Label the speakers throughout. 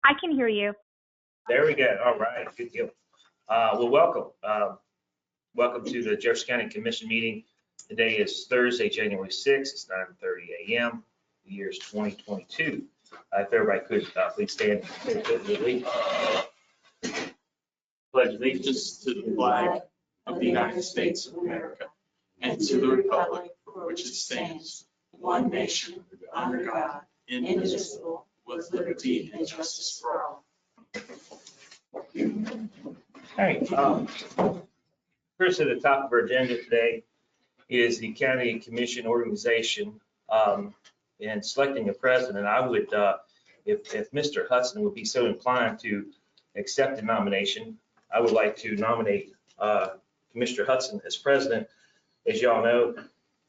Speaker 1: I can hear you.
Speaker 2: There we go. All right, good deal. Well, welcome. Welcome to the Jefferson County Commission meeting. Today is Thursday, January 6th. It's 9:30 a.m. The year is 2022. If everybody could please stand. Pledge allegiance
Speaker 3: To the flag of the United States of America and to the republic for which it stands, one nation, under God, indivisible, with liberty and justice for all.
Speaker 2: All right. First at the top of our agenda today is the county commission organization. And selecting a president, I would, if Mr. Hudson would be so inclined to accept the nomination, I would like to nominate Commissioner Hudson as president. As y'all know,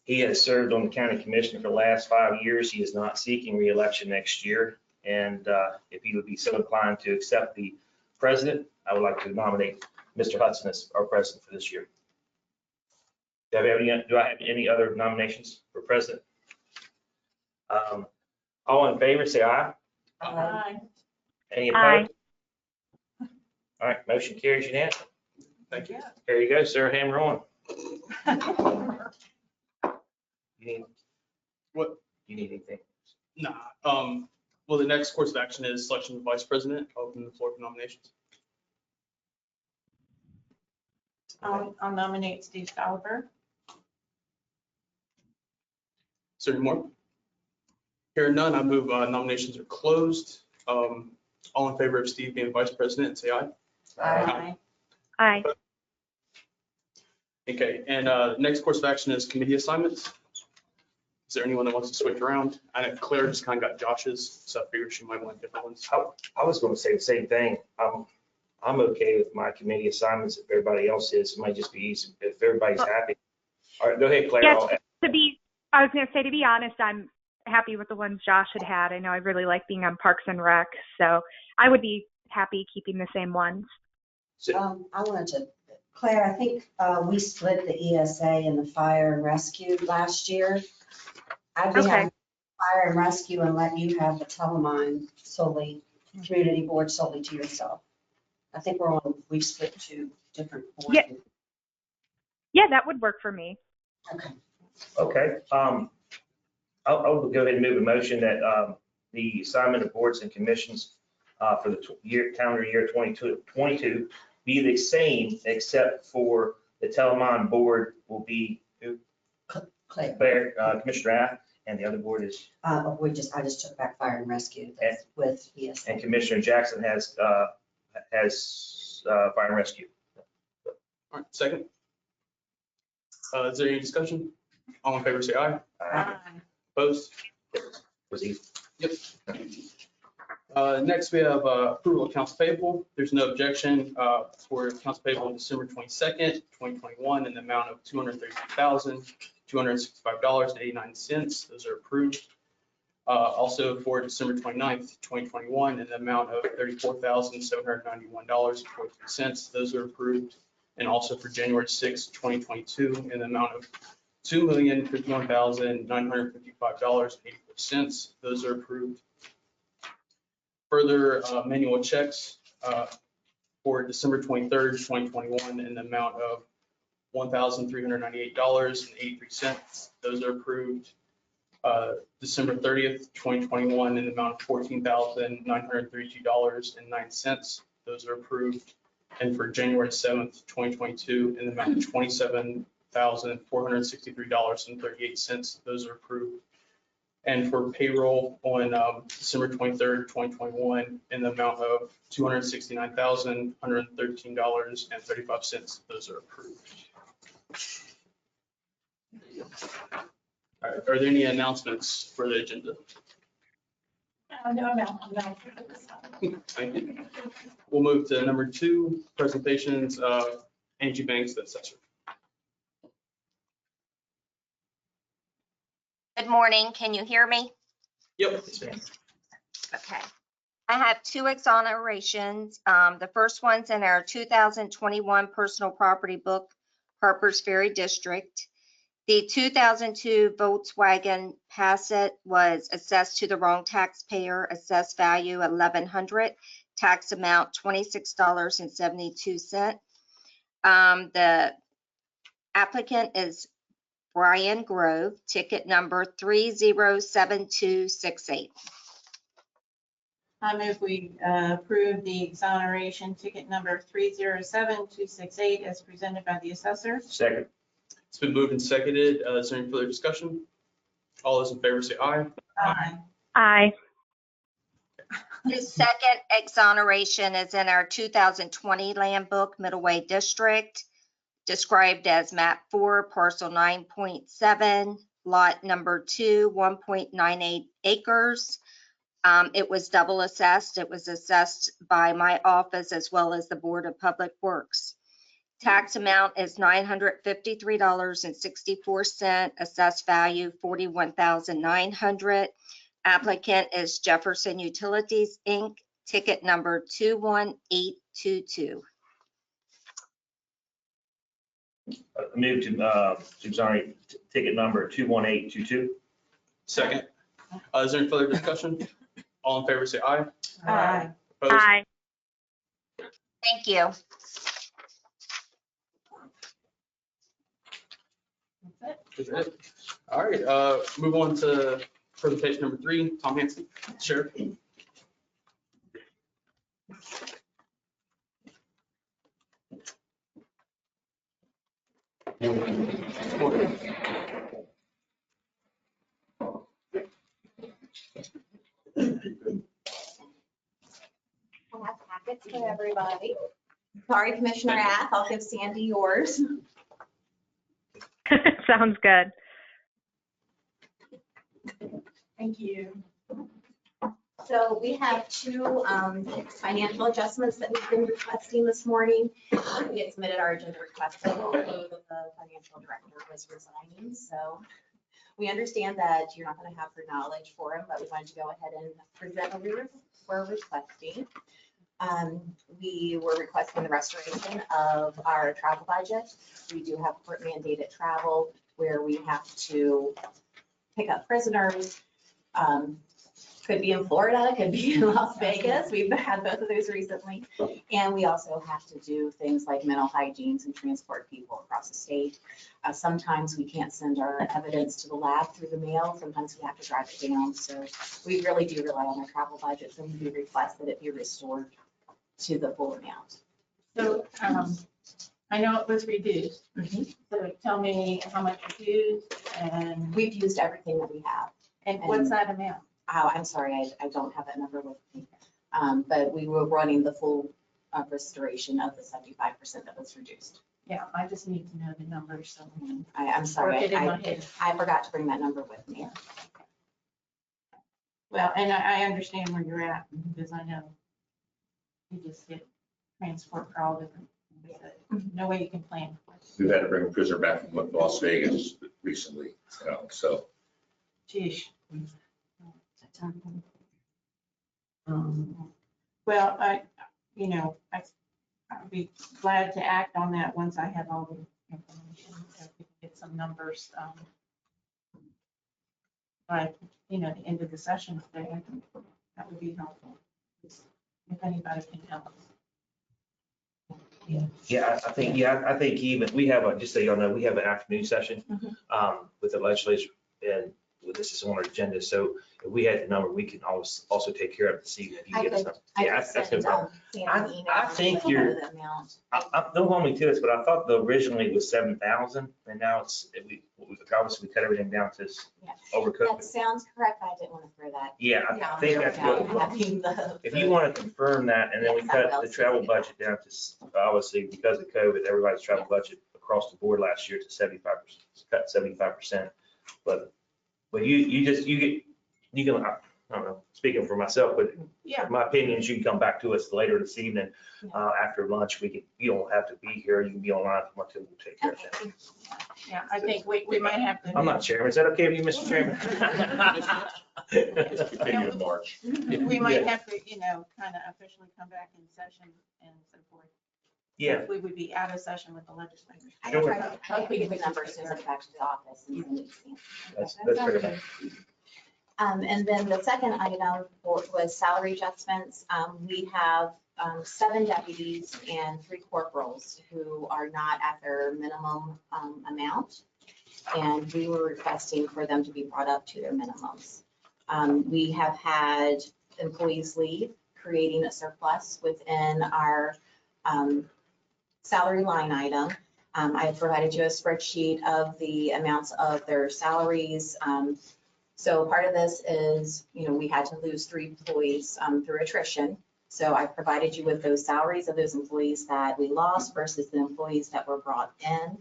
Speaker 2: he has served on the county commission for the last 5 years. He is not seeking re-election next year. And if he would be so inclined to accept the president, I would like to nominate Mr. Hudson as our president for this year. Do I have any other nominations for president? All in favor, say aye.
Speaker 3: Aye.
Speaker 2: Any
Speaker 1: Aye.
Speaker 2: opposed? All right, motion carries unanimously.
Speaker 3: Thank you.
Speaker 2: There you go, sir. Hammer on. You need,
Speaker 3: What?
Speaker 2: you need anything?
Speaker 3: Nah, well, the next course of action is selection of vice president. I'll open the floor for nominations.
Speaker 4: I'll nominate Steve Oliver.
Speaker 3: Is there any more? Hearing none, I move nominations are closed. All in favor of Steve being vice president, say aye.
Speaker 4: Aye.
Speaker 1: Aye.
Speaker 3: Okay, and next course of action is committee assignments. Is there anyone that wants to switch around? I know Claire just kind of got Josh's, so I figured she might want different ones.
Speaker 2: I was going to say the same thing. I'm okay with my committee assignments if everybody else is. It might just be easy if everybody's happy. All right, go ahead, Claire.
Speaker 1: Yes, I was going to say, to be honest, I'm happy with the ones Josh had had. I know I really like being on Parks and Rec, so I would be happy keeping the same ones.
Speaker 5: I wanted to, Claire, I think we split the ESA and the fire and rescue last year. I'd be
Speaker 1: Okay.
Speaker 5: having fire and rescue and let you have the telemine solely, community board solely to yourself. I think we've split two different boards.
Speaker 1: Yeah. Yeah, that would work for me.
Speaker 5: Okay.
Speaker 2: Okay. I'll go ahead and move a motion that the assignment of boards and commissions for the calendar year 2022 be the same, except for the Telemon board will be who?
Speaker 5: Claire,
Speaker 2: Commissioner Rath, and the other board is,
Speaker 5: I just took back fire and rescue with ESA.
Speaker 2: and Commissioner Jackson has fire and rescue.
Speaker 3: All right, second. Is there any discussion? All in favor, say aye. Opposed?
Speaker 2: Was he?
Speaker 3: Yep. Next, we have approval of accounts payable. There's no objection for accounts payable on December 22nd, 2021 in the amount of $232,265.89. Those are approved. Also for December 29th, 2021 in the amount of $34,791.43. Those are approved. And also for January 6th, 2022 in the amount of $2,051,955.84. Those are approved. Further manual checks for December 23rd, 2021 in the amount of $1,398.83. Those are approved. December 30th, 2021 in the amount of $14,932.09. Those are approved. And for January 7th, 2022 in the amount of $27,463.38. Those are approved. And for payroll on December 23rd, 2021 in the amount of $269,113.35. Those are approved. All right, are there any announcements for the agenda?
Speaker 4: No.
Speaker 3: Thank you. We'll move to number 2, presentations of Angie Banks, the assessor.
Speaker 6: Good morning. Can you hear me?
Speaker 3: Yep.
Speaker 6: Okay. I have 2 exonerations. The first one's in our 2021 personal property book, Harpers Ferry District. The 2002 Volkswagen Passat was assessed to the wrong taxpayer, assessed value $1,100, tax amount $26.72. The applicant is Brian Grove, ticket number 307268.
Speaker 4: I move we approve the exoneration ticket number 307268 as presented by the assessor.
Speaker 2: Second.
Speaker 3: It's been moved and seconded. Is there any further discussion? All those in favor say aye.
Speaker 4: Aye.
Speaker 1: Aye.
Speaker 6: The second exoneration is in our 2020 Land Book, Middleway District, described as map 4, parcel 9.7, lot number 2, 1.98 acres. It was double assessed. It was assessed by my office as well as the Board of Public Works. Tax amount is $953.64, assessed value $41,900. Applicant is Jefferson Utilities, Inc., ticket number 21822.
Speaker 2: Move to exonerate ticket number 21822.
Speaker 3: Second. Is there any further discussion? All in favor say aye.
Speaker 4: Aye.
Speaker 3: Opposed?
Speaker 1: Aye.
Speaker 6: Thank you.
Speaker 4: That's it.
Speaker 3: That's it. All right, move on to presentation number 3, Tom Hanson, Sheriff.
Speaker 7: I have packets for everybody. Sorry, Commissioner Ath, I'll give Sandy yours.
Speaker 1: Sounds good.
Speaker 7: Thank you. So we have two financial adjustments that we've been requesting this morning. We had submitted our agenda request, although the financial director was resigning. So we understand that you're not going to have your knowledge for him, but we wanted to go ahead and present what we're requesting. We were requesting the restoration of our travel budget. We do have court mandated travel where we have to pick up prisoners. Could be in Florida, could be in Las Vegas. We've had both of those recently. And we also have to do things like mental hygienes and transport people across the state. Sometimes we can't send our evidence to the lab through the mail. Sometimes we have to drive it down. So we really do rely on our travel budget. So we do request that it be restored to the full amount.
Speaker 4: So I know it was reduced. So tell me how much you used and
Speaker 7: We've used everything that we have.
Speaker 4: what's that amount?
Speaker 7: Oh, I'm sorry, I don't have that number with me. But we were running the full restoration of the 75% that was reduced.
Speaker 4: Yeah, I just need to know the numbers so we can
Speaker 7: I'm
Speaker 4: work
Speaker 7: sorry,
Speaker 4: it in my head.
Speaker 7: I forgot to bring that number with me.
Speaker 4: Well, and I understand where you're at because I know you just get transport for all different, no way you can plan.
Speaker 8: We've had to bring a prisoner back from Las Vegas recently, so.
Speaker 4: Geez. Well, I'd be glad to act on that once I have all the information, so we can get some numbers. By, the end of the session today, I think that would be helpful. If anybody can help.
Speaker 2: Yeah, I think even, we have just so y'all know, we have an afternoon session with the legislature, and this is on our agenda, so if we had the number, we can also take care of it this evening. If you get us something. Yeah, that's no problem. I think you're, don't hold me to this, but I thought the originally was 7,000, and now obviously we cut everything down to over
Speaker 7: That
Speaker 2: COVID.
Speaker 7: sounds correct, but I didn't want to throw that.
Speaker 2: Yeah, I think that's good. If you want to confirm that, and then we
Speaker 7: Yes, I
Speaker 2: cut
Speaker 7: will.
Speaker 2: the travel budget down to, obviously, because of COVID, everybody's travel budget across the board last year to 75%, cut 75%. But you can, I don't know, speaking for myself, but
Speaker 4: Yeah.
Speaker 2: my opinion is you can come back to us later this evening, after lunch. You don't have to be here. You can be online if you want to. We'll take care of that.
Speaker 4: Yeah, I think we might have to.
Speaker 2: I'm not chairman. Is that okay with you, Mr. Chairman?
Speaker 8: Continue in March.
Speaker 4: We might have to, kind of officially come back in session and so forth.
Speaker 2: Yeah.
Speaker 4: We would be out of session with the legislators.
Speaker 7: I
Speaker 2: Sure.
Speaker 7: can try to get the numbers as soon as I get back to the office and send it to you.
Speaker 2: That's
Speaker 4: That
Speaker 2: fair
Speaker 4: sounds
Speaker 2: enough.
Speaker 7: And then the second item was salary adjustments. We have 7 deputies and 3 corporals who are not at their minimum amount. And we were requesting for them to be brought up to their minimums. We have had employees leave, creating a surplus within our salary line item. I have provided you a spreadsheet of the amounts of their salaries. So part of this is, we had to lose 3 employees through attrition. So I provided you with those salaries of those employees that we lost versus the employees that were brought in.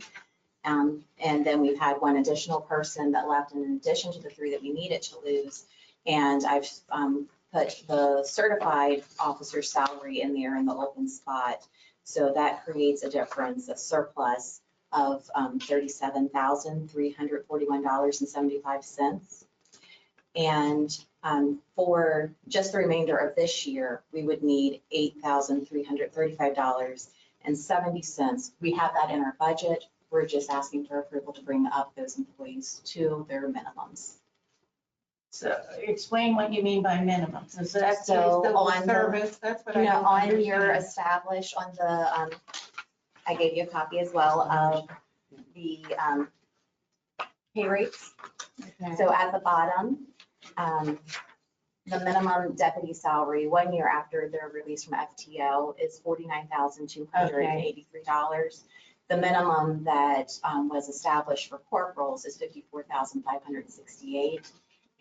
Speaker 7: And then we've had 1 additional person that left in addition to the 3 that we needed to lose. And I've put the certified officer's salary in there in the open spot. So that creates a difference, a surplus of $37,341.75. And for just the remainder of this year, we would need $8,335.70. We have that in our budget. We're just asking for approval to bring up those employees to their minimums.
Speaker 4: So explain what you mean by minimums. Is that
Speaker 7: So
Speaker 4: civil
Speaker 7: on the-
Speaker 4: service? That's what I
Speaker 7: No,
Speaker 4: don't
Speaker 7: on your
Speaker 4: understand.
Speaker 7: established, on the, I gave you a copy as well of the pay rates.
Speaker 4: Okay.
Speaker 7: So at the bottom, the minimum deputy salary 1 year after their release from FTO is $49,283. The minimum that was established for corporals is $54,568.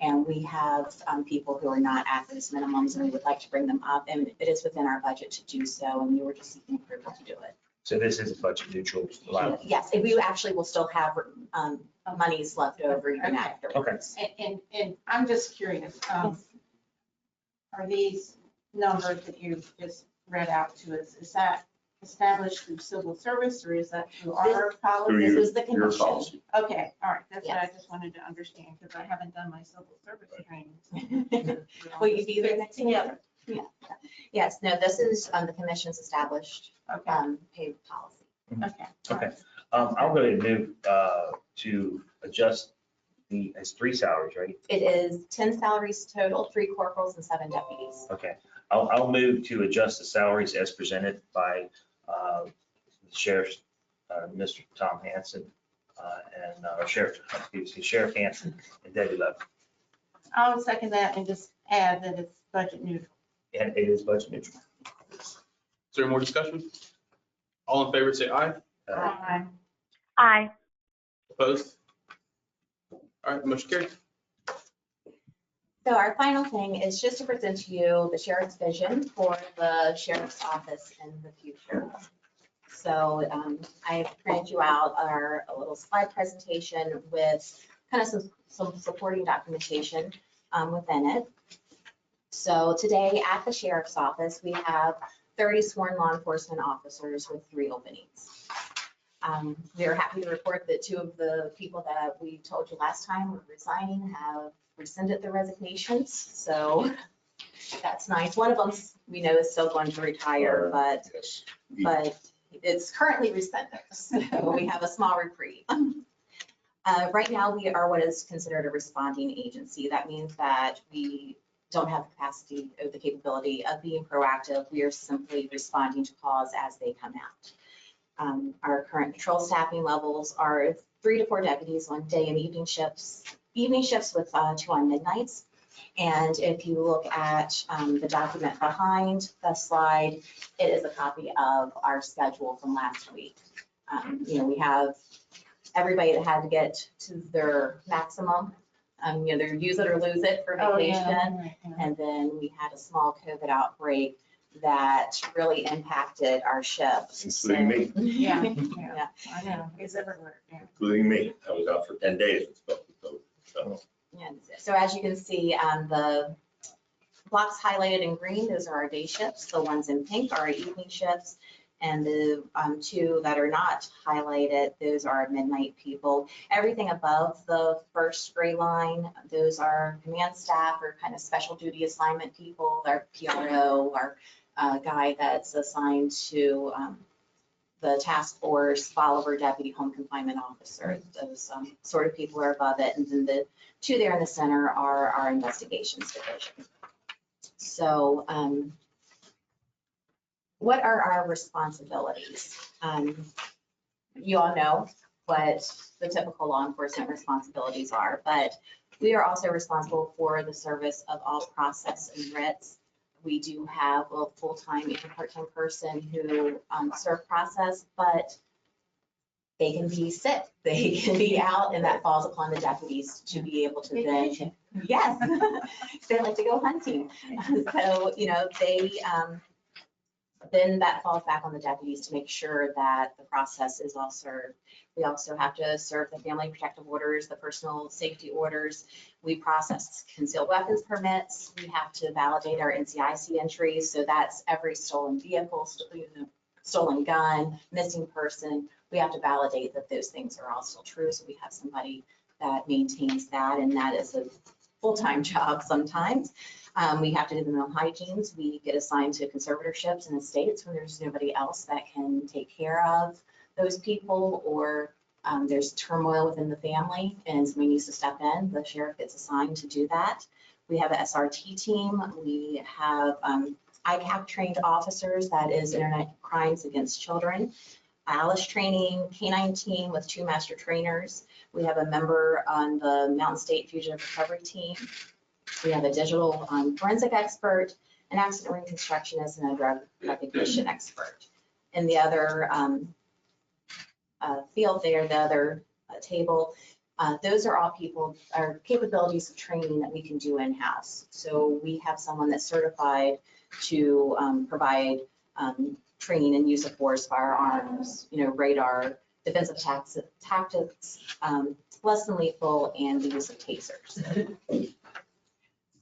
Speaker 7: And we have people who are not at those minimums, and we would like to bring them up, and it is within our budget to do so, and we were just seeking approval to do it.
Speaker 2: So this is a budget neutral allowance.
Speaker 7: Yes, and we actually will still have monies left over even
Speaker 4: Okay.
Speaker 7: afterwards.
Speaker 4: And I'm just curious, are these numbers that you just read out to us, is that established through civil service or is that through our policy?
Speaker 7: This is the
Speaker 8: Your
Speaker 7: commission.
Speaker 8: policy.
Speaker 4: Okay, all right, that's what I
Speaker 7: Yes.
Speaker 4: just wanted to understand because I haven't done my civil service training.
Speaker 7: Will you be there next year? Yeah. Yes, no, this is the commission's established
Speaker 4: Okay,
Speaker 7: pay policy.
Speaker 4: okay.
Speaker 2: Okay. I'll go ahead and move to adjust it's 3 salaries, right?
Speaker 7: It is 10 salaries total, 3 corporals and 7 deputies.
Speaker 2: Okay. I'll move to adjust the salaries as presented by Sheriff, Mr. Tom Hanson, and Sheriff Hanson and Debbie Love.
Speaker 4: I'll second that and just add that it's budget neutral.
Speaker 2: And it is budget neutral.
Speaker 3: Is there more discussion? All in favor, say aye.
Speaker 1: Aye.
Speaker 3: Opposed? All right, motion carried.
Speaker 7: So our final thing is just to present to you the sheriff's vision for the sheriff's office in the future. So I printed you out a little slide presentation with kind of some supporting documentation within it. So today at the sheriff's office, we have 30 sworn law enforcement officers with 3 openings. We are happy to report that 2 of the people that we told you last time were resigning have rescinded their resignations. So that's nice. One of them we know is still going to retire, but
Speaker 8: Yes.
Speaker 7: it's currently rescinded. So we have a small reprieve. Right now, we are what is considered a responding agency. That means that we don't have the capacity or the capability of being proactive. We are simply responding to calls as they come out. Our current patrol staffing levels are 3 to 4 deputies on day and evening shifts with 2 on midnights. And if you look at the document behind the slide, it is a copy of our schedule from last week. We have everybody that had to get to their maximum, either use it or lose it for
Speaker 4: Oh,
Speaker 7: vacation.
Speaker 4: yeah, right, yeah.
Speaker 7: And then we had a small COVID outbreak that really impacted our shifts.
Speaker 8: Including me.
Speaker 4: Yeah,
Speaker 7: Yeah.
Speaker 4: yeah, I know, it's everywhere, yeah.
Speaker 8: Including me. I was out for 10 days with COVID. So,
Speaker 7: And so as you can see, the blocks highlighted in green, those are our day shifts. The ones in pink are our evening shifts. And the 2 that are not highlighted, those are midnight people. Everything above the first gray line, those are command staff or kind of special duty assignment people, our PRO, our guy that's assigned to the task force, Bolivar deputy home confinement officer. Those sort of people are above it. And then the two there in the center are our investigations division. So what are our responsibilities? You all know what the typical law enforcement responsibilities are, but we are also responsible for the service of all process and writs. We do have a full-time and part-time person who serve process, but they can be sick, they can be out, and that falls upon the deputies to be able to then, yes, they like to go hunting. So, you know, then that falls back on the deputies to make sure that the process is all served. We also have to serve the family protective orders, the personal safety orders. We process concealed weapons permits. We have to validate our NCIC entries. So that's every stolen vehicle, stolen gun, missing person. We have to validate that those things are all still true. So we have somebody that maintains that, and that is a full-time job sometimes. We have to do the mental hygienes. We get assigned to conservatorships and estates when there's nobody else that can take care of those people, or there's turmoil within the family and somebody needs to step in. The sheriff gets assigned to do that. We have an SRT team. We have ICAP trained officers, that is Internet Crimes Against Children. ALICE training, K-9 team with 2 master trainers. We have a member on the Mountain State Fugitive Recovery team. We have a digital forensic expert, an accident reconstructionist, and a drug recognition expert. In the other field there, the other table, those are all people, are capabilities of training that we can do in-house. So we have someone that's certified to provide training and use of force, firearms, you know, radar, defensive tactics, less than lethal, and the use of tasers.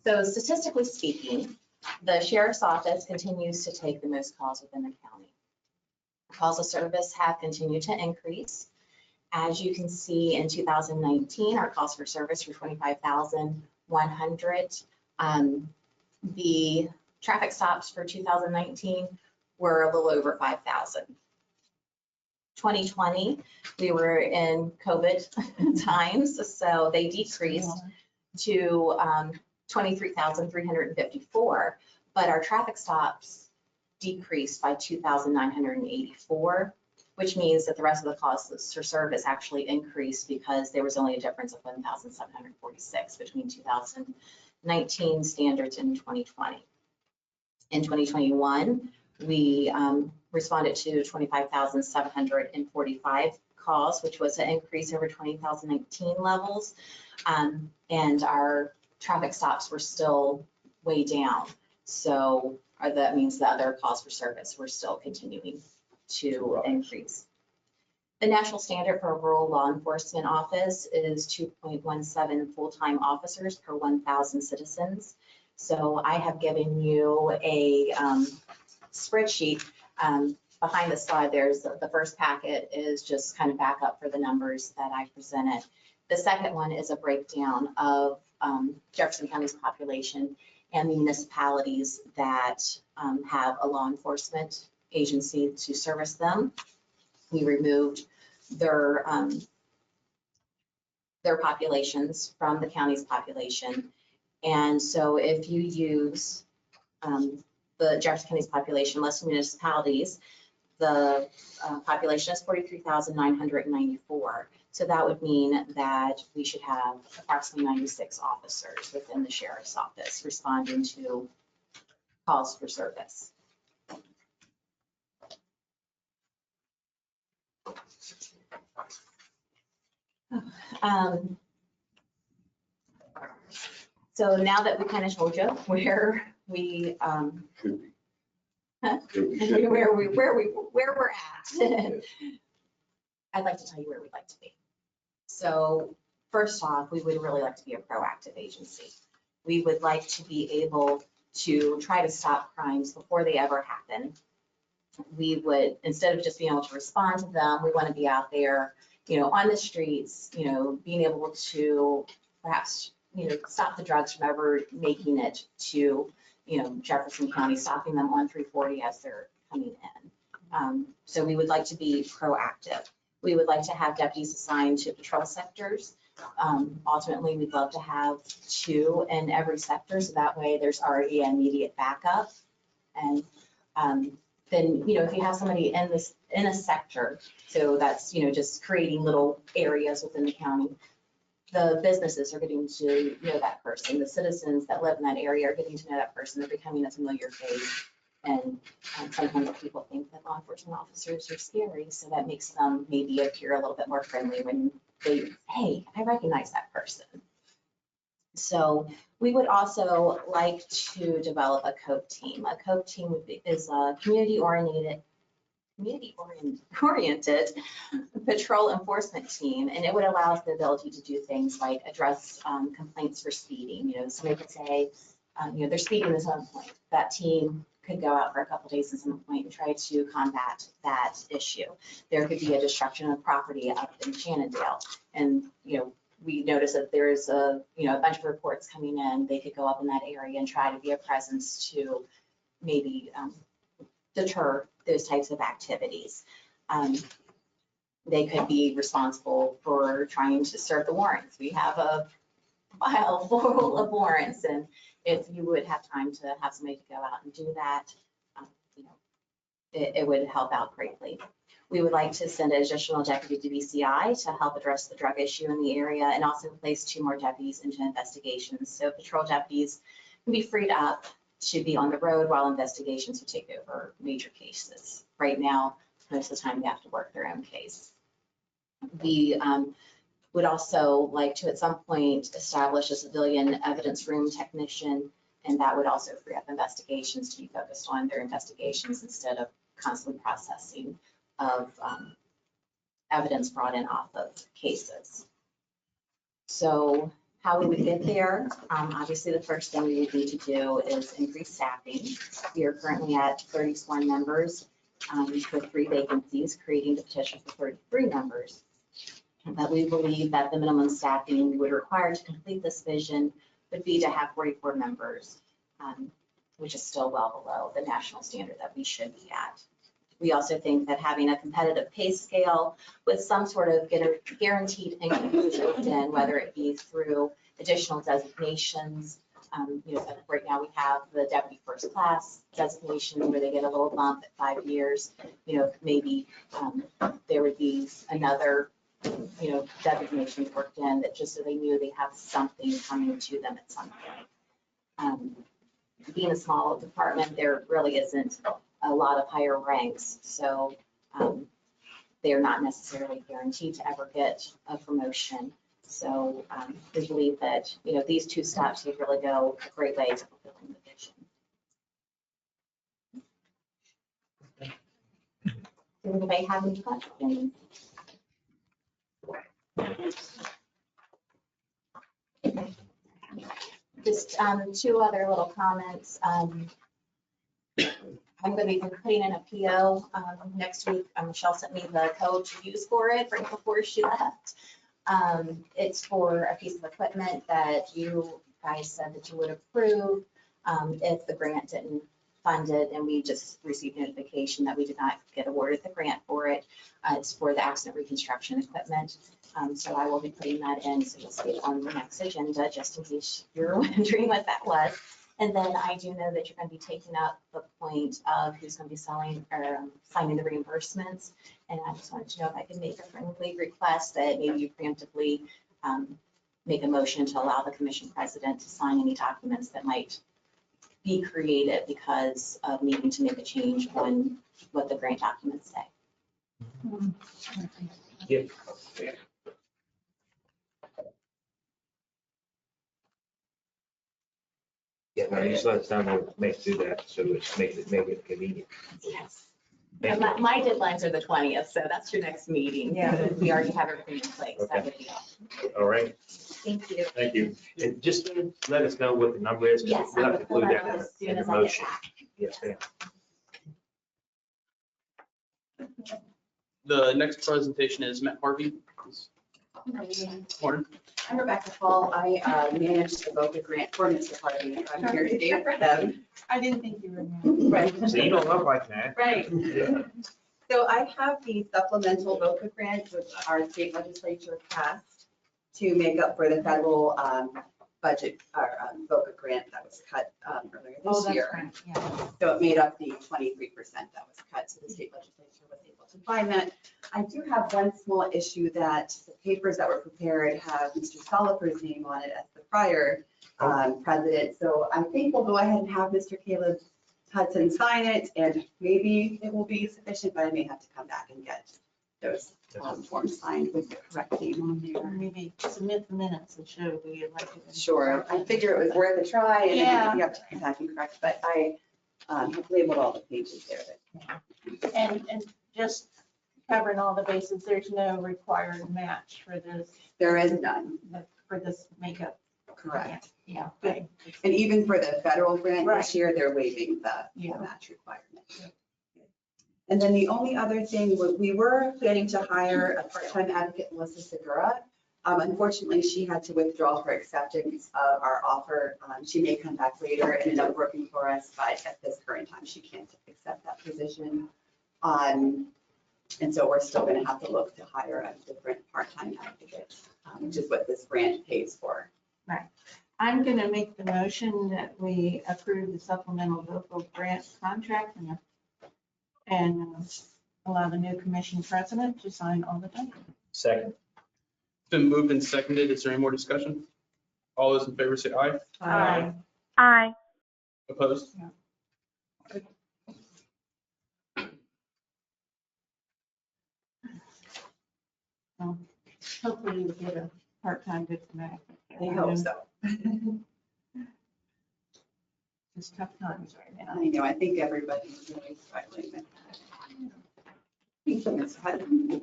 Speaker 7: So statistically speaking, the sheriff's office continues to take the most calls within the county. Calls of service have continued to increase. As you can see, in 2019, our calls for service were 25,100. The traffic stops for 2019 were a little over 5,000. 2020, we were in COVID times, so they decreased to 23,354, but our traffic stops decreased by 2,984, which means that the rest of the calls for service actually increased because there was only a difference of 1,746 between 2019 standards and 2020. In 2021, we responded to 25,745 calls, which was an increase over 2019 levels, and our traffic stops were still way down. So that means the other calls for service were still continuing to increase. The national standard for a rural law enforcement office is 2.17 full-time officers per 1,000 citizens. So I have given you a spreadsheet. Behind the slide, there's the first packet is just kind of backup for the numbers that I presented. The second one is a breakdown of Jefferson County's population and the municipalities that have a law enforcement agency to service them. We removed their populations from the county's population. And so if you use the Jefferson County's population, less municipalities, the population is 43,994. So that would mean that we should have approximately 96 officers within the sheriff's office responding to calls for service. So now that we kind of told you where we
Speaker 8: Should be.
Speaker 7: where we're at, I'd like to tell you where we'd like to be. So first off, we would really like to be a proactive agency. We would like to be able to try to stop crimes before they ever happen. We would, instead of just being able to respond to them, we want to be out there, you know, on the streets, you know, being able to perhaps, you know, stop the drugs from ever making it to, you know, Jefferson County, stopping them on 340 as they're coming in. So we would like to be proactive. We would like to have deputies assigned to patrol sectors. Ultimately, we'd love to have 2 in every sector, so that way there's already immediate backup. And then, if you have somebody in a sector, so that's, just creating little areas within the county, the businesses are getting to know that person. The citizens that live in that area are getting to know that person. They're becoming a familiar face. And sometimes people think that law enforcement officers are scary, so that makes them maybe appear a little bit more friendly when they, hey, I recognize that person. So we would also like to develop a COPE team. A COPE team is a community-oriented patrol enforcement team, and it would allow us the ability to do things like address complaints for speeding. Somebody could say, they're speeding at some point. That team could go out for a couple days at some point and try to combat that issue. There could be a destruction of property up in Shannondale, and we notice that there's a bunch of reports coming in. They could go up in that area and try to be a presence to maybe deter those types of activities. They could be responsible for trying to serve the warrants. We have a file full of warrants, and if you would have time to have somebody to go out and do that, it would help out greatly. We would like to send an additional deputy to BCI to help address the drug issue in the area, and also place 2 more deputies into investigations. So patrol deputies can be freed up to be on the road while investigations would take over major cases. Right now, most of the time they have to work their own case. We would also like to, at some point, establish a civilian evidence room technician, and that would also free up investigations to be focused on their investigations instead of constantly processing of evidence brought in off of cases. So how we would get there, obviously the first thing we would need to do is increase staffing. We are currently at 31 members with 3 vacancies, creating the potential for 33 members. But we believe that the minimum staffing we would require to complete this vision would be to have 44 members, which is still well below the national standard that we should be at. We also think that having a competitive pay scale with some sort of guaranteed increase built in, whether it be through additional designations. Right now we have the deputy first class designation where they get a little bump at 5 years. Maybe there would be another designations worked in that just so they knew they have something coming to them at some point. Being a small department, there really isn't a lot of higher ranks, so they're not necessarily guaranteed to ever get a promotion. So we believe that these 2 steps would really go a great way to fulfilling the vision. Does anybody have any questions? Just 2 other little comments. I'm going to be putting in a PO next week. Michelle sent me the code to use for it right before she left. It's for a piece of equipment that you guys said that you would approve if the grant didn't fund it, and we just received notification that we did not get awarded the grant for it. It's for the accident reconstruction equipment. So I will be putting that in, so you'll see it on the next agenda, just in case you're wondering what that was. And then I do know that you're going to be taking up the point of who's going to be selling or signing the reimbursements. And I just wanted to know if I could make a friendly request that maybe you preemptively make a motion to allow the commission president to sign any documents that might be created because of needing to make a change on what the grant documents say.
Speaker 2: Yeah. Yeah, no, you just let us know we'll make do that, so it's make it convenient.
Speaker 7: Yes.
Speaker 2: Thank
Speaker 7: And
Speaker 2: you.
Speaker 7: my deadlines are the 20th, so that's your next meeting.
Speaker 4: Yeah.
Speaker 7: We already have everything in place. That
Speaker 2: Okay.
Speaker 7: would be all.
Speaker 2: All right,
Speaker 7: Thank you.
Speaker 2: thank you. And just let us know what the number is. 'Cause
Speaker 7: Yes,
Speaker 2: we'll
Speaker 7: I
Speaker 2: have
Speaker 7: will
Speaker 2: to
Speaker 7: fill
Speaker 2: include
Speaker 7: that
Speaker 2: that
Speaker 7: out as soon
Speaker 2: in the
Speaker 7: as I get
Speaker 2: motion.
Speaker 7: back.
Speaker 2: Yes, ma'am.
Speaker 3: The next presentation is Matt Harvey. Morning.
Speaker 9: I'm Rebecca Fall. I manage the VOCA grant for Mr. Harvey. I'm here today for them.
Speaker 4: I didn't think you were. Gonna-
Speaker 9: Right.
Speaker 2: So you don't look like that.
Speaker 9: Right.
Speaker 2: Yeah.
Speaker 9: So I have the supplemental VOCA grant, which our state legislature passed to make up for the federal budget, or VOCA grant that was cut earlier
Speaker 4: Oh,
Speaker 9: this
Speaker 4: that's
Speaker 9: year.
Speaker 4: right, yeah.
Speaker 9: So it made up the 23% that was cut, so the state legislature was able to find that. I do have one small issue that the papers that were prepared have Mr. Soliper's name on it as the prior president. So I think we'll go ahead and have Mr. Caleb Hudson sign it, and maybe it will be sufficient, but I may have to come back and get those forms signed with the correct name on
Speaker 4: Or
Speaker 9: there.
Speaker 4: maybe submit the minutes and show we elected. him.
Speaker 9: Sure, I figure it was worth a try, and
Speaker 4: Yeah.
Speaker 9: you have to come back and correct, but I have labeled all the pages there.
Speaker 4: And just covering all the bases, there's no required match for this,
Speaker 9: There is none,
Speaker 4: for this makeup.
Speaker 9: correct.
Speaker 4: Yeah, good.
Speaker 9: And even for the federal grant
Speaker 4: Right.
Speaker 9: this year, they're waiving the
Speaker 4: Yeah.
Speaker 9: match requirement. And then the only other thing, we were planning to hire a part-time advocate, Melissa Segura. Unfortunately, she had to withdraw her acceptance of our offer. She may come back later and end up working for us, but at this current time, she can't accept that position. And so we're still gonna have to look to hire a different part-time advocate, which is what this grant pays for.
Speaker 4: I'm going to make the motion that we approve the supplemental local grant contract and allow the new commission president to sign all the documents.
Speaker 2: Second.
Speaker 3: It's been moved and seconded. Is there any more discussion? All those in favor say aye.
Speaker 4: Aye.
Speaker 1: Aye.
Speaker 3: Opposed?
Speaker 4: Hopefully we'll get a part-time good match.
Speaker 9: I hope so.
Speaker 4: It's tough times right now.
Speaker 9: I know, I think everybody's really struggling with that. Thank you, Ms. Hudson.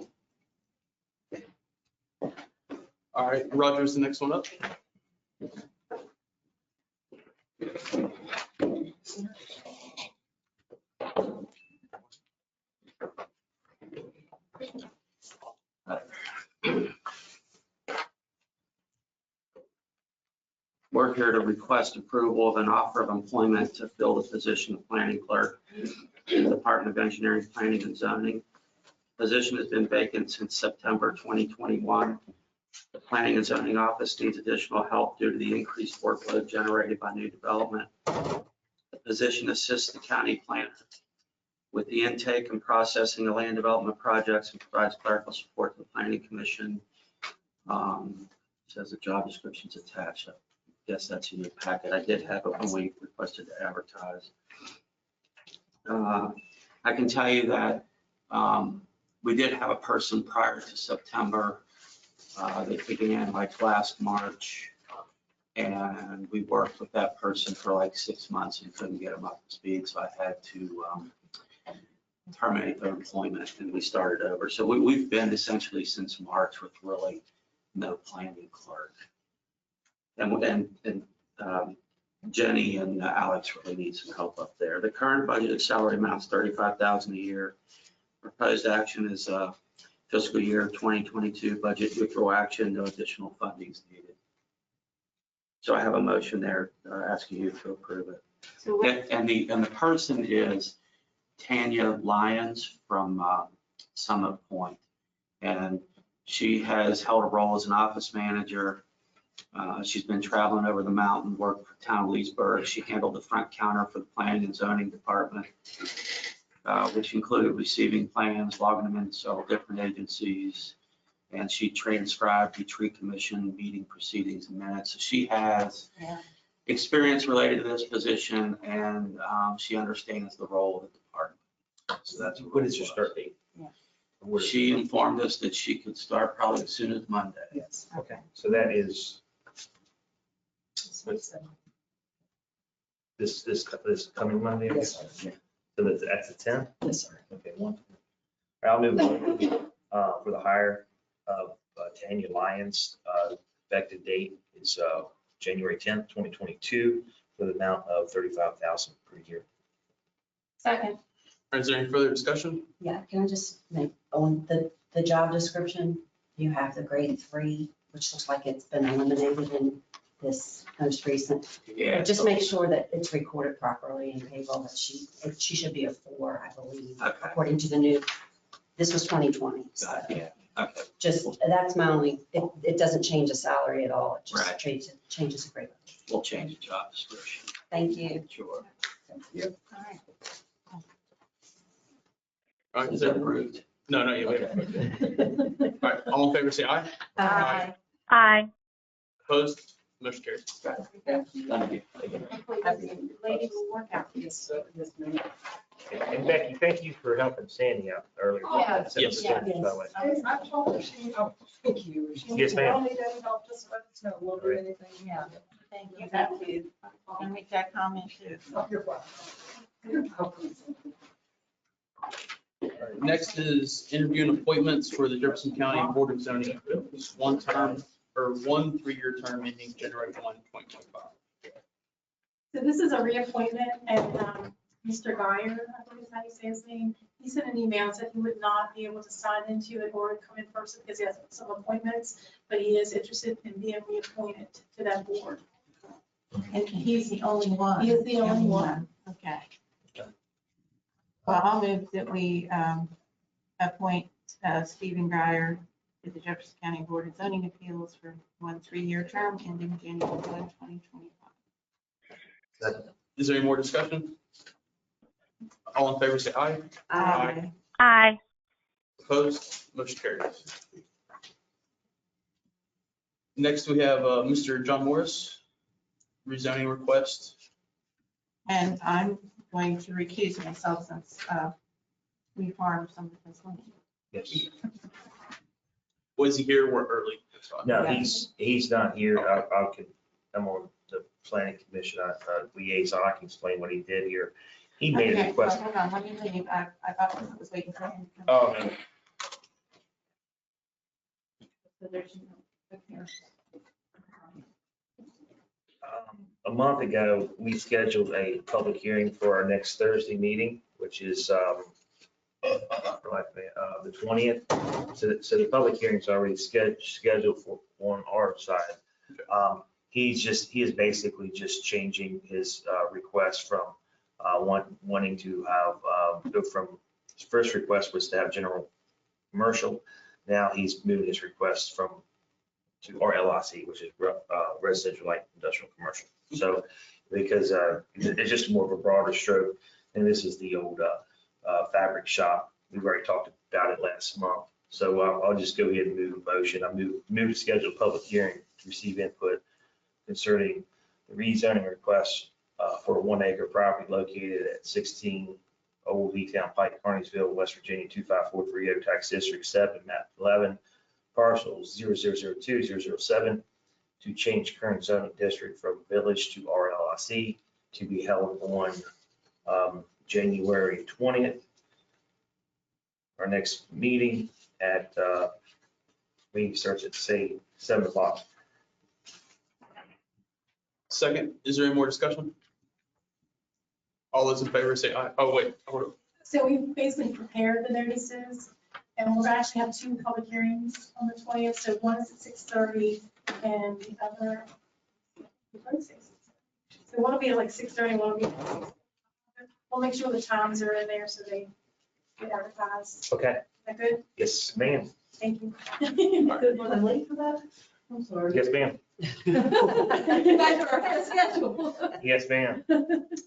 Speaker 3: All right, Roger's the next one up.
Speaker 10: We're here to request approval of an offer of employment to fill the position of planning clerk in the Department of Engineering, Planning and Zoning. Position has been vacant since September 2021. The Planning and Zoning Office needs additional help due to the increased workload generated by new development. The position assists the county planner with the intake and processing of land development projects and provides clerical support to the Planning Commission. Says the job description's attached. Yes, that's in your packet. I did have it when we requested to advertise. I can tell you that we did have a person prior to September. They began like last March, and we worked with that person for like 6 months and couldn't get them up to speed, so I had to terminate their employment, and we started over. So we've been essentially since March with really no planning clerk. And Jenny and Alex really need some help up there. The current budgeted salary amount is $35,000 a year. Proposed action is fiscal year 2022 budget neutral action, no additional funding is needed. So I have a motion there asking you to approve it.
Speaker 4: So what,
Speaker 10: And the person is Tanya Lyons from Summit Point. And she has held a role as an office manager. She's been traveling over the mountain, worked for town of Leesburg. She handled the front counter for the planning and zoning department, which included receiving plans, logging them into several different agencies. And she transcribed the tree commission meeting proceedings and minutes. So she has experience related to this position, and she understands the role of the department. So that's
Speaker 2: What is your start date?
Speaker 4: Yeah.
Speaker 2: Where-
Speaker 10: She informed us that she could start probably as soon as Monday.
Speaker 2: Yes, okay. So that is this coming Monday?
Speaker 5: Yes, sir.
Speaker 2: So that's the 10th?
Speaker 5: Yes, sir.
Speaker 2: Okay, one. I'll move on for the hire of Tanya Lyons. Effective date is January 10th, 2022, for the amount of $35,000 per year.
Speaker 4: second,
Speaker 3: Is there any further discussion?
Speaker 5: Yeah, can I just make, on the job description, you have the grade 3 which looks like it's been eliminated in this most recent.
Speaker 10: Yeah.
Speaker 5: Just make sure that it's recorded properly in payroll, that she should be a 4, I believe,
Speaker 10: Okay.
Speaker 5: according to the new, this was 2020. So
Speaker 10: Yeah, okay.
Speaker 5: just, that's my only, it doesn't change the salary at all. It
Speaker 10: Right.
Speaker 5: just changes the grade.
Speaker 10: We'll change the job description.
Speaker 5: Thank you.
Speaker 10: Sure.
Speaker 4: All right.
Speaker 3: All right,
Speaker 10: Is it approved?
Speaker 3: No, no, you haven't. All right, all in favor, say aye.
Speaker 4: Aye.
Speaker 1: Aye.
Speaker 3: Opposed? Motion carries.
Speaker 10: Thank you.
Speaker 4: Ladies will work out.
Speaker 2: And Becky, thank you for helping Sandy out earlier.
Speaker 4: Yeah.
Speaker 3: Yes.
Speaker 2: By the way.
Speaker 11: I told her thank you. She
Speaker 2: Yes, ma'am.
Speaker 11: told me that help, just let us know, we'll do anything.
Speaker 4: Yeah. Thank you. Thank you. I'll make that comment too.
Speaker 11: You're welcome. You're welcome.
Speaker 3: All right, next is interview and appointments for the Jefferson County Board of Zoning Appeals. One 3-year term ending January 1, 2025.
Speaker 11: So this is a reappointment, and Mr. Guyer, I think is how you say his name, he sent an email, said he would not be able to sign into it or come in person because he has some appointments, but he is interested in being reappointed to that board.
Speaker 4: And he's the only one.
Speaker 11: He is the only one.
Speaker 4: Okay. Well, I'll move that we appoint Stephen Guyer to the Jefferson County Board of Zoning Appeals for 1 3-year term ending January 1, 2025.
Speaker 3: Is there any more discussion? All in favor, say aye. Aye.
Speaker 1: Aye.
Speaker 3: Opposed? Motion carries. Next, we have Mr. John Morris, rezoning request.
Speaker 4: And I'm going to recuse myself since we farmed some of this land.
Speaker 2: Yes.
Speaker 3: Was he here? We're early. That's fine.
Speaker 2: No, he's not here. I'm on the planning commission, liaison. I can explain what he did here. He made a
Speaker 4: Okay,
Speaker 2: request.
Speaker 4: well, hold on, let me leave. I thought I was waiting for him to come.
Speaker 3: Oh, no.
Speaker 4: So there's no- okay.
Speaker 2: A month ago, we scheduled a public hearing for our next Thursday meeting, which is the 20th. So the public hearing's already scheduled for on our side. He is basically just changing his request from wanting to have, go from, his first request was to have general commercial. Now he's moving his request to RLIC, which is residential light industrial commercial. So because it's just more of a broader stroke, and this is the old fabric shop. We've already talked about it last month. So I'll just go ahead and move a motion. I move to schedule a public hearing to receive input concerning the rezoning request for a 1-acre property located at 16 Old V Town Pike, Carneysville, West Virginia, 25430, tax district 7, map 11, parcel 0002007, to change current zoning district from village to RLIC, to be held on January 20th. Our next meeting at, meeting starts at, say, 7 o'clock.
Speaker 3: Second, is there any more discussion? All those in favor say aye. Oh, wait, hold on.
Speaker 11: So we basically prepared the notices, and we'll actually have 2 public hearings on the 20th. So one is at 6:30 and the other, so one will be at like 6:30, one will be at 6:00. We'll make sure the times are in there so they get advertised.
Speaker 2: Okay.
Speaker 11: Is that good?
Speaker 2: Yes, ma'am.
Speaker 11: Thank you.
Speaker 4: Good, was I late for that? I'm sorry.
Speaker 2: Yes, ma'am.
Speaker 4: You guys are ahead of schedule.
Speaker 2: Yes, ma'am.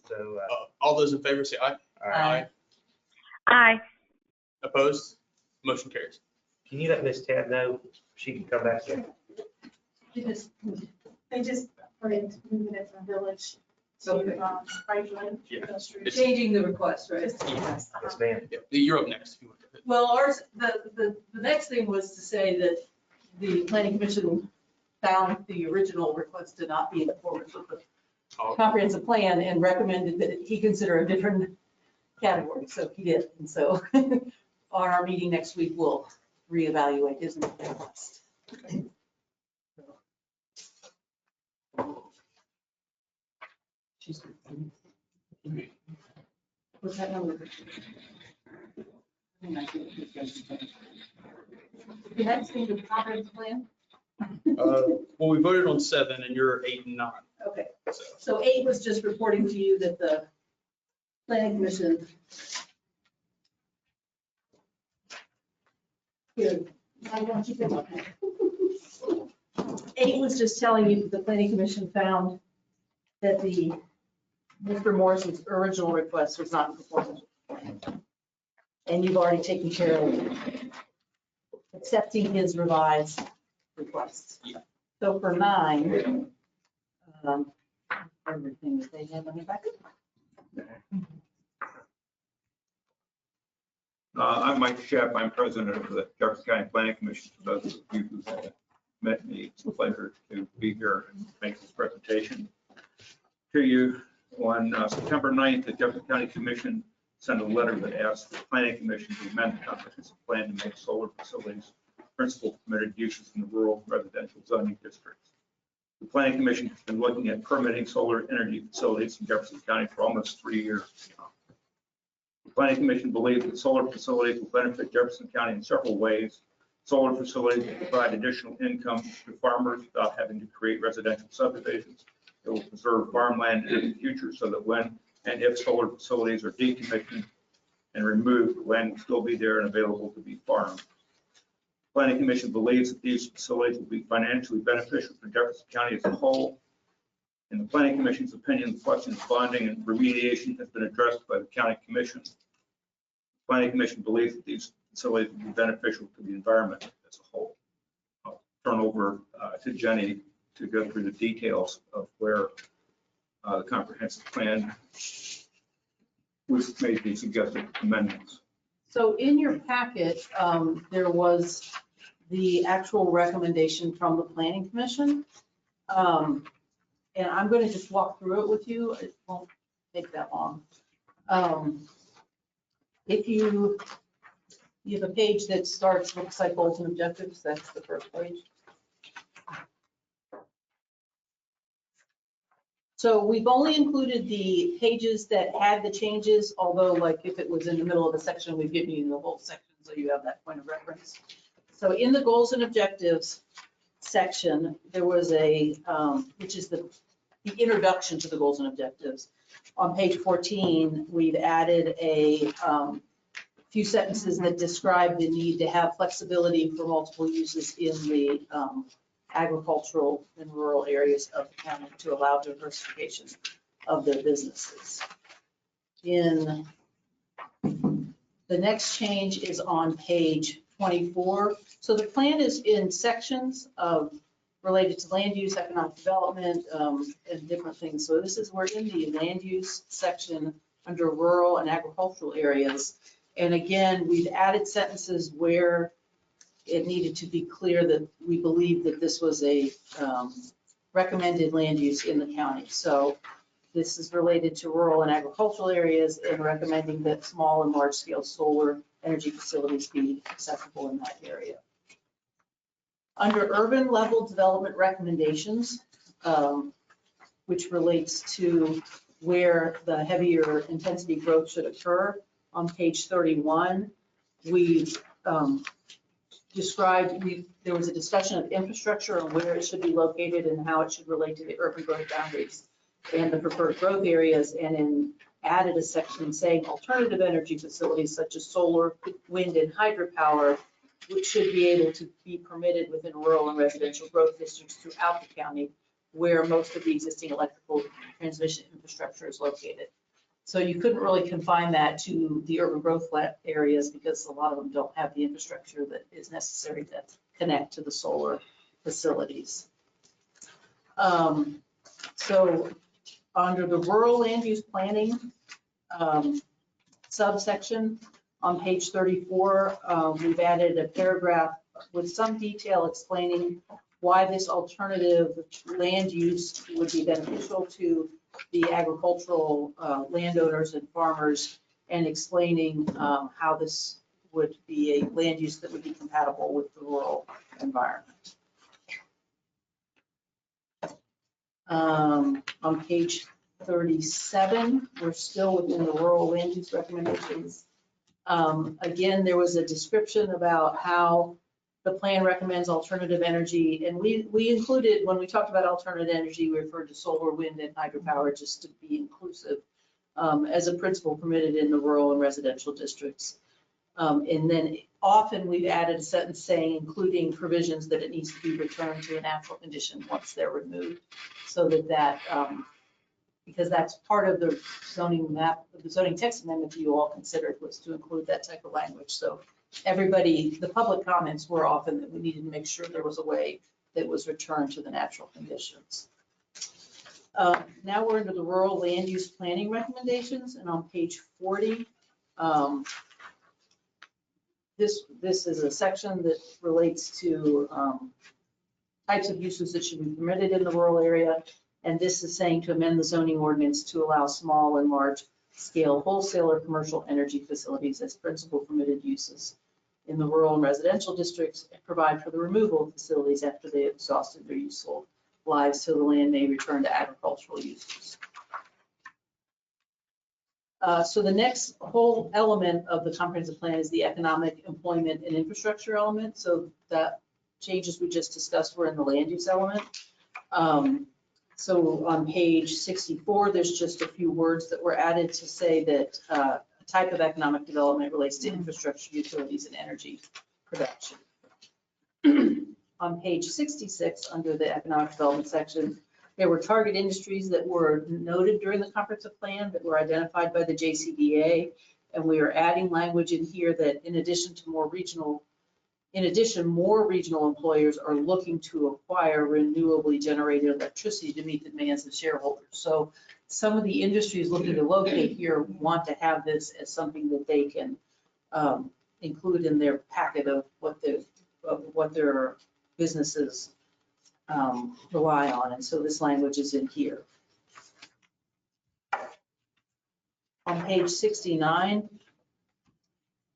Speaker 2: So,
Speaker 3: All those in favor say aye.
Speaker 4: Aye.
Speaker 1: Aye.
Speaker 3: Opposed? Motion carries.
Speaker 2: can you let Ms. Tab know she can come back here?
Speaker 11: They just put it, moving it from village
Speaker 4: Okay.
Speaker 11: to Franklin.
Speaker 3: Yeah.
Speaker 11: Industry.
Speaker 4: Changing the request, right?
Speaker 11: Just- yes,
Speaker 2: Yes, ma'am.
Speaker 3: Yeah, you're up next. if you want to.
Speaker 12: Well, ours, the next thing was to say that the planning commission found the original request to not be in accordance with the
Speaker 3: Oh,
Speaker 12: comprehensive plan and recommended that he consider a different category. So he did. And so on our meeting next week, we'll reevaluate his request. What's that number? The next thing is the comprehensive plan.
Speaker 3: Well, we voted on 7 and you're 8 and 9.
Speaker 12: Okay,
Speaker 3: So
Speaker 12: so 8 was just reporting to you that the planning commission. Here, I want you to. 8 was just telling you that the planning commission found that Mr. Morrison's original request was not in conformance. And you've already taken care of accepting his revised requests.
Speaker 3: Yeah.
Speaker 12: So for 9, everything that they have on the back.
Speaker 13: I'm Mike Shepp. I'm president of the Jefferson County Planning Commission. For those of you who haven't met me, it's a pleasure to be here and make this presentation to you. On September 9th, the Jefferson County Commission sent a letter that asked the Planning Commission to amend the comprehensive plan to make solar facilities principal permitted uses in the rural residential zoning districts. The Planning Commission has been looking at permitting solar energy facilities in Jefferson County for almost 3 years now. The Planning Commission believes that solar facilities will benefit Jefferson County in several ways. Solar facilities will provide additional income to farmers without having to create residential subdivisions. It will preserve farmland in the future so that when and if solar facilities are decommissioned and removed, the land will still be there and available to be farmed. The Planning Commission believes that these facilities will be financially beneficial for Jefferson County as a whole. In the Planning Commission's opinion, the question of bonding and remediation has been addressed by the County Commission. The Planning Commission believes that these facilities will be beneficial to the environment as a whole. I'll turn over to Jenny to go through the details of where the comprehensive plan was made the suggested amendments.
Speaker 12: So in your packet, there was the actual recommendation from the planning commission. And I'm going to just walk through it with you. It won't take that long. If you have a page that starts, looks like goals and objectives, that's the first page. So we've only included the pages that had the changes, although like if it was in the middle of the section, we've given you the whole section so you have that point of reference. So in the goals and objectives section, there was a, which is the introduction to the goals and objectives. On page 14, we've added a few sentences that describe the need to have flexibility for multiple uses in the agricultural and rural areas of the county to allow diversification of their businesses. In the next change is on page 24. So the plan is in sections of related to land use, economic development, and different things. So this is, we're in the land use section under rural and agricultural areas. And again, we've added sentences where it needed to be clear that we believe that this was a recommended land use in the county. So this is related to rural and agricultural areas and recommending that small and large scale solar energy facilities be accessible in that area. Under urban level development recommendations, which relates to where the heavier intensity growth should occur, on page 31, we've described, there was a discussion of infrastructure and where it should be located and how it should relate to the urban growth boundaries and the preferred growth areas, and then added a section saying alternative energy facilities such as solar, wind, and hydropower, which should be able to be permitted within rural and residential growth districts throughout the county where most of the existing electrical transmission infrastructure is located. So you couldn't really confine that to the urban growth areas because a lot of them don't have the infrastructure that is necessary to connect to the solar facilities. So under the rural land use planning subsection on page 34, we've added a paragraph with some detail explaining why this alternative land use would be beneficial to the agricultural landowners and farmers, and explaining how this would be a land use that would be compatible with the rural environment. On page 37, we're still within the rural land use recommendations. Again, there was a description about how The plan recommends alternative energy, and we included, when we talked about alternative energy, we referred to solar, wind, and hydropower just to be inclusive as a principle permitted in the rural and residential districts. And then often we've added a sentence saying, including provisions that it needs to be returned to a natural condition once they're removed, so that because that's part of the zoning map, the zoning text amendment that you all considered was to include that type of language. So everybody, the public comments were often that we needed to make sure there was a way that was returned to the natural conditions. Now we're into the rural land use planning recommendations, and on page 40, this is a section that relates to types of uses that should be permitted in the rural area. And this is saying to amend the zoning ordinance to allow small and large scale wholesale or commercial energy facilities as principal permitted uses in the rural and residential districts, and provide for the removal of facilities after they have exhausted their useful lives, so the land may return to agricultural uses. So the next whole element of the comprehensive plan is the economic, employment, and infrastructure element. So that changes we just discussed were in the land use element. So on page 64, there's just a few words that were added to say that a type of economic development relates to infrastructure, utilities, and energy production. On page 66, under the economic development section, there were target industries that were noted during the comprehensive plan that were identified by the JCDA. And we are adding language in here that in addition, more regional employers are looking to acquire renewably generated electricity to meet the demands of shareholders. So some of the industries looking to locate here want to have this as something that they can include in their packet of what their businesses rely on. And so this language is in here. On page 69,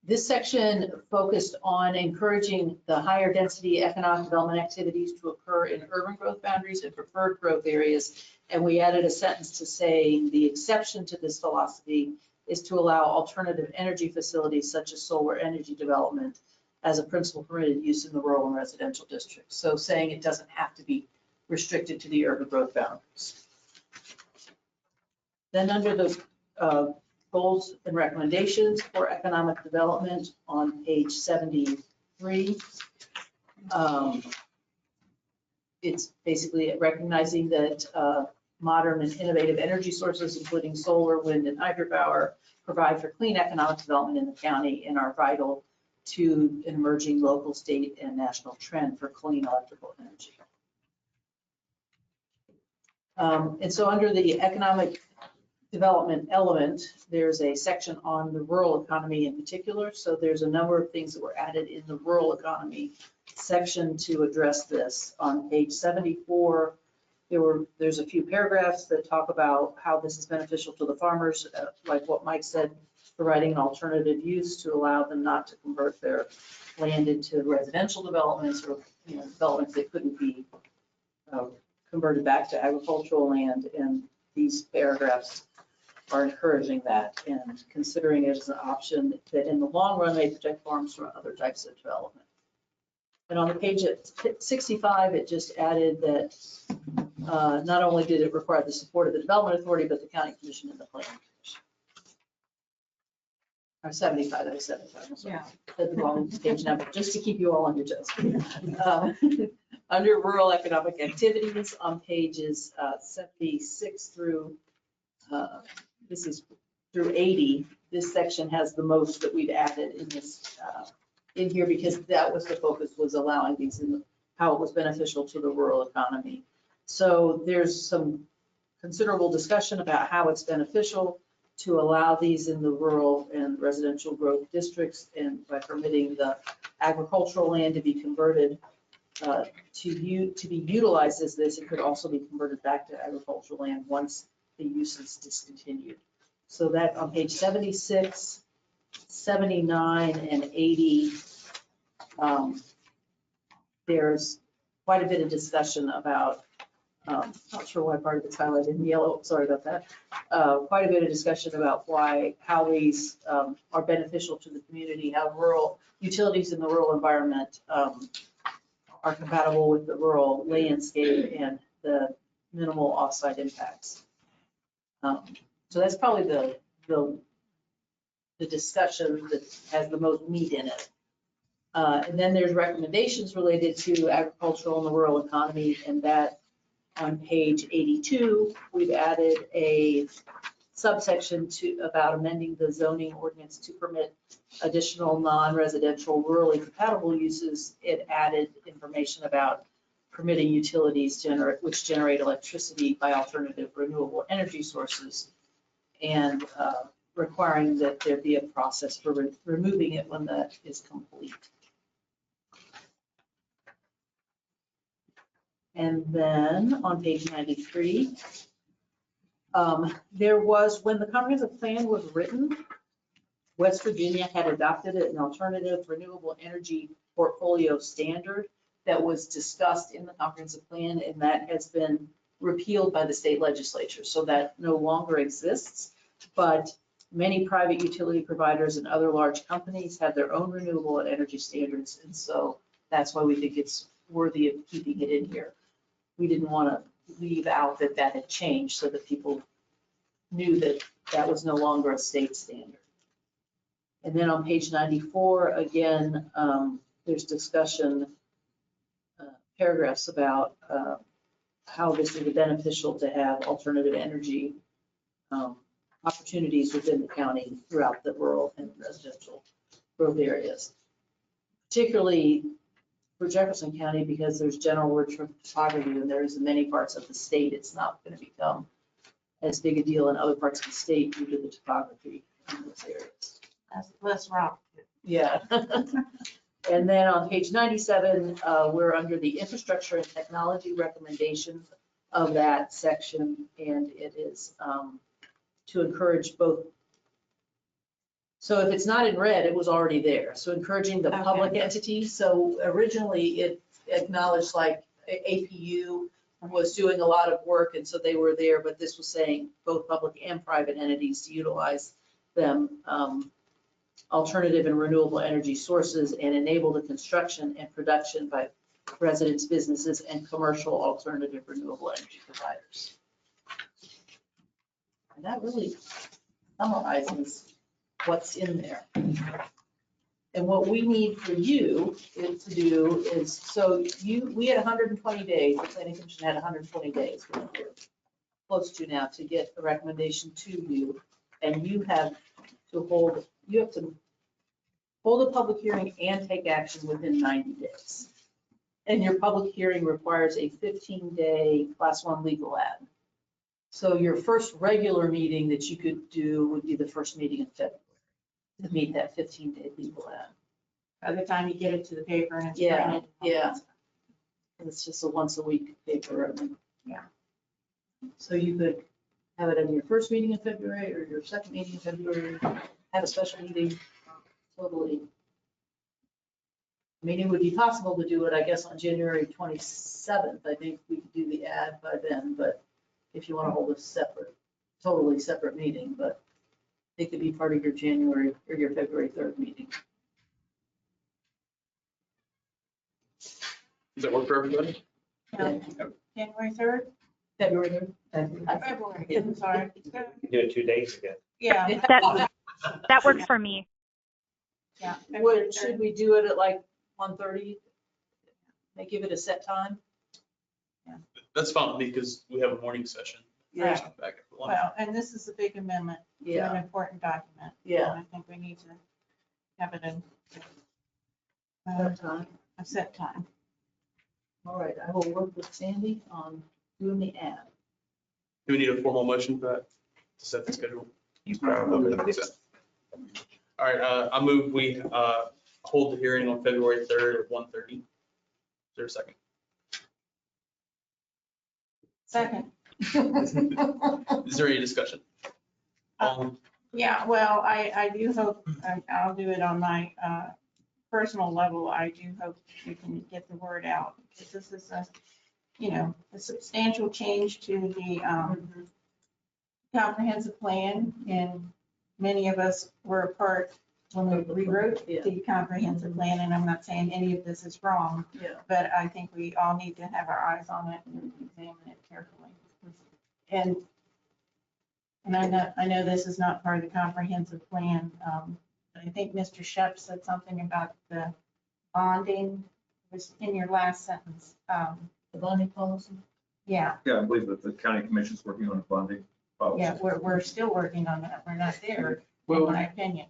Speaker 12: this section focused on encouraging the higher density economic development activities to occur in urban growth boundaries and preferred growth areas. And we added a sentence to say the exception to this philosophy is to allow alternative energy facilities such as solar energy development as a principal permitted use in the rural and residential districts. So saying it doesn't have to be restricted to the urban growth boundaries. Then under the goals and recommendations for economic development on page 73. It's basically recognizing that modern and innovative energy sources, including solar, wind, and hydropower, provide for clean economic development in the county and are vital to an emerging local, state, and national trend for clean electrical energy. And so under the economic development element, there's a section on the rural economy in particular. So there's a number of things that were added in the rural economy section to address this. On page 74, there's a few paragraphs that talk about how this is beneficial to the farmers, like what Mike said, providing an alternative use to allow them not to convert their land into residential developments or developments that couldn't be converted back to agricultural land. And these paragraphs are encouraging that and considering it as an option that in the long run may protect farms from other types of development. And on the page at 65, it just added that not only did it require the support of the Development Authority, but the County Commission and the Planning Commission. Or 75, that was 75.
Speaker 4: Yeah.
Speaker 12: The wrong page number, just to keep you all on your toes. Under rural economic activities on pages 76 through this is through 80. This section has the most that we've added in this in here because that was the focus, was allowing these in how it was beneficial to the rural economy. So there's some considerable discussion about how it's beneficial to allow these in the rural and residential growth districts, and by permitting the agricultural land to be converted to be utilized as this, it could also be converted back to agricultural land once the use is discontinued. So that on page 76, 79, and 80, there's quite a bit of discussion about Not sure why part of it's highlighted in yellow, sorry about that. Quite a bit of discussion about how these are beneficial to the community, how rural utilities in the rural environment are compatible with the rural landscape and the minimal offsite impacts. So that's probably the discussion that has the most meat in it. And then there's recommendations related to agricultural and the rural economy, and that on page 82, we've added a subsection about amending the zoning ordinance to permit additional non-residential rurally compatible uses. It added information about permitting utilities which generate electricity by alternative renewable energy sources, and requiring that there be a process for removing it when that is complete. And then on page 93, there was, when the comprehensive plan was written, West Virginia had adopted an alternative renewable energy portfolio standard that was discussed in the comprehensive plan, and that has been repealed by the state legislature. So that no longer exists, but many private utility providers and other large companies have their own renewable energy standards. And so that's why we think it's worthy of keeping it in here. We didn't want to leave out that had changed so that people knew that that was no longer a state standard. And then on page 94, again, there's discussion, paragraphs about how this is beneficial to have alternative energy opportunities within the county throughout the rural and residential growth areas. Particularly for Jefferson County, because there's general topography and there's in many parts of the state, it's not going to become as big a deal in other parts of the state due to the topography in those areas.
Speaker 4: That's less rock.
Speaker 12: Yeah. And then on page 97, we're under the infrastructure and technology recommendations of that section, and it is to encourage both. So if it's not in red, it was already there. So encouraging the public entities. So originally it acknowledged like APU was doing a lot of work, and so they were there, but this was saying both public and private entities to utilize them, alternative and renewable energy sources, and enable the construction and production by residents, businesses, and commercial alternative renewable energy providers. And that really summarizes what's in there. And what we need for you is to do is, so we had 120 days, the planning commission had 120 days, we're close to now, to get a recommendation to you. And you have to hold a public hearing and take action within 90 days. And your public hearing requires a 15-day class 1 legal ad. So your first regular meeting that you could do would be the first meeting in February to meet that 15-day legal ad.
Speaker 4: By the time you get it to the paper and it's
Speaker 12: Yeah,
Speaker 4: printed.
Speaker 12: yeah. And it's just a once a week paper.
Speaker 4: Yeah.
Speaker 12: So you could have it in your first meeting in February or your second meeting in February, have a special meeting, totally. I mean, it would be possible to do it, I guess, on January 27th. I think we could do the ad by then, but if you want to hold a totally separate meeting, but it could be part of your January or your February 3rd meeting.
Speaker 3: Does that work for everybody?
Speaker 4: January 3rd?
Speaker 12: February 3rd.
Speaker 4: February, I'm sorry.
Speaker 2: You do it 2 days ago.
Speaker 4: Yeah.
Speaker 1: That works for me.
Speaker 4: Yeah.
Speaker 12: Should we do it at like 1:30? They give it a set time?
Speaker 3: That's fine with me because we have a morning session.
Speaker 12: Yeah.
Speaker 3: Back at lunch.
Speaker 4: Well, and this is a big amendment to an
Speaker 12: Yeah,
Speaker 4: important document.
Speaker 12: yeah.
Speaker 4: And I think we need to have it in
Speaker 12: Set time.
Speaker 4: a set time.
Speaker 12: All right, I will work with Sandy on doing the ad.
Speaker 3: Do we need a formal motion for that to set the schedule?
Speaker 2: You probably.
Speaker 3: All right, I move we hold the hearing on February 3rd at 1:30. Is there a second?
Speaker 4: Second.
Speaker 3: Is there any discussion?
Speaker 4: Yeah, well, I do hope, I'll do it on my personal level. I do hope we can get the word out, because this is a substantial change to the comprehensive plan, and many of us were a part when we rewrote the comprehensive plan, and I'm not saying any of this is wrong,
Speaker 12: Yeah.
Speaker 4: but I think we all need to have our eyes on it and examine it carefully. And I know this is not part of the comprehensive plan, but I think Mr. Shep said something about the bonding, was in your last sentence.
Speaker 12: The bonding policy?
Speaker 4: Yeah,
Speaker 13: Yeah, I believe that the county commission's working on a funding policy.
Speaker 4: yeah, we're still working on that. We're not there, in
Speaker 14: Well,
Speaker 4: my opinion.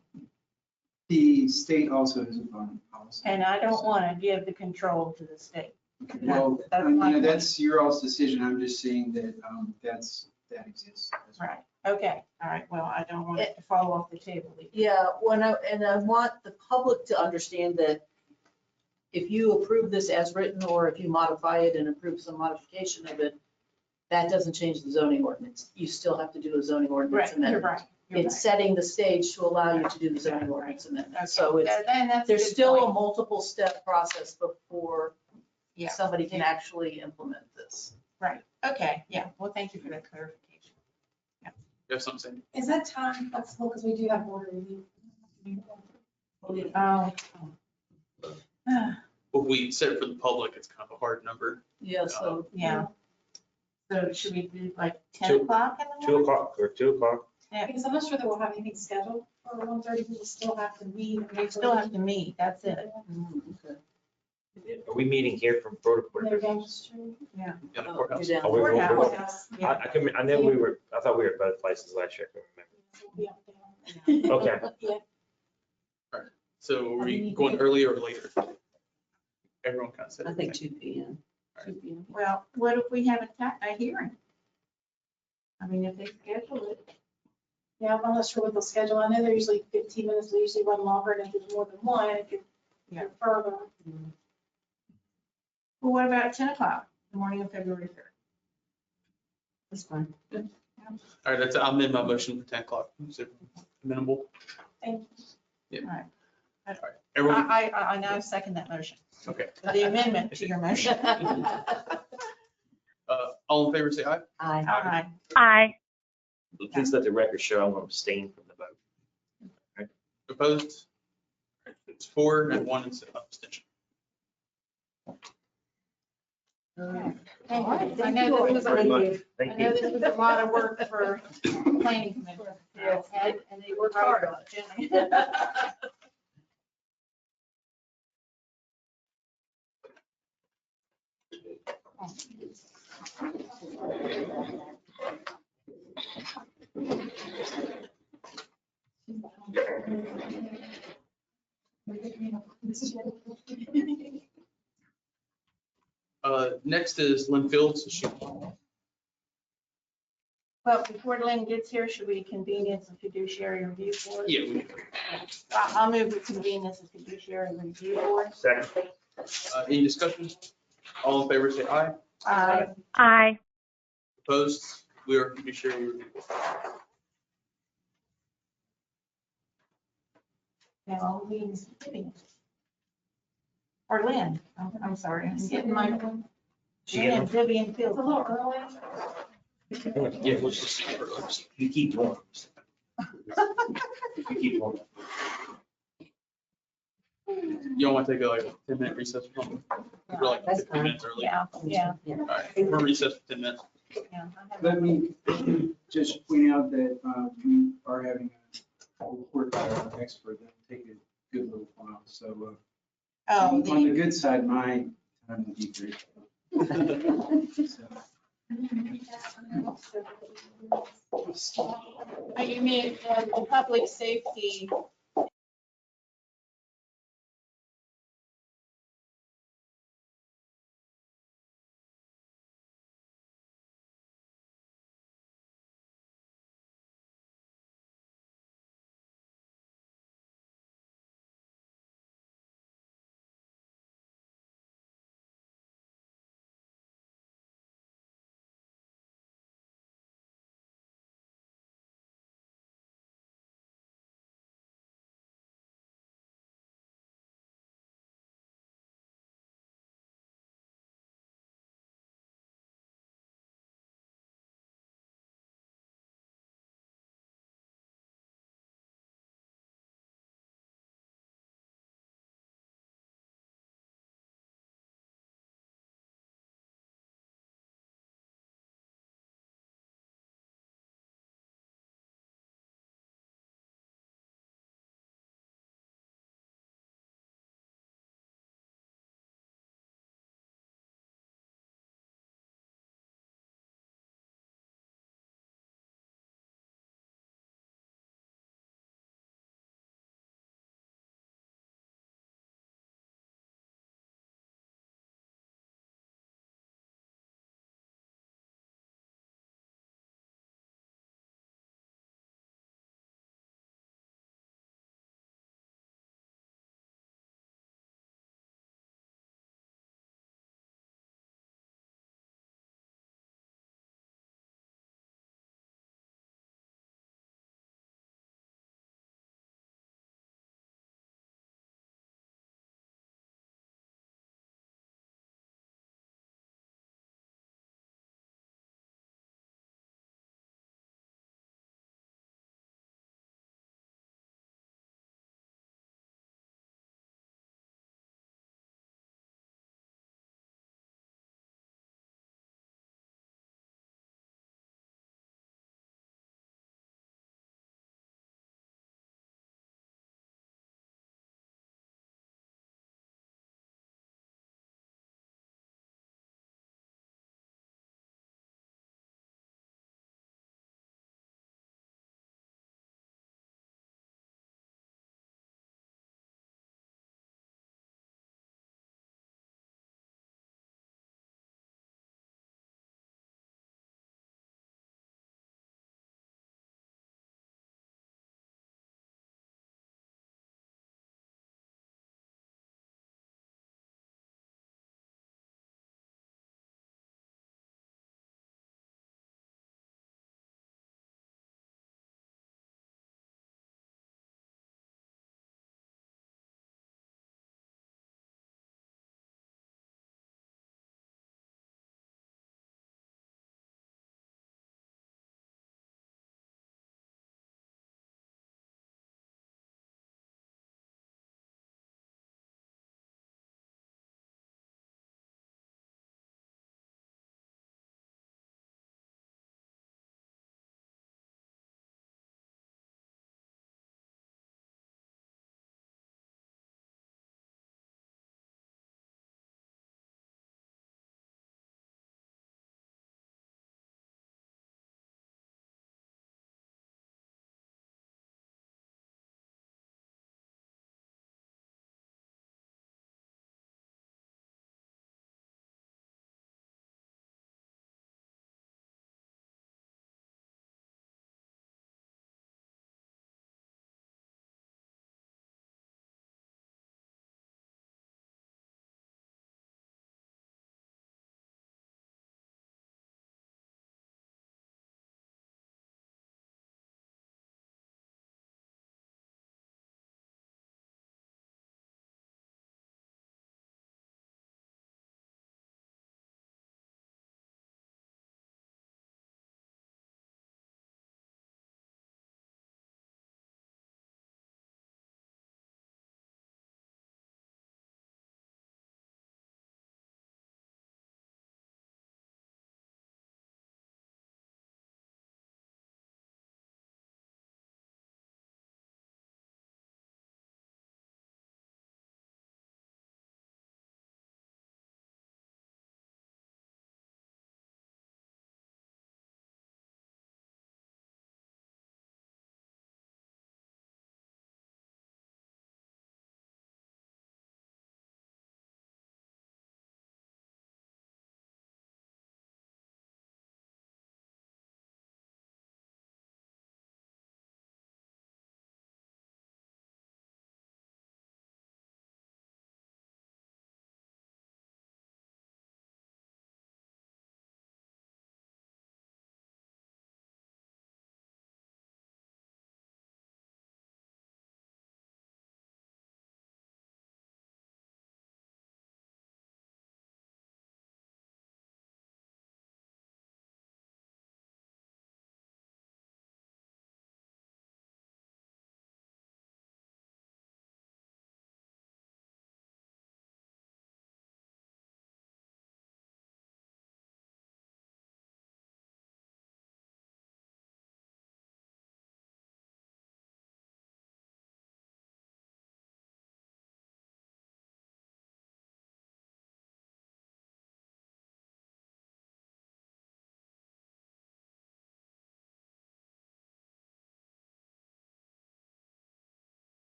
Speaker 14: the state also has a bonding policy.
Speaker 4: And I don't want to give the control to the state.
Speaker 14: Well,
Speaker 4: That's my point.
Speaker 14: that's your all's decision. I'm just saying that that exists.
Speaker 4: Right, okay, all right, well, I don't want it to fall off the table. either.
Speaker 12: Yeah, and I want the public to understand that if you approve this as written, or if you modify it and approve some modification of it, that doesn't change the zoning ordinance. You still have to do a zoning ordinance
Speaker 4: Right, you're
Speaker 12: amendment.
Speaker 4: right. you're
Speaker 12: It's
Speaker 4: right.
Speaker 12: setting the stage to allow you to do the zoning ordinance amendment.
Speaker 4: Okay,
Speaker 12: So it's,
Speaker 4: then that's a
Speaker 12: there's
Speaker 4: good
Speaker 12: still a
Speaker 4: point.
Speaker 12: multiple step process before
Speaker 4: Yeah.
Speaker 12: somebody can actually implement this.
Speaker 4: Right, okay, yeah, well, thank you for that clarification.
Speaker 3: You have something?
Speaker 11: Is that time flexible? Because we do have board review.
Speaker 4: Oh.
Speaker 3: What we said for the public, it's kind of a hard number.
Speaker 12: Yeah, so.
Speaker 4: Yeah. So should we do like 10
Speaker 2: Two-
Speaker 4: o'clock in the
Speaker 2: 2
Speaker 4: morning?
Speaker 2: o'clock or 2 o'clock.
Speaker 4: Yeah,
Speaker 11: Because I'm not sure that we'll have anything scheduled for 1:30. We will still have to meet. and
Speaker 4: we still have to meet, that's it.
Speaker 2: Are we meeting here from Florida?
Speaker 11: They're down the street.
Speaker 4: Yeah.
Speaker 3: Yeah, the courthouse.
Speaker 12: You're down.
Speaker 2: Oh, we're- we're-
Speaker 11: Courthouse.
Speaker 4: Yeah.
Speaker 2: I know we were, I thought we were at both places last year. I couldn't
Speaker 11: We'll be up there.
Speaker 2: remember. Okay.
Speaker 11: Yeah.
Speaker 3: So are we going earlier or later? Everyone kind of said.
Speaker 5: I think 2 p.m.
Speaker 4: Well, what if we have a hearing? I mean, if they schedule it.
Speaker 11: Yeah, I'm not sure what they'll schedule. I know they're usually 15 minutes. They usually run longer, and if there's more than one, it could
Speaker 4: Yeah.
Speaker 11: go further.
Speaker 4: Well, what about 10 o'clock, the morning of February 3rd?
Speaker 5: That's fine.
Speaker 3: All right, I'll amend my motion for 10 o'clock. Is it amenable?
Speaker 11: Thank you.
Speaker 4: All right.
Speaker 3: Everyone,
Speaker 4: I now second that motion,
Speaker 3: okay.
Speaker 4: the amendment to your motion.
Speaker 3: All in favor, say aye.
Speaker 5: Aye.
Speaker 4: Aye.
Speaker 1: Aye.
Speaker 2: Please let the record show I'm going to abstain from the vote.
Speaker 3: Opposed? It's 4 and 1 abstention.
Speaker 4: Thank you. I know this was
Speaker 2: Very much.
Speaker 4: I
Speaker 2: Thank
Speaker 4: know
Speaker 2: you.
Speaker 4: this was a lot of work for planning commission.
Speaker 12: Yes, and they worked hard on it.
Speaker 3: Next is Lynn Fields.
Speaker 4: Well, before Lynn gets here, should we convene as a fiduciary review board?
Speaker 3: Yeah, we,
Speaker 4: I'll move to convene as a fiduciary review board.
Speaker 2: Second.
Speaker 3: any discussion? All in favor, say aye.
Speaker 1: Aye.
Speaker 3: Opposed? We are fiduciary review.
Speaker 4: Now, Lynn's Vivian. Or Lynn, I'm sorry, I'm getting my, Lynn and Vivian
Speaker 11: It's
Speaker 4: Fields.
Speaker 11: a little early.
Speaker 2: Yeah, let's just see first. You keep going. You keep going.
Speaker 3: You don't want to take like a 10-minute recess or something? We're like
Speaker 5: That's
Speaker 3: 15
Speaker 5: fine.
Speaker 3: minutes early.
Speaker 4: Yeah, yeah,
Speaker 3: All right, we're recessed for 10 minutes.
Speaker 4: yeah.
Speaker 14: Let me just point out that we are having a report by our expert that will take a good little while. So
Speaker 4: Oh,
Speaker 14: on the good side, my time will be brief. So,
Speaker 4: you mean the public safety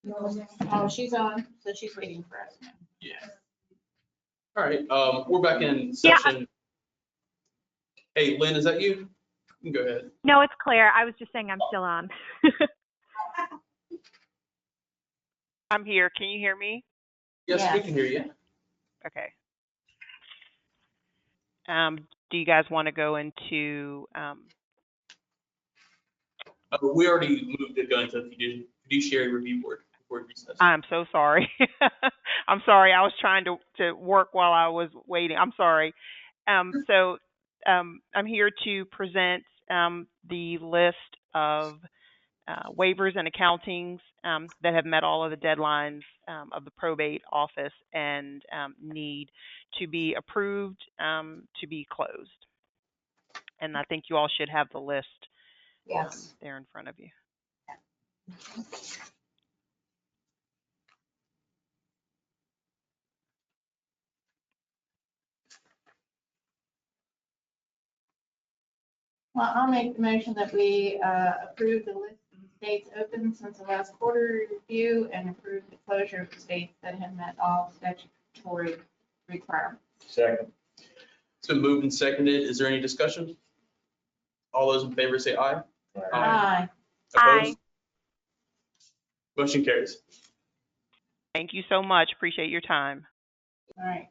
Speaker 4: Oh, she's on, so she's waiting for us now.
Speaker 3: Yeah. All right, we're back in
Speaker 1: Yeah.
Speaker 3: session. Hey, Lynn, is that you? You can go ahead.
Speaker 1: No, it's Claire. I was just saying I'm still on.
Speaker 15: I'm here. Can you hear me?
Speaker 3: Yes, we
Speaker 4: Yes.
Speaker 3: can hear you.
Speaker 15: Okay. Do you guys want to go into,
Speaker 3: We already moved it going to fiduciary review board before recess.
Speaker 15: I'm so sorry. I'm sorry. I was trying to work while I was waiting. I'm sorry. So I'm here to present the list of waivers and accountings that have met all of the deadlines of the probate office and need to be approved to be closed. And I think you all should have the list
Speaker 5: Yes.
Speaker 15: there in front of you.
Speaker 4: Well, I'll make the motion that we approve the list of states open since the last quarter review and approve the closure of the states that have met all statutory requirements.
Speaker 2: Second.
Speaker 3: It's been moved and seconded. Is there any discussion? All those in favor say aye.
Speaker 4: Aye.
Speaker 3: Opposed? Motion carries.
Speaker 15: Thank you so much. Appreciate your time.
Speaker 4: All right.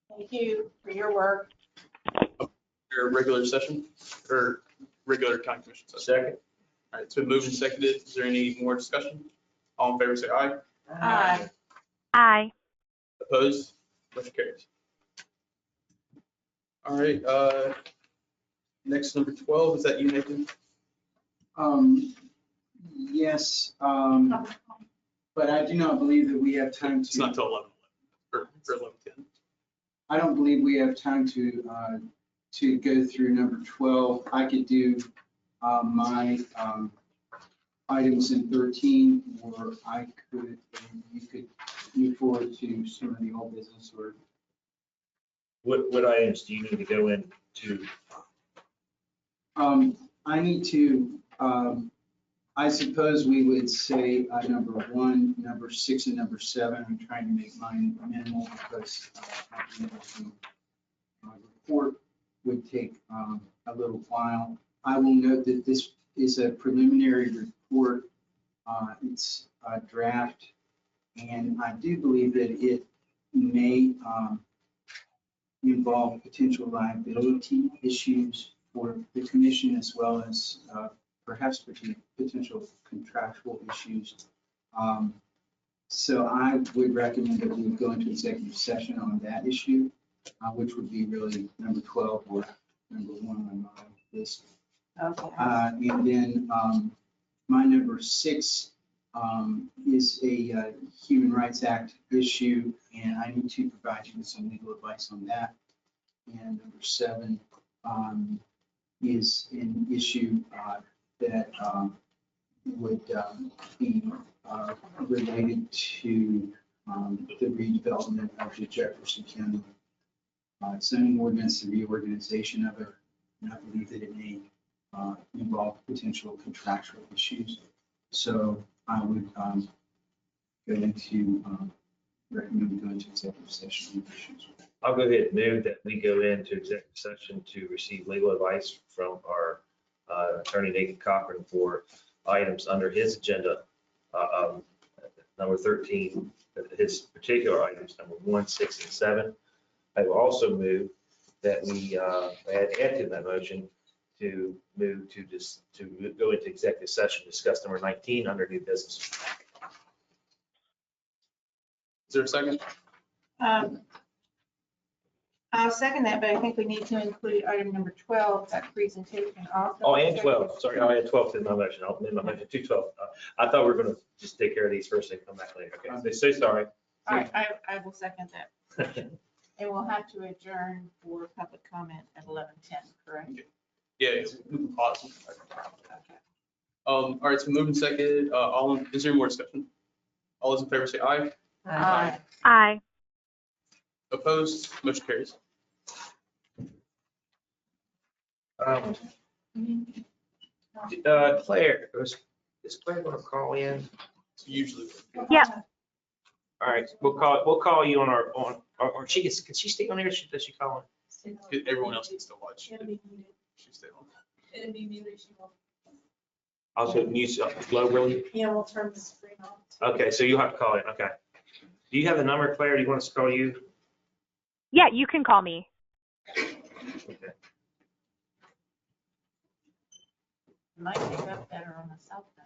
Speaker 4: Thank you for your work.
Speaker 3: Your regular session or regular county commission session?
Speaker 2: Second.
Speaker 3: All right, it's been moved and seconded. Is there any more discussion? All in favor say aye.
Speaker 4: Aye.
Speaker 1: Aye.
Speaker 3: Opposed? Motion carries. All right, next number 12, is that you, Nathan?
Speaker 14: Yes, but I do not believe that we have time
Speaker 3: It's not
Speaker 14: to,
Speaker 3: till 11, or 11:10.
Speaker 14: I don't believe we have time to go through number 12. I could do my items in 13, or I could, and you could move forward to some of the old business or.
Speaker 2: What items do you need to go into?
Speaker 14: I need to, I suppose we would say number 1, number 6, and number 7. I'm trying to make mine minimal because the report would take a little while. I will note that this is a preliminary report. It's a draft, and I do believe that it may involve potential liability issues for the commission, as well as perhaps potential contractual issues. So I would recommend that we go into executive session on that issue, which would be really number 12 or number 1 on my list.
Speaker 4: Okay.
Speaker 14: And then my number 6 is a Human Rights Act issue, and I need to provide you with some legal advice on that. And number 7 is an issue that would be related to the redevelopment of the Jefferson County zoning ordinance, the reorganization of it. And I believe that it may involve potential contractual issues. So I would go into, recommend we go into executive session on issues.
Speaker 2: I'll go ahead and move that we go into executive session to receive legal advice from our attorney Nathan Cochran for items under his agenda, number 13, his particular items, number 1, 6, and 7. I will also move that we add to that motion to move to go into executive session, discuss number 19 under new business.
Speaker 3: Is there a second?
Speaker 4: I'll second that, but I think we need to include item number 12, that presentation also.
Speaker 2: Oh, and 12, sorry, I had 12 in my motion. I'll amend my motion to 12. I thought we were going to just take care of these first and come back later. Okay, so sorry.
Speaker 4: All right, I will second that. And we'll have to adjourn for public comment at 11:10, correct?
Speaker 3: Yeah, we can pause.
Speaker 4: Okay.
Speaker 3: All right, so moving second, is there more discussion? All those in favor say aye.
Speaker 4: Aye.
Speaker 1: Aye.
Speaker 3: Opposed? Motion carries.
Speaker 2: Claire, is Claire going to call in
Speaker 3: Usually.
Speaker 1: Yeah.
Speaker 2: All right, we'll call you on or can she stay on here? Does she call in?
Speaker 3: Everyone else needs to watch.
Speaker 11: It'll be muted.
Speaker 3: She stay on.
Speaker 11: It'll be muted. She will.
Speaker 2: Also mute globally?
Speaker 11: Yeah, we'll turn the screen on.
Speaker 2: Okay, so you'll have to call in, okay. Do you have the number, Claire? Do you want us to call you?
Speaker 1: Yeah, you can call me.
Speaker 2: Okay.
Speaker 4: Might pick up better on a cell phone.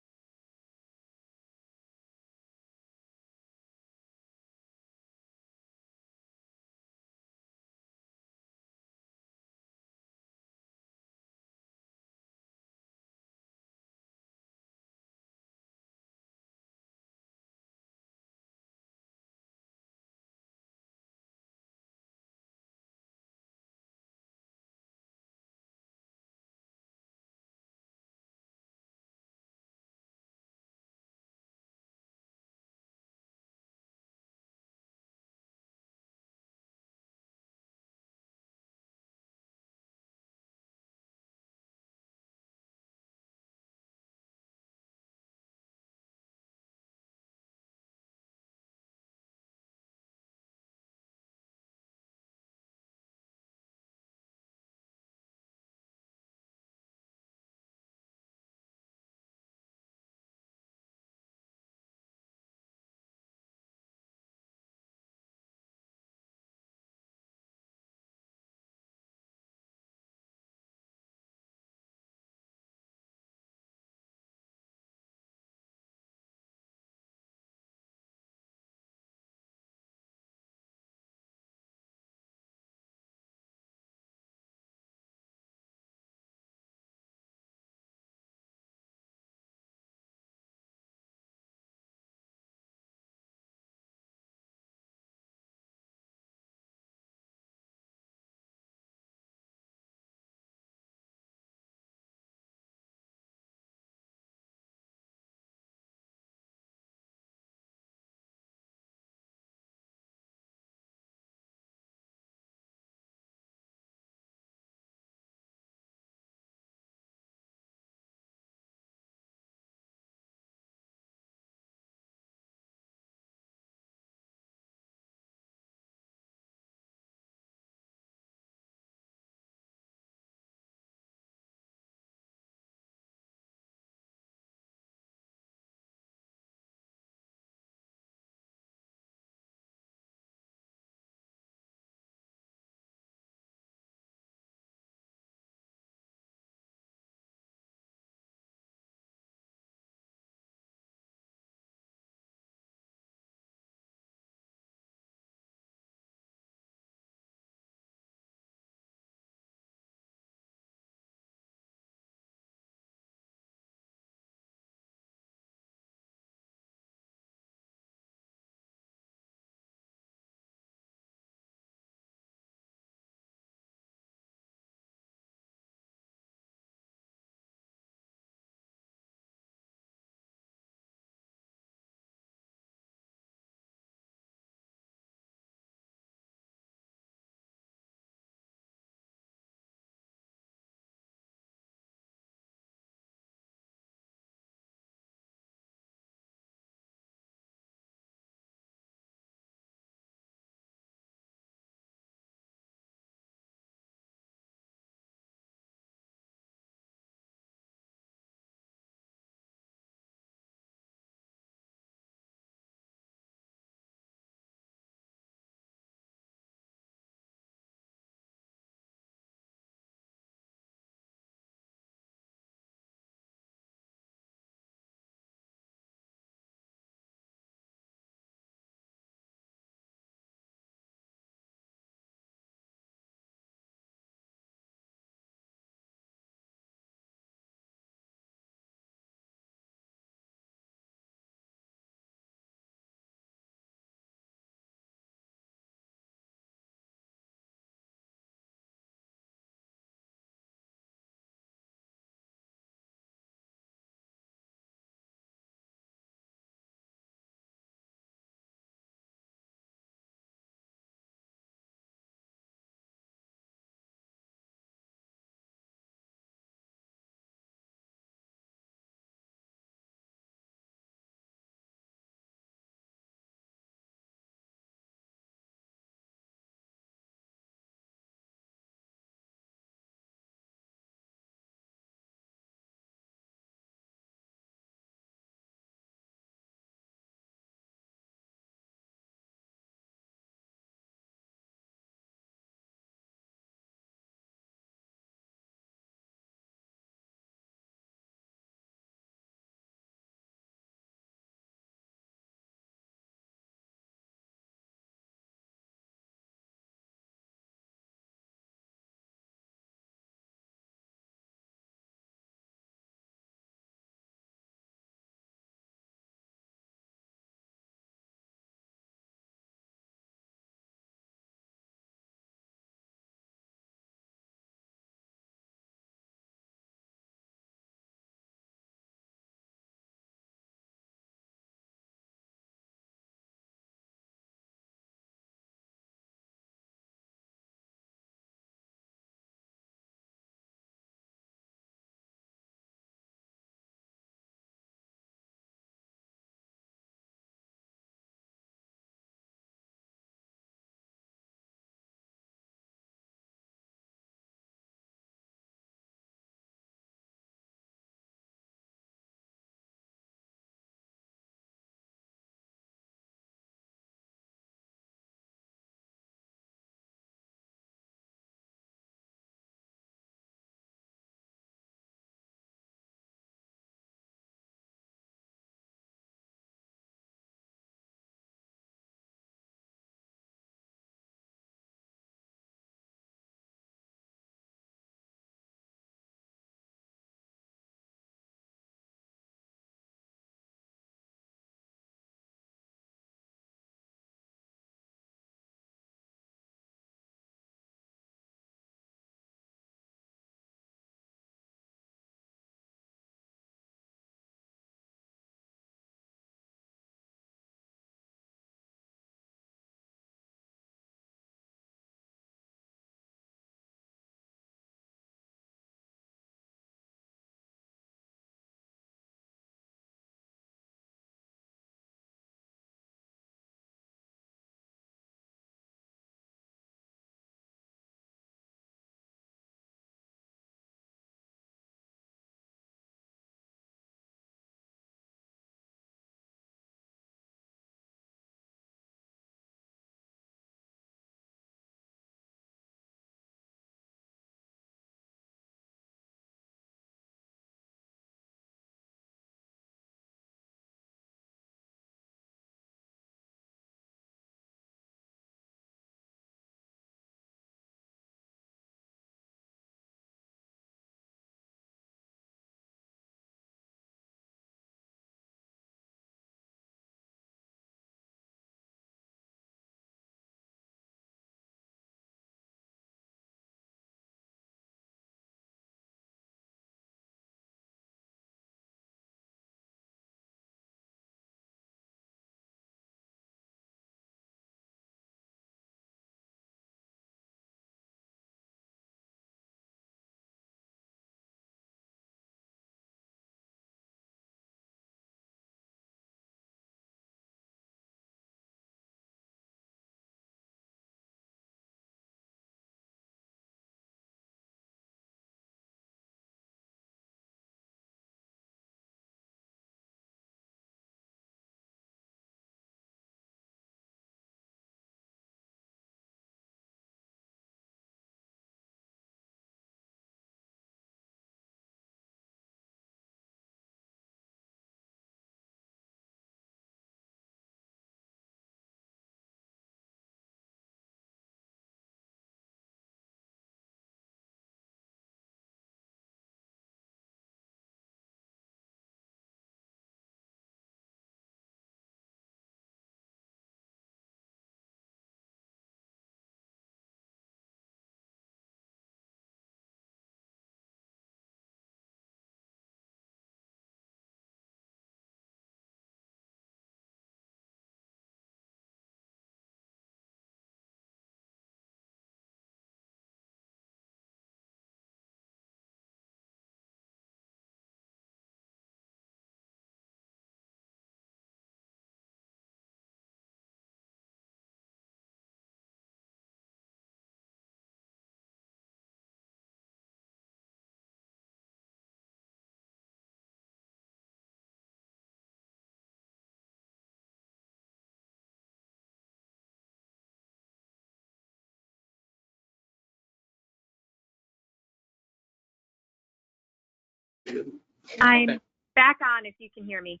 Speaker 3: Good.
Speaker 1: I'm
Speaker 3: Okay.
Speaker 1: back on if you can hear me.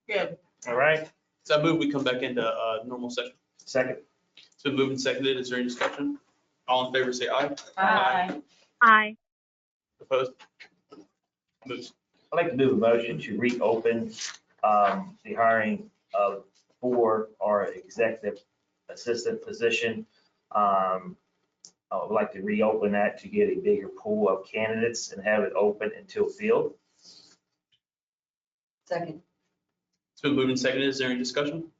Speaker 12: Good.
Speaker 2: All right,
Speaker 3: So I move we come back into normal session.
Speaker 2: second.
Speaker 3: It's been moved and seconded. Is there any discussion? All in favor, say aye.
Speaker 12: Aye.
Speaker 1: Aye.
Speaker 3: Opposed? Moves.
Speaker 2: I'd like to move a motion to reopen the hiring of for our executive assistant position. I would like to reopen that to get a bigger pool of candidates and have it open until filled.
Speaker 5: Second.
Speaker 3: It's been moved and seconded. Is there any discussion?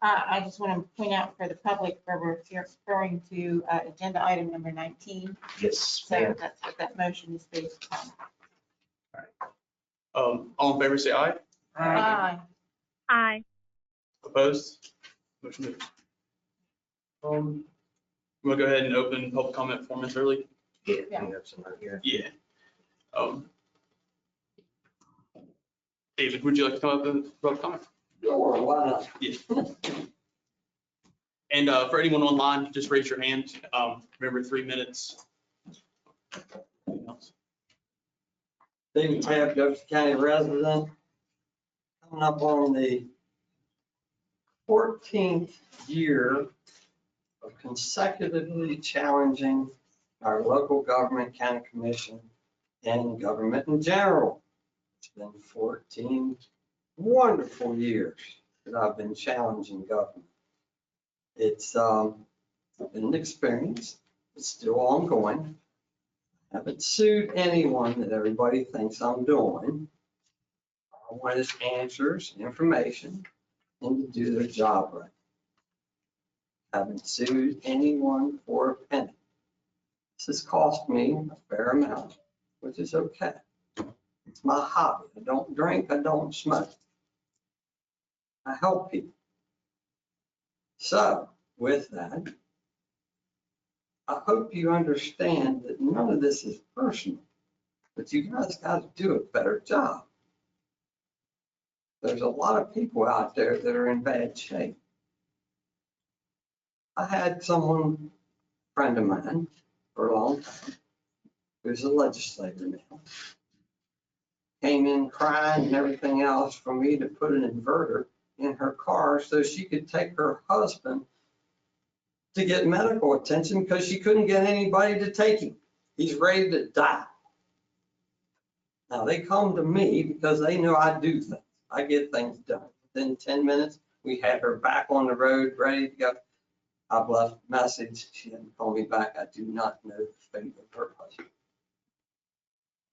Speaker 4: I just want to point out for the public, where we're referring to agenda item number 19.
Speaker 2: Yes,
Speaker 4: So
Speaker 2: ma'am.
Speaker 4: that's what that motion is based upon.
Speaker 3: All in favor, say aye.
Speaker 4: Aye.
Speaker 1: Aye.
Speaker 3: Opposed? Motion moves. We'll go ahead and open public comment formats early.
Speaker 2: Yeah, we have somebody here.
Speaker 3: Yeah. David, would you like to come up and public comment?
Speaker 16: Sure, why not?
Speaker 3: Yeah. And for anyone online, just raise your hand. Remember, 3 minutes. Anything else?
Speaker 16: David Tabb, Jefferson County resident. Coming up on the 14th year of consecutively challenging our local government, county commission, and government in general. It's been 14 wonderful years that I've been challenging government. It's been an experience. It's still ongoing. I haven't sued anyone that everybody thinks I'm doing. I want is answers, information, and to do their job right. I haven't sued anyone for a penny. This has cost me a fair amount, which is okay. It's my hobby. I don't drink, I don't smoke. I help people. So with that, I hope you understand that none of this is personal, but you guys got to do a better job. There's a lot of people out there that are in bad shape. I had someone, a friend of mine for a long time, who's a legislator now, came in crying and everything else for me to put an inverter in her car so she could take her husband to get medical attention because she couldn't get anybody to take him. He's ready to die. Now they come to me because they know I do things. I get things done. Within 10 minutes, we had her back on the road, ready to go. I've left a message. She hadn't called me back. I do not know the fate of her husband.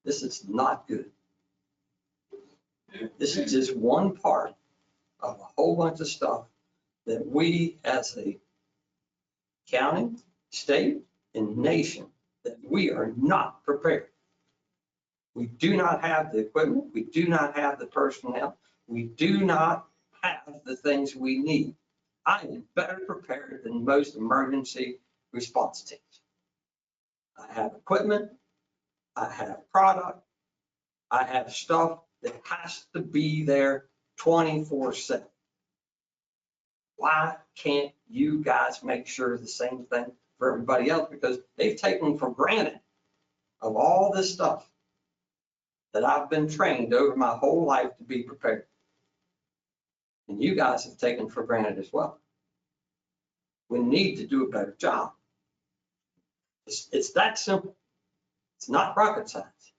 Speaker 16: This is not good. This is just one part of a whole bunch of stuff that we as a county, state, and nation, that we are not prepared. We do not have the equipment. We do not have the personnel. We do not have the things we need. I am better prepared than most emergency response teams. I have equipment. I have product. I have stuff that has to be there 24/7. Why can't you guys make sure the same thing for everybody else? Because they've taken for granted of all this stuff that I've been trained over my whole life to be prepared. And you guys have taken for granted as well. We need to do a better job. It's that simple. It's not rocket science.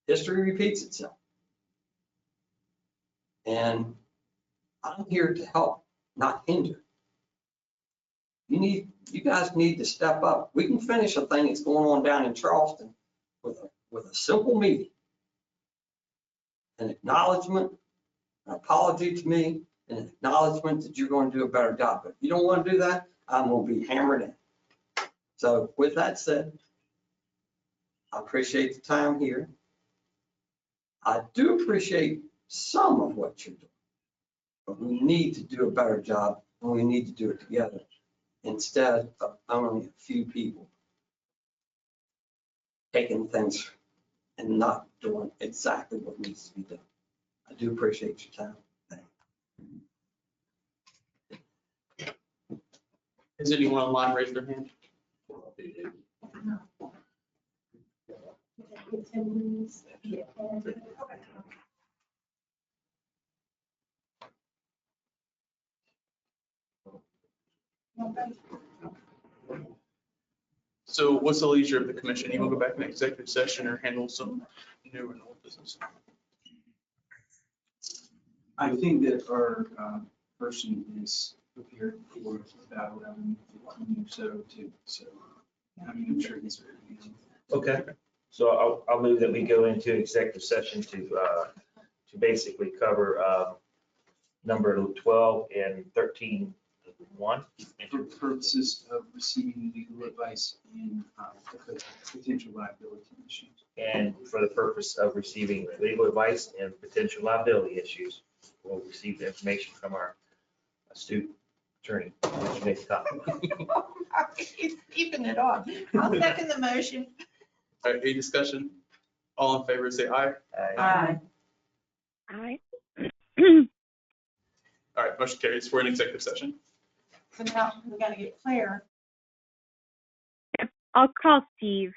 Speaker 16: History repeats itself. And I'm here to help, not hinder. You guys need to step up. We can finish a thing that's going on down in Charleston with a simple meeting. An acknowledgement, an apology to me, and an acknowledgement that you're going to do a better job. But if you don't want to do that, I'm going to be hammered in. So with that said, I appreciate the time here. I do appreciate some of what you're doing, but we need to do a better job, and we need to do it together instead of only a few people taking things and not doing exactly what needs to be done. I do appreciate your time.
Speaker 3: Has anyone online raised their hand?
Speaker 11: attendance.
Speaker 3: So what's the leisure of the commission? You want to go back in executive session or handle some new and old business?
Speaker 14: I think that our person is prepared for about 11, 15 or so too, so I'm sure he's ready.
Speaker 2: Okay, so I'll move that we go into executive session to basically cover number 12 and 13.1.
Speaker 14: For purposes of receiving legal advice and potential liability issues.
Speaker 2: And for the purpose of receiving legal advice and potential liability issues, we'll receive the information from our astute attorney. Mr. Nathan Cobb.
Speaker 4: He's keeping it on. I'll second the motion.
Speaker 3: All right, any discussion? All in favor, say aye.
Speaker 4: Aye.
Speaker 1: Aye.
Speaker 3: All right, motion carries. We're in executive session.
Speaker 4: So now we gotta get Claire.
Speaker 1: I'll call Steve.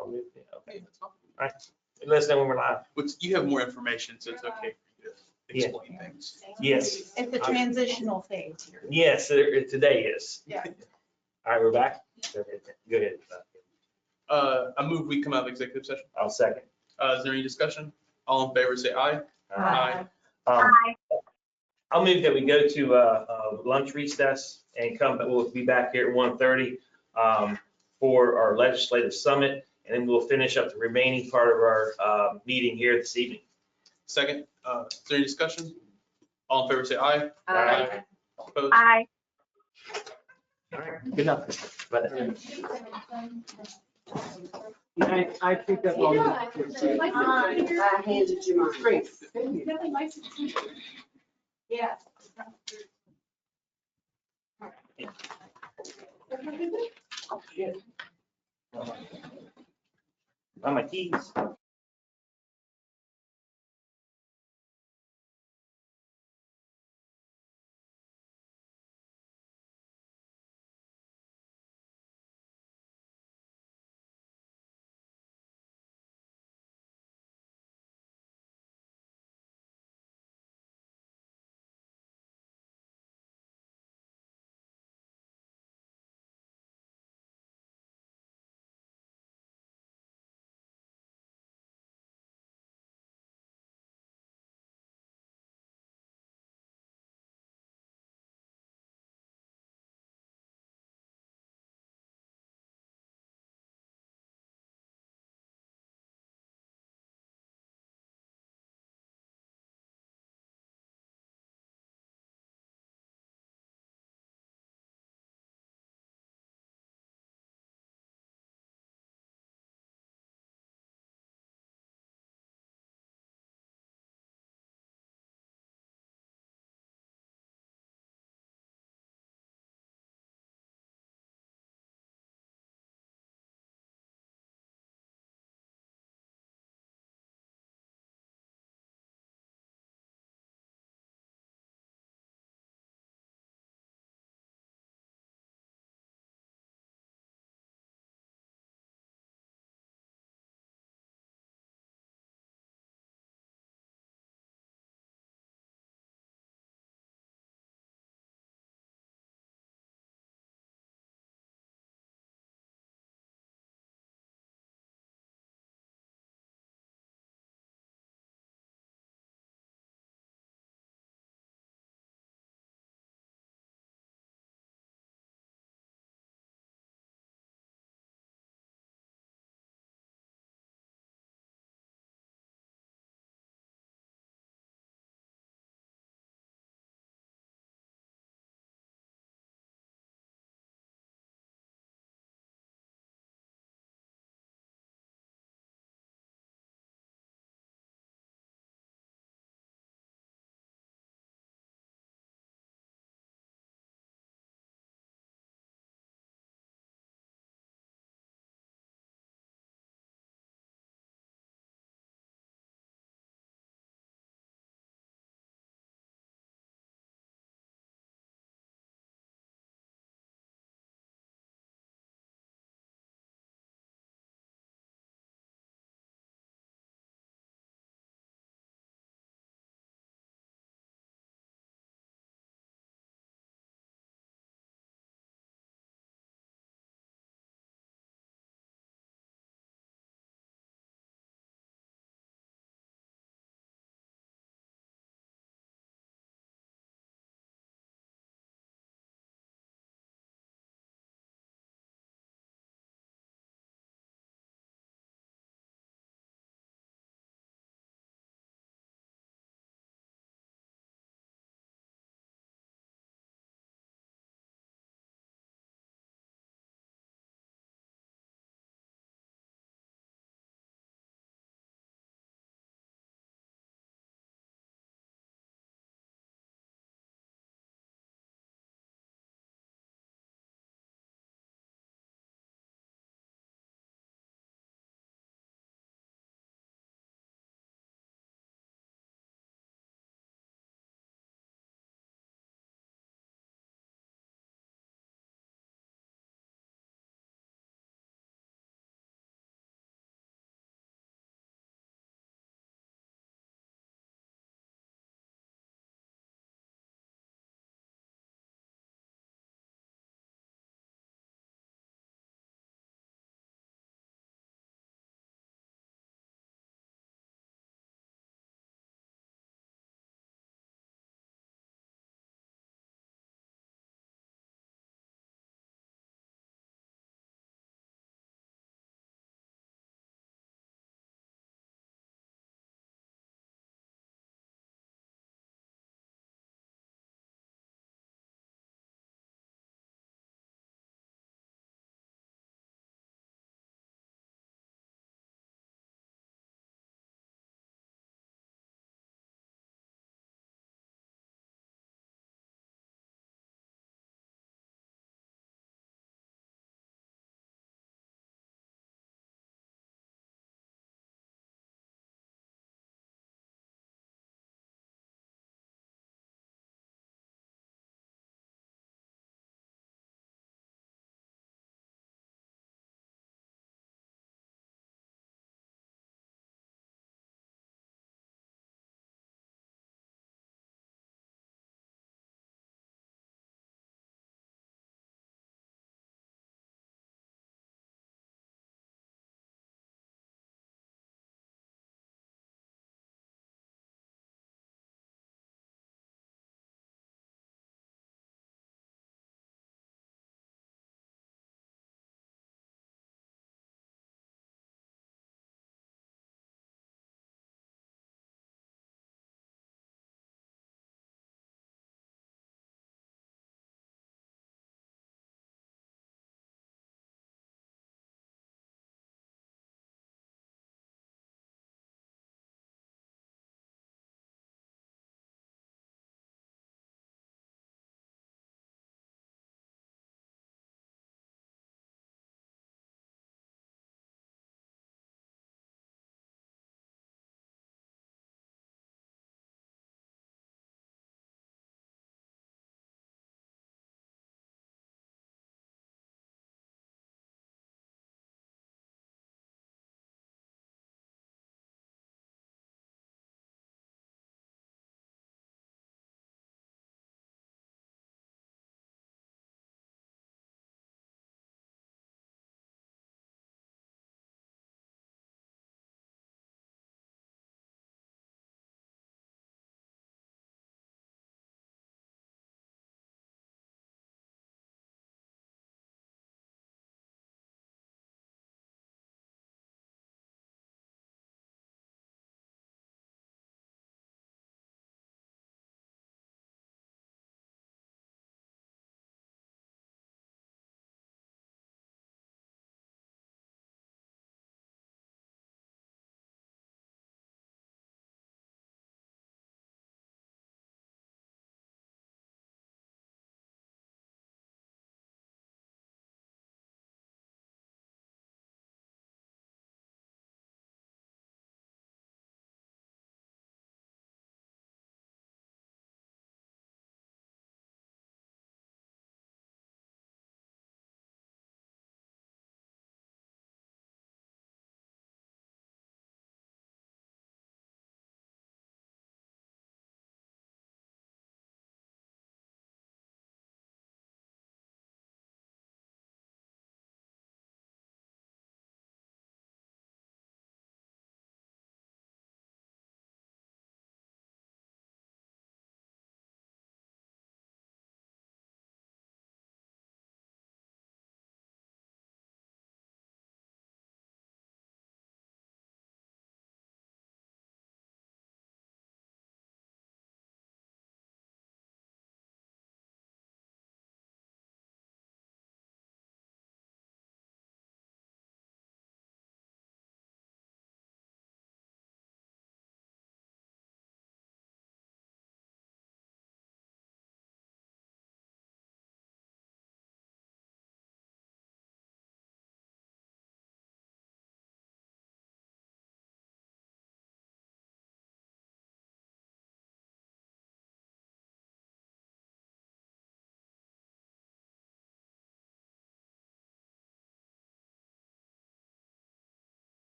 Speaker 2: I'll move it. Okay. All right. Let us know when we're live.
Speaker 3: You have more information, so it's okay for you to
Speaker 2: Yeah.
Speaker 3: explain things.
Speaker 2: Yes.
Speaker 4: It's a transitional phase here.
Speaker 2: Yes, today is.
Speaker 4: Yeah.
Speaker 2: All right, we're back. Go ahead.
Speaker 3: I move we come out of executive session.
Speaker 2: I'll second.
Speaker 3: Is there any discussion? All in favor, say aye.
Speaker 2: Um, I'll move that we go to lunch recess and we'll be back here at 1:30 for our legislative summit, and then we'll finish up the remaining part of our meeting here this evening.
Speaker 3: Second, is there any discussion? All in favor, say aye.
Speaker 1: Aye.
Speaker 3: Opposed?
Speaker 1: Aye.
Speaker 2: All right, good enough. But-
Speaker 14: I picked up on that.
Speaker 5: I handed you mine.
Speaker 14: Great.
Speaker 4: Yeah.
Speaker 2: On my keys.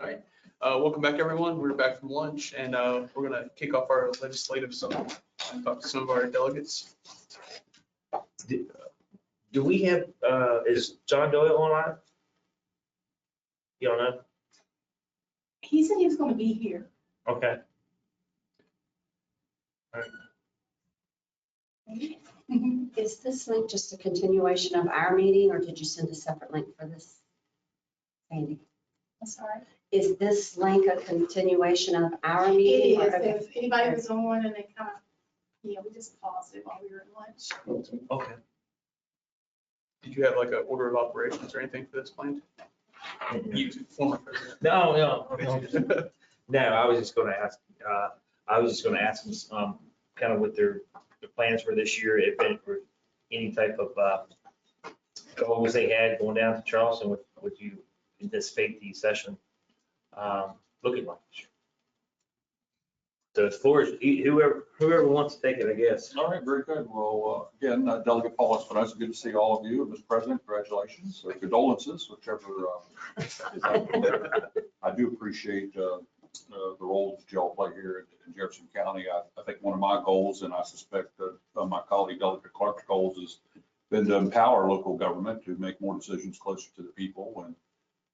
Speaker 3: All right, welcome back, everyone. We're back from lunch, and we're gonna kick off our legislative summit and talk to some of our delegates.
Speaker 2: Do we have, is John Doyle online? You don't know?
Speaker 11: He said he was gonna be here.
Speaker 2: Okay.
Speaker 5: Is this link just a continuation of our meeting, or did you send a separate link for this? Sandy,
Speaker 11: I'm sorry.
Speaker 5: is this link a continuation of our
Speaker 11: It
Speaker 5: meeting? or-
Speaker 11: is, if anybody was on one and they kind of, yeah, we just paused it while we were at lunch.
Speaker 2: Okay.
Speaker 3: Did you have like an order of operations or anything for this planned? You, former president.
Speaker 2: No. No, I was just gonna ask, them, kind of what their plans for this year, if any, for any type of, goals they had going down to Charleston, would you anticipate the session, looking like? So the floor is, whoever wants to take it, I guess.
Speaker 17: All right, very good. Well, again, Delegate Paul Espinosa, good to see all of you. Mr. President, congratulations, or condolences, whichever is out there. I do appreciate the role that y'all play here in Jefferson County. I think one of my goals, and I suspect my colleague Delegate Clark's goals, has been to empower local government to make more decisions closer to the people. And,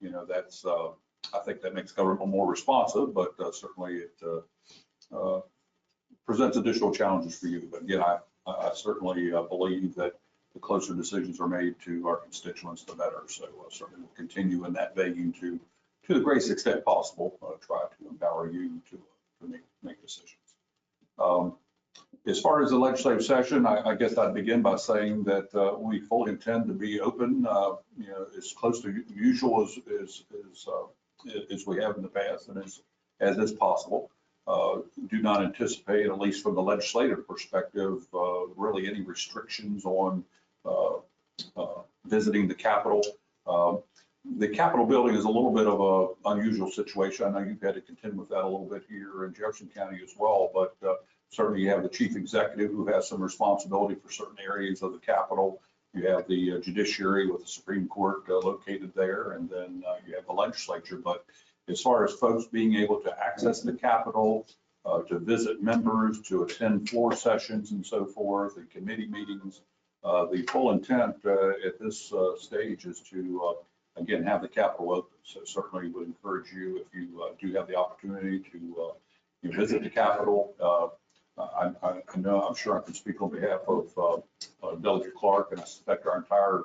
Speaker 17: you know, that's, I think that makes government more responsive, but certainly it presents additional challenges for you. But again, I certainly believe that the closer decisions are made to our constituents, the better. So certainly we'll continue in that vein to the greatest extent possible, try to empower you to make decisions. As far as the legislative session, I guess I'd begin by saying that we fully intend to be open, you know, as close to usual as we have in the past and as is possible. Do not anticipate, at least from the legislative perspective, really any restrictions on visiting the Capitol. The Capitol building is a little bit of an unusual situation. I know you've had to contend with that a little bit here in Jefferson County as well, but certainly you have the chief executive who has some responsibility for certain areas of the Capitol. You have the judiciary with the Supreme Court located there, and then you have the legislature. But as far as folks being able to access the Capitol, to visit members, to attend floor sessions and so forth, and committee meetings, the full intent at this stage is to, again, have the Capitol open. So certainly would encourage you, if you do have the opportunity to visit the Capitol. I know, I'm sure I can speak on behalf of Delegate Clark, and I suspect our entire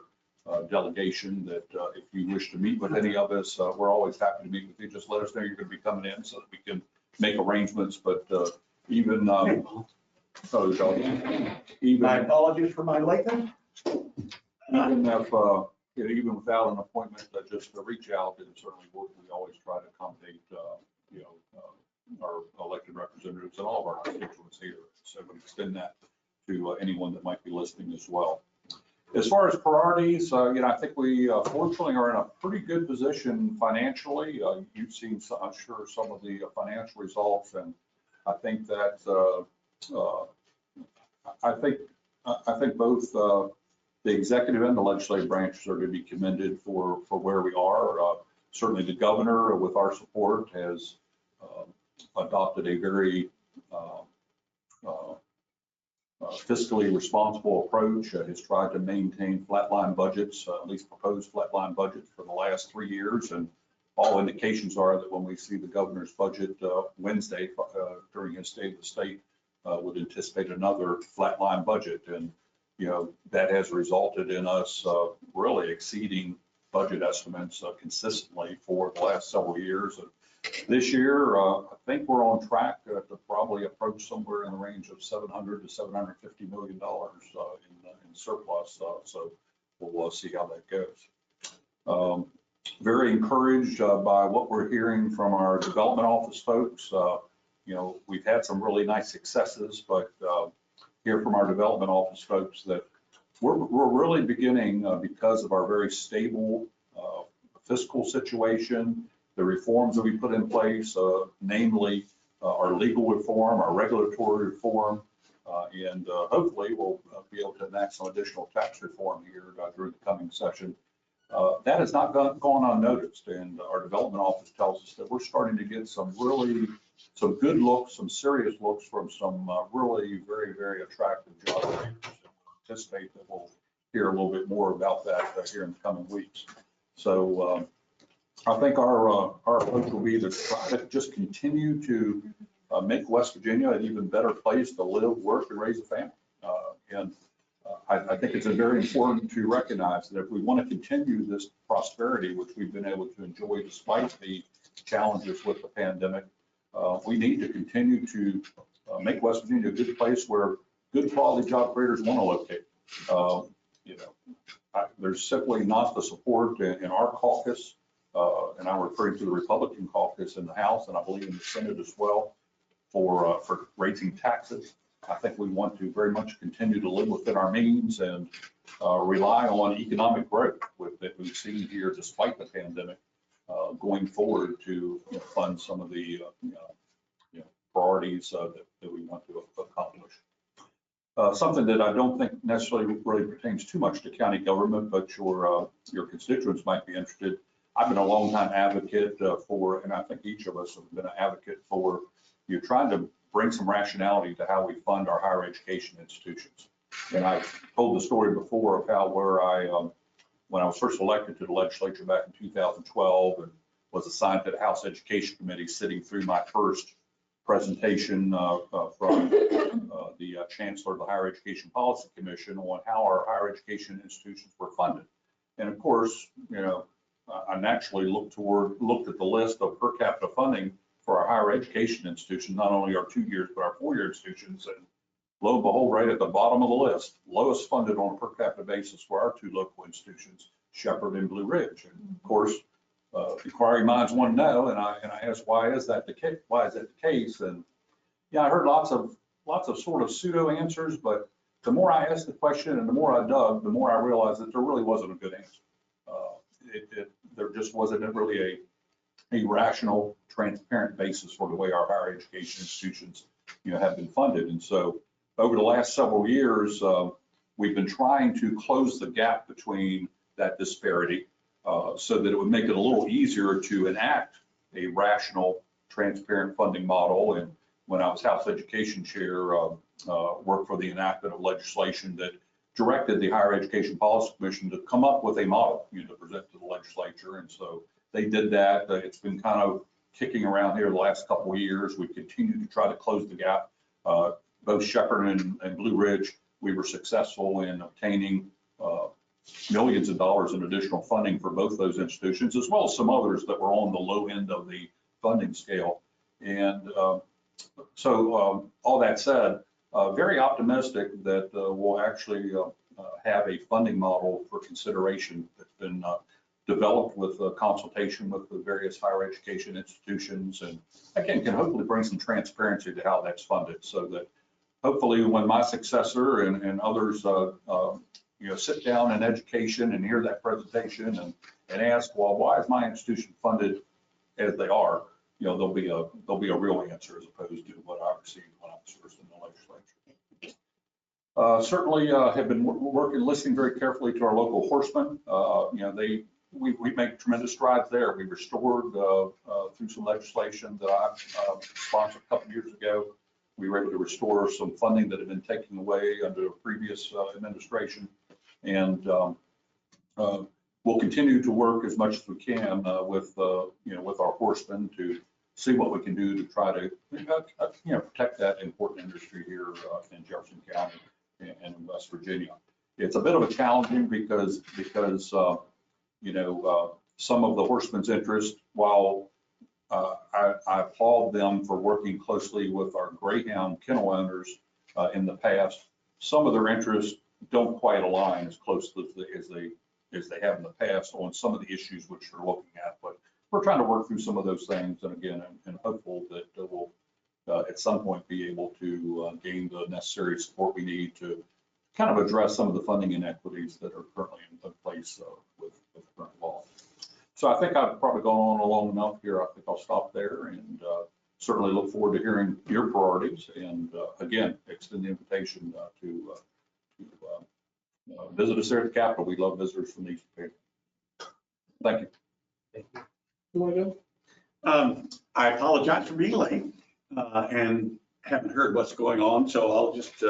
Speaker 17: delegation, that if you wish to meet with any of us, we're always happy to meet with you. Just let us know you're going to be coming in so that we can make arrangements. But even,
Speaker 18: my apologies for my lateness.
Speaker 17: Even if, even without an appointment, just to reach out, and certainly we always try to accommodate, our elected representatives and all of our constituents here. So we extend that to anyone that might be listening as well. As far as priorities, I think we fortunately are in a pretty good position financially. You've seen, I'm sure, some of the financial results, and I think that I think both the executive and the legislative branches are going to be commended for where we are. Certainly, the governor, with our support, has adopted a very fiscally responsible approach, has tried to maintain flatline budgets, at least proposed flatline budgets for the last 3 years. And all indications are that when we see the governor's budget Wednesday during his State of the State, would anticipate another flatline budget. And, that has resulted in us really exceeding budget estimates consistently for the last several years. And this year, I think we're on track to probably approach somewhere in the range of $700 to $750 million in surplus. So we'll see how that goes. Very encouraged by what we're hearing from our development office folks. We've had some really nice successes, but hear from our development office folks that we're really beginning, because of our very stable fiscal situation, the reforms that we put in place, namely our legal reform, our regulatory reform, and hopefully we'll be able to enact some additional tax reform here during the coming session. That has not gone unnoticed, and our development office tells us that we're starting to get some good looks, some serious looks from some really very, very attractive job creators. Anticipate that we'll hear a little bit more about that here in the coming weeks. So I think our approach will be to try to just continue to make West Virginia an even better place to live, work, and raise a family. I think it's very important to recognize that if we want to continue this prosperity, which we've been able to enjoy despite the challenges with the pandemic, we need to continue to make West Virginia a good place where good quality job creators want to locate. There's simply not the support in our caucus, and I'm referring to the Republican caucus in the House, and I believe in the Senate as well, for raising taxes. I think we want to very much continue to live within our means and rely on economic growth that we've seen here despite the pandemic going forward to fund some of the priorities that we want to accomplish. Something that I don't think necessarily really pertains too much to county government, but your constituents might be interested. I've been a longtime advocate for, and I think each of us have been an advocate for, trying to bring some rationality to how we fund our higher education institutions. And I've told the story before of how when I was first elected to the legislature back in 2012 and was assigned to the House Education Committee, sitting through my first presentation from the Chancellor of the Higher Education Policy Commission on how our higher education institutions were funded. And of course, I naturally looked at the list of per capita funding for our higher education institutions, not only our 2 years, but our 4-year institutions. And lo and behold, right at the bottom of the list, lowest funded on a per capita basis were our 2 local institutions, Shepherd and Blue Ridge. And of course, inquiring minds want to know, and I asked, why is that the case? Why is that the case? And I heard lots of sort of pseudo answers, but the more I asked the question and the more I dug, the more I realized that there really wasn't a good answer. There just wasn't really a rational, transparent basis for the way our higher education institutions, have been funded. And so over the last several years, we've been trying to close the gap between that disparity so that it would make it a little easier to enact a rational, transparent funding model. And when I was House Education Chair, worked for the enactment of legislation that directed the Higher Education Policy Commission to come up with a model to present to the legislature. And so they did that. It's been kind of kicking around here the last couple of years. We've continued to try to close the gap. Both Shepherd and Blue Ridge, we were successful in obtaining millions of dollars in additional funding for both those institutions, as well as some others that were on the low end of the funding scale. And so all that said, very optimistic that we'll actually have a funding model for consideration that's been developed with consultation with the various higher education institutions, and again, can hopefully bring some transparency to how that's funded, so that hopefully when my successor and others sit down in education and hear that presentation and ask, well, why is my institution funded as they are? There'll be a real answer as opposed to what I received when I was first in the legislature. Certainly have been listening very carefully to our local horsemen. We make tremendous strides there. We restored through some legislation that I sponsored a couple of years ago. We were able to restore some funding that had been taken away under a previous administration, and we'll continue to work as much as we can with our horsemen to see what we can do to try to protect that important industry here in Jefferson County and in West Virginia. It's a bit of a challenging because some of the horsemen's interest, while I applaud them for working closely with our greyhound kennel owners in the past, some of their interests don't quite align as closely as they have in the past on some of the issues which they're looking at. But we're trying to work through some of those things, and again, I'm hopeful that we'll at some point be able to gain the necessary support we need to kind of address some of the funding inequities that are currently in place with current law. So I think I've probably gone on long enough here. I think I'll stop there, and certainly look forward to hearing your priorities, and again, extend the invitation to visit us there at the Capitol. We love visitors from these people. Thank you.
Speaker 18: I apologize for being late and haven't heard what's going on, so I'll just,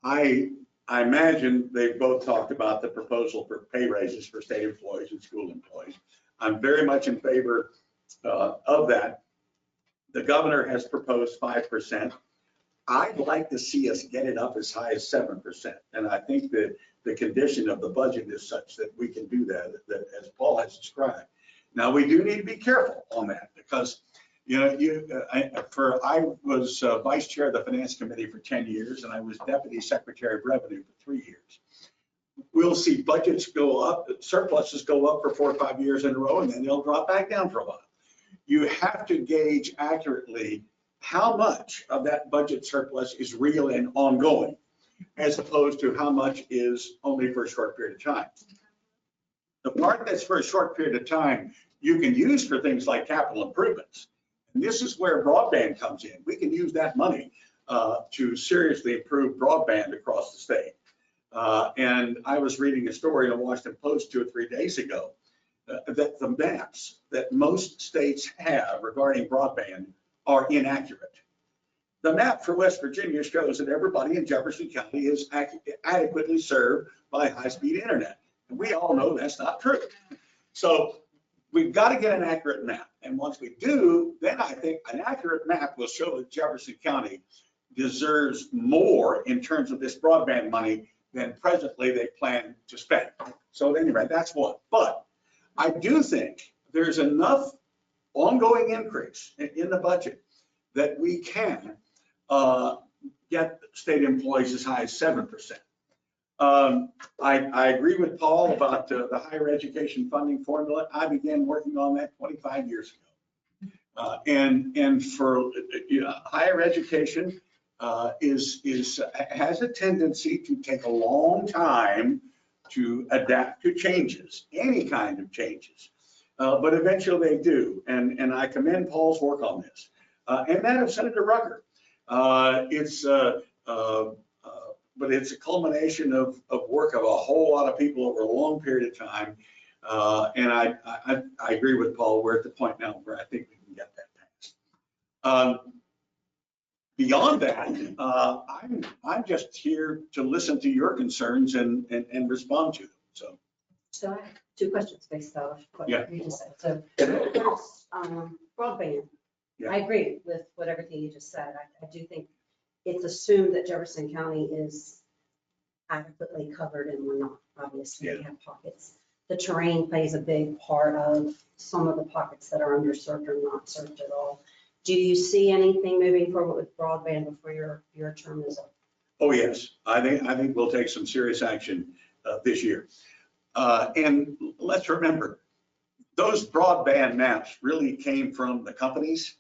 Speaker 18: I imagine they've both talked about the proposal for pay raises for state employees and school employees. I'm very much in favor of that. The governor has proposed 5%. I'd like to see us get it up as high as 7%. And I think that the condition of the budget is such that we can do that, as Paul has described. Now, we do need to be careful on that because, you know, I was vice chair of the finance committee for 10 years and I was deputy secretary of revenue for 3 years. We'll see budgets go up, surpluses go up for 4 or 5 years in a row, and then they'll drop back down for a while. You have to gauge accurately how much of that budget surplus is real and ongoing, as opposed to how much is only for a short period of time. The part that's for a short period of time, you can use for things like capital improvements. And this is where broadband comes in. We can use that money to seriously improve broadband across the state. And I was reading a story in the Washington Post 2 or 3 days ago that the maps that most states have regarding broadband are inaccurate. The map for West Virginia shows that everybody in Jefferson County is adequately served by high-speed internet. And we all know that's not true. So we've got to get an accurate map. And once we do, then I think an accurate map will show that Jefferson County deserves more in terms of this broadband money than presently they plan to spend. So anyway, that's one. But I do think there's enough ongoing increase in the budget that we can get state employees as high as 7%. I agree with Paul about the higher education funding formula. I began working on that 25 years ago. And for higher education has a tendency to take a long time to adapt to changes, any kind of changes. But eventually they do. And I commend Paul's work on this. And that of Senator Rucker. But it's a culmination of work of a whole lot of people over a long period of time. And I agree with Paul. We're at the point now where I think we can get that passed. Beyond that, I'm just here to listen to your concerns and respond to them.
Speaker 5: So I have 2 questions based off what
Speaker 18: Yeah.
Speaker 5: you just said. So first, broadband.
Speaker 18: Yeah.
Speaker 5: I agree with everything you just said. I do think it's assumed that Jefferson County is adequately covered, and we're not. Obviously, we have pockets. The terrain plays a big part of some of the pockets that are underserved or not served at all. Do you see anything moving forward with broadband before your term is up?
Speaker 18: Oh, yes. I think we'll take some serious action this year. And let's remember, those broadband maps really came from the companies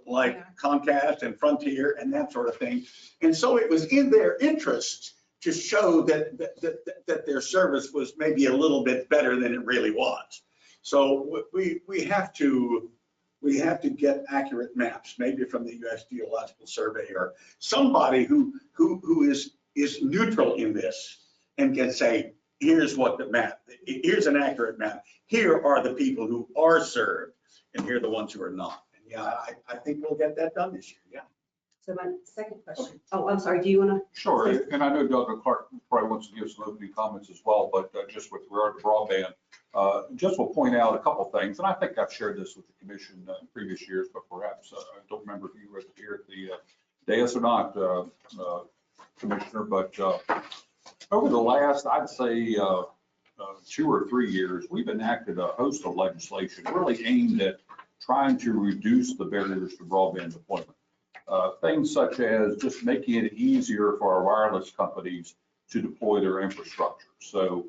Speaker 18: like Comcast and Frontier and that sort of thing. And so it was in their interest to show that their service was maybe a little bit better than it really was. So we have to get accurate maps, maybe from the U.S. Geological Survey or somebody who is neutral in this and can say, here's what the map, here's an accurate map. Here are the people who are served, and here are the ones who are not. And yeah, I think we'll get that done this year. Yeah.
Speaker 5: So my second question. Oh, I'm sorry. Do you want to?
Speaker 17: Sure. And I know Doug Clark probably wants to give some opening comments as well, but just with regard to broadband, just will point out a couple things. And I think I've shared this with the commission in previous years, but perhaps I don't remember if you were here at the dais or not, Commissioner, but over the last, I'd say 2 or 3 years, we've enacted a host of legislation really aimed at trying to reduce the barriers to broadband deployment. Things such as just making it easier for our wireless companies to deploy their infrastructure. So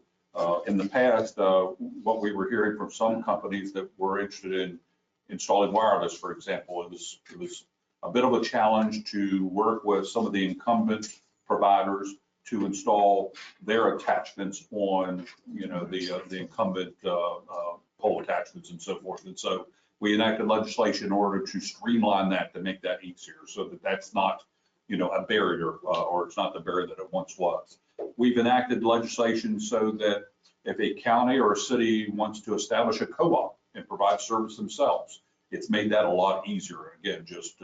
Speaker 17: in the past, what we were hearing from some companies that were interested in installing wireless, for example, it was a bit of a challenge to work with some of the incumbent providers to install their attachments on, the incumbent pole attachments and so forth. And so we enacted legislation in order to streamline that, to make that easier, so that that's not, a barrier, or it's not the barrier that it once was. We've enacted legislation so that if a county or a city wants to establish a co-op and provide service themselves, it's made that a lot easier. Again, just,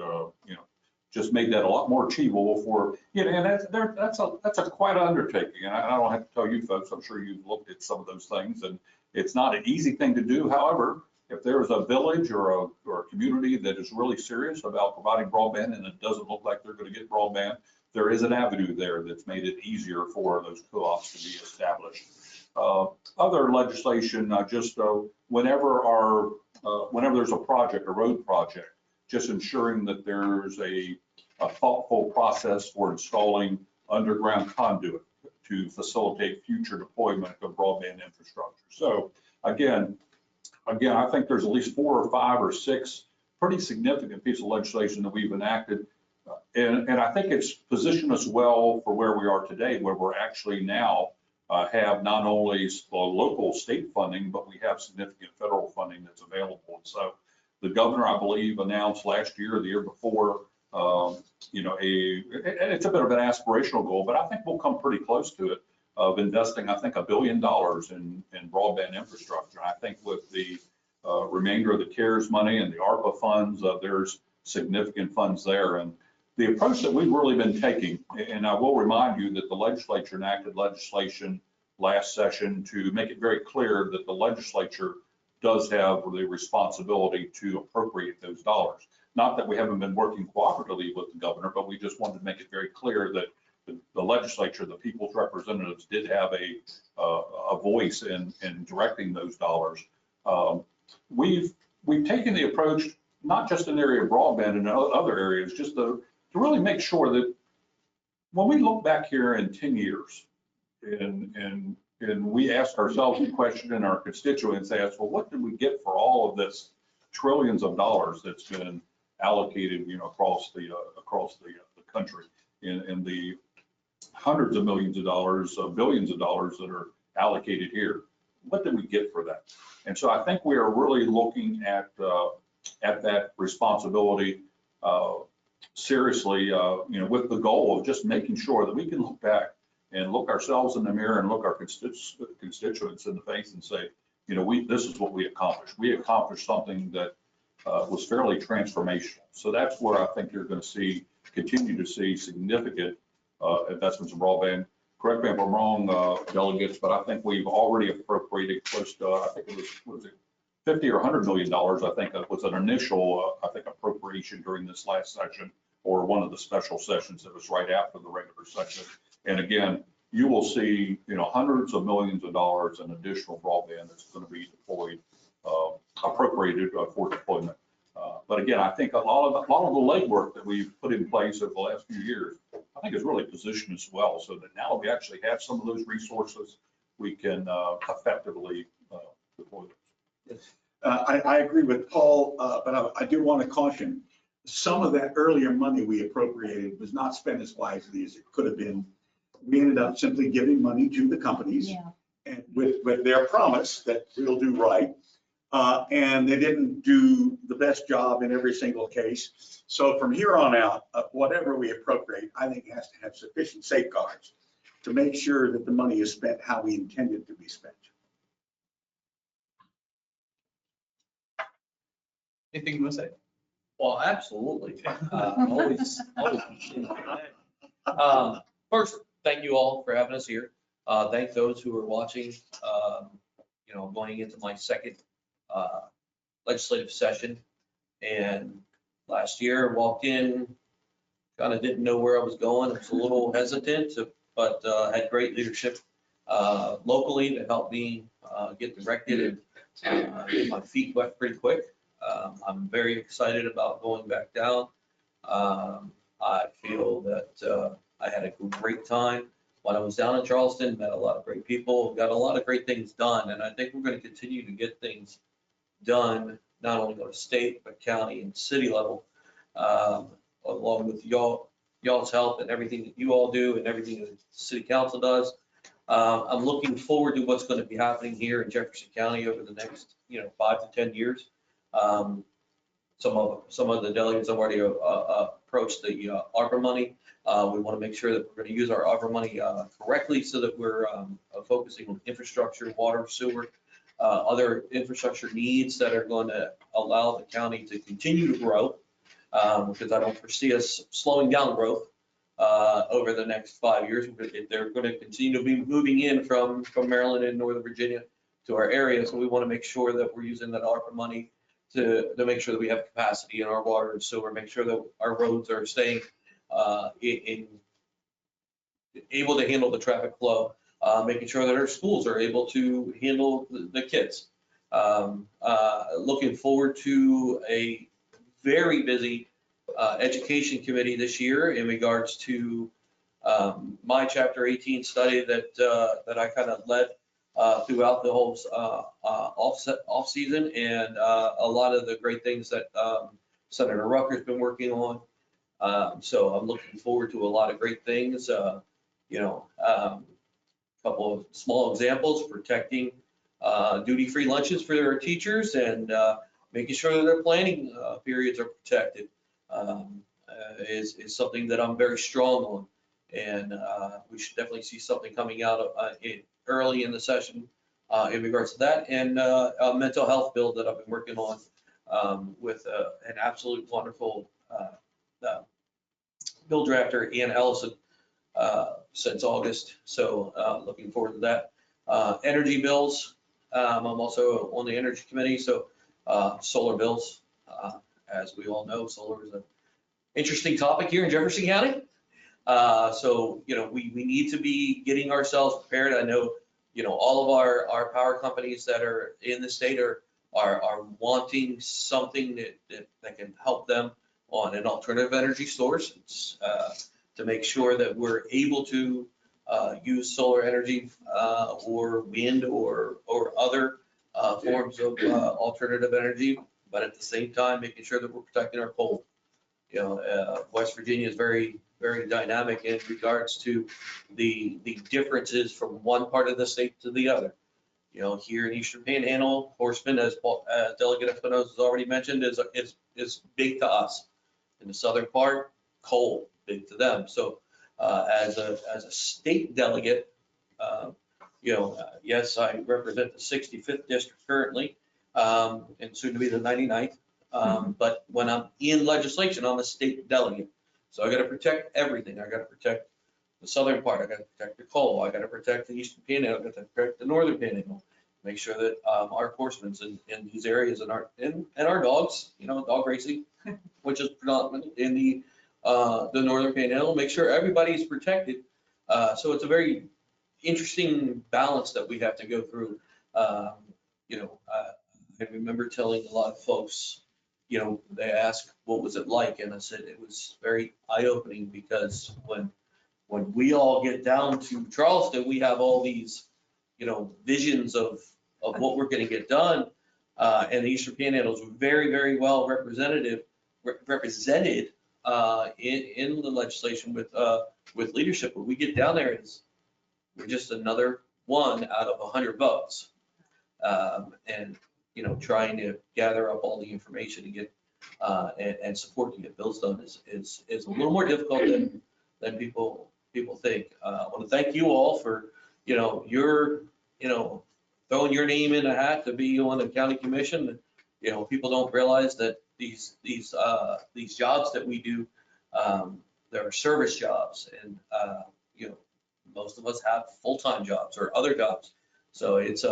Speaker 17: just made that a lot more achievable for, and that's a quite an undertaking. And I don't have to tell you folks, I'm sure you've looked at some of those things, and it's not an easy thing to do. However, if there's a village or a community that is really serious about providing broadband and it doesn't look like they're going to get broadband, there is an avenue there that's made it easier for those co-ops to be established. Other legislation, whenever there's a project, a road project, just ensuring that there's a thoughtful process for installing underground conduit to facilitate future deployment of broadband infrastructure. So again, I think there's at least 4 or 5 or 6 pretty significant pieces of legislation that we've enacted. And I think it's positioned us well for where we are today, where we're actually now have not only local state funding, but we have significant federal funding that's available. And so the governor, I believe, announced last year or the year before, it's a bit of an aspirational goal, but I think we'll come pretty close to it, of investing, I think, $1 billion in broadband infrastructure. I think with the remainder of the CARES money and the ARPA funds, there's significant funds there. And the approach that we've really been taking, and I will remind you that the legislature enacted legislation last session to make it very clear that the legislature does have the responsibility to appropriate those dollars. Not that we haven't been working cooperatively with the governor, but we just wanted to make it very clear that the legislature, the people's representatives, did have a voice in directing those dollars. We've taken the approach, not just in the area of broadband and other areas, just to really make sure that when we look back here in 10 years and we ask ourselves the question and our constituents ask, well, what did we get for all of this trillions of dollars that's been allocated, across the country, in the hundreds of millions of dollars, billions of dollars that are allocated here? What did we get for that? And so I think we are really looking at that responsibility seriously, with the goal of just making sure that we can look back and look ourselves in the mirror and look our constituents in the face and say, this is what we accomplished. We accomplished something that was fairly transformational. So that's where I think you're going to continue to see significant investments in broadband. Correct me if I'm wrong, delegates, but I think we've already appropriated close to, I think it was it 50 or $100 million, I think that was an initial, appropriation during this last session, or one of the special sessions that was right after the regular session. And again, you will see, hundreds of millions of dollars in additional broadband that's going to be deployed, appropriated for deployment. But again, I think a lot of the legwork that we've put in place over the last few years, I think has really positioned us well, so that now we actually have some of those resources, we can effectively deploy them.
Speaker 18: I agree with Paul, but I do want to caution, some of that earlier money we appropriated was not spent as wisely as it could have been. We ended up simply giving money to the companies, and with their promise that we'll do right. And they didn't do the best job in every single case. So from here on out, whatever we appropriate, I think has to have sufficient safeguards to make sure that the money is spent how we intended to be spent.
Speaker 3: Anything you want to say? Well, absolutely. Always. First, thank you all for having us here. Thank those who are watching, going into my second legislative session. And last year I walked in, kind of didn't know where I was going. I was a little hesitant, but had great leadership locally to help me get directed and get my feet wet pretty quick. I'm very excited about going back down. I feel that I had a great time when I was down in Charleston, met a lot of great people, got a lot of great things done. And I think we're going to continue to get things done, not only on a state, but county and city level, along with y'all's help and everything that you all do and everything that the city council does. I'm looking forward to what's going to be happening here in Jefferson County over the next, 5 to 10 years. Some of the delegates have already approached the ARPA money. We want to make sure that we're going to use our ARPA money correctly so that we're
Speaker 19: focusing on infrastructure, water, sewer, other infrastructure needs that are going to allow the county to continue to grow, because I don't foresee us slowing down growth over the next 5 years. They're going to continue to be moving in from Maryland and Northern Virginia to our area. So we want to make sure that we're using that ARPA money to make sure that we have capacity in our water and sewer, make sure that our roads are staying able to handle the traffic flow, making sure that our schools are able to handle the kids. Looking forward to a very busy education committee this year in regards to my Chapter 18 study that I kind of led throughout the whole off season, and a lot of the great things that Senator Rucker's been working on. So I'm looking forward to a lot of great things. A couple of small examples: protecting duty-free lunches for our teachers, and making sure that their planning periods are protected is something that I'm very strong on. And we should definitely see something coming out early in the session in regards to that. And a mental health bill that I've been working on with an absolute wonderful bill drafter, Ian Ellison, since August. So looking forward to that. Energy bills. I'm also on the energy committee. So solar bills, as we all know, solar is an interesting topic here in Jefferson County. So, we need to be getting ourselves prepared. I know, all of our power companies that are in the state are wanting something that can help them on an alternative energy source, to make sure that we're able to use solar energy or wind or other forms of alternative energy, but at the same time, making sure that we're protecting our coal. West Virginia is very, very dynamic in regards to the differences from one part of the state to the other. Here in Eastern Panhandle, Horseman, as Delegate Espinosa has already mentioned, is big to us. In the southern part, coal, big to them. So as a state delegate, yes, I represent the 65th district currently, and soon to be the 99th. But when I'm in legislation, I'm a state delegate. So I got to protect everything. I got to protect the southern part. I got to protect the coal. I got to protect the Eastern Panhandle. I got to protect the Northern Panhandle. Make sure that our horsemen in these areas and our dogs, dog racing, which is predominant in the Northern Panhandle. Make sure everybody's protected. So it's a very interesting balance that we have to go through. I remember telling a lot of folks, they asked, what was it like? And I said, it was very eye-opening, because when we all get down to Charleston, we have all these, visions of what we're going to get done. And the Eastern Panhandle is very, very well represented in the legislation with leadership. When we get down there, we're just another one out of 100 votes. And trying to gather up all the information to get and support to get bills done is a little more difficult than people think. I want to thank you all for your throwing your name in a hat to be on the county commission. People don't realize that these jobs that we do, they're service jobs, and most of us have full-time jobs or other jobs. So it's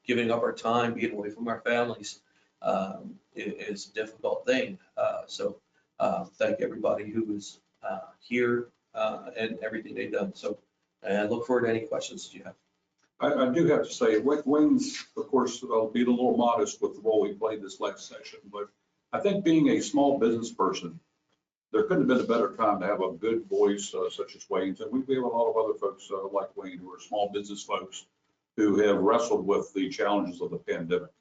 Speaker 19: giving up our time, being away from our families is a difficult thing. So thank everybody who is here and everything they've done. So, and I look forward to any questions that you have.
Speaker 17: I do have to say, Wayne's, of course, I'll be a little modest with the role he played this last session, but I think being a small business person, there couldn't have been a better time to have a good voice such as Wayne's. And we have a lot of other folks like Wayne who are small business folks who have wrestled with the challenges of the pandemic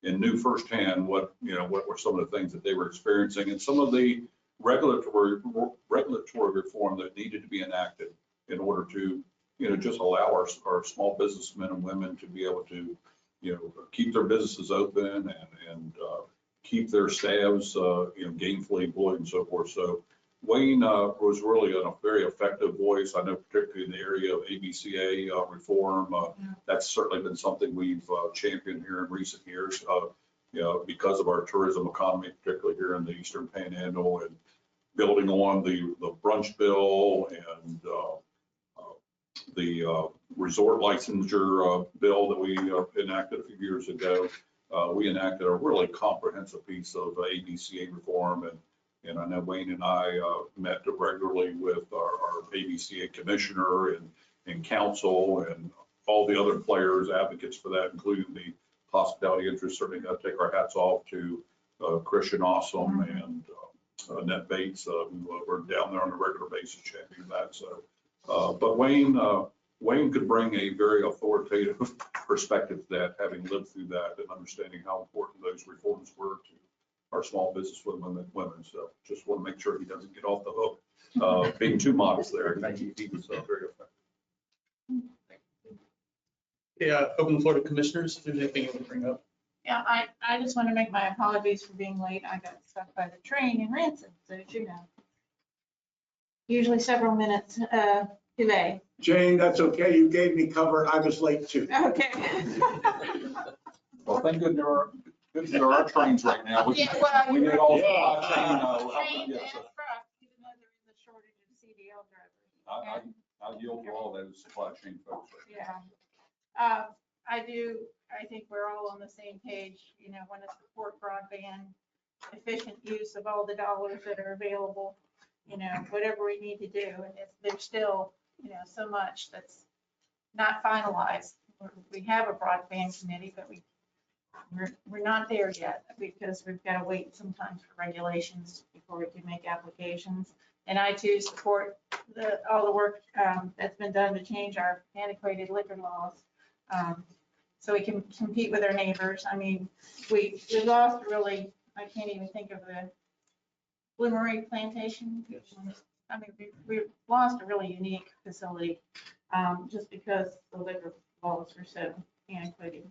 Speaker 17: and knew firsthand what were some of the things that they were experiencing, and some of the regulatory reform that needed to be enacted in order to just allow our small businessmen and women to be able to keep their businesses open and keep their staffs gainfully employed and so forth. So Wayne was really a very effective voice. I know particularly in the area of ABCA reform. That's certainly been something we've championed here in recent years, because of our tourism economy, particularly here in the Eastern Panhandle, and building on the brunch bill and the resort licensure bill that we enacted a few years ago. We enacted a really comprehensive piece of ABCA reform, and I know Wayne and I met regularly with our ABCA commissioner and council and all the other players, advocates for that, including the hospitality interest. Certainly got to take our hats off to Christian Awesome and Annette Bates, who were down there on a regular basis championing that. So, but Wayne could bring a very authoritative perspective to that, having lived through that and understanding how important those reforms were to our small business women. So just want to make sure he doesn't get off the hook, being too modest there. He was very effective.
Speaker 3: Yeah, open the floor to commissioners, if there's anything you want to bring up.
Speaker 4: Yeah, I just want to make my apologies for being late. I got stuck by the train in Ransom, so as you know. Usually several minutes delay.
Speaker 18: Jane, that's okay. You gave me cover. I was late too.
Speaker 4: Okay.
Speaker 17: Well, thank goodness there are trains right now. We need all the
Speaker 4: Trains and trucks, even though there is a shortage of CDL drivers.
Speaker 17: I yield to all those supply chain folks.
Speaker 4: Yeah. I think we're all on the same page, want to support broadband, efficient use of all the dollars that are available, whatever we need to do. And there's still, so much that's not finalized. We have a broadband committee, but we're not there yet because we've got to wait sometimes for regulations before we can make applications. And I too support all the work that's been done to change our antiquated liquor laws. So we can compete with our neighbors. I mean, we lost really, I can't even think of the Bloomery Plantation. I mean, we lost a really unique facility just because the liquor laws are so antiquated.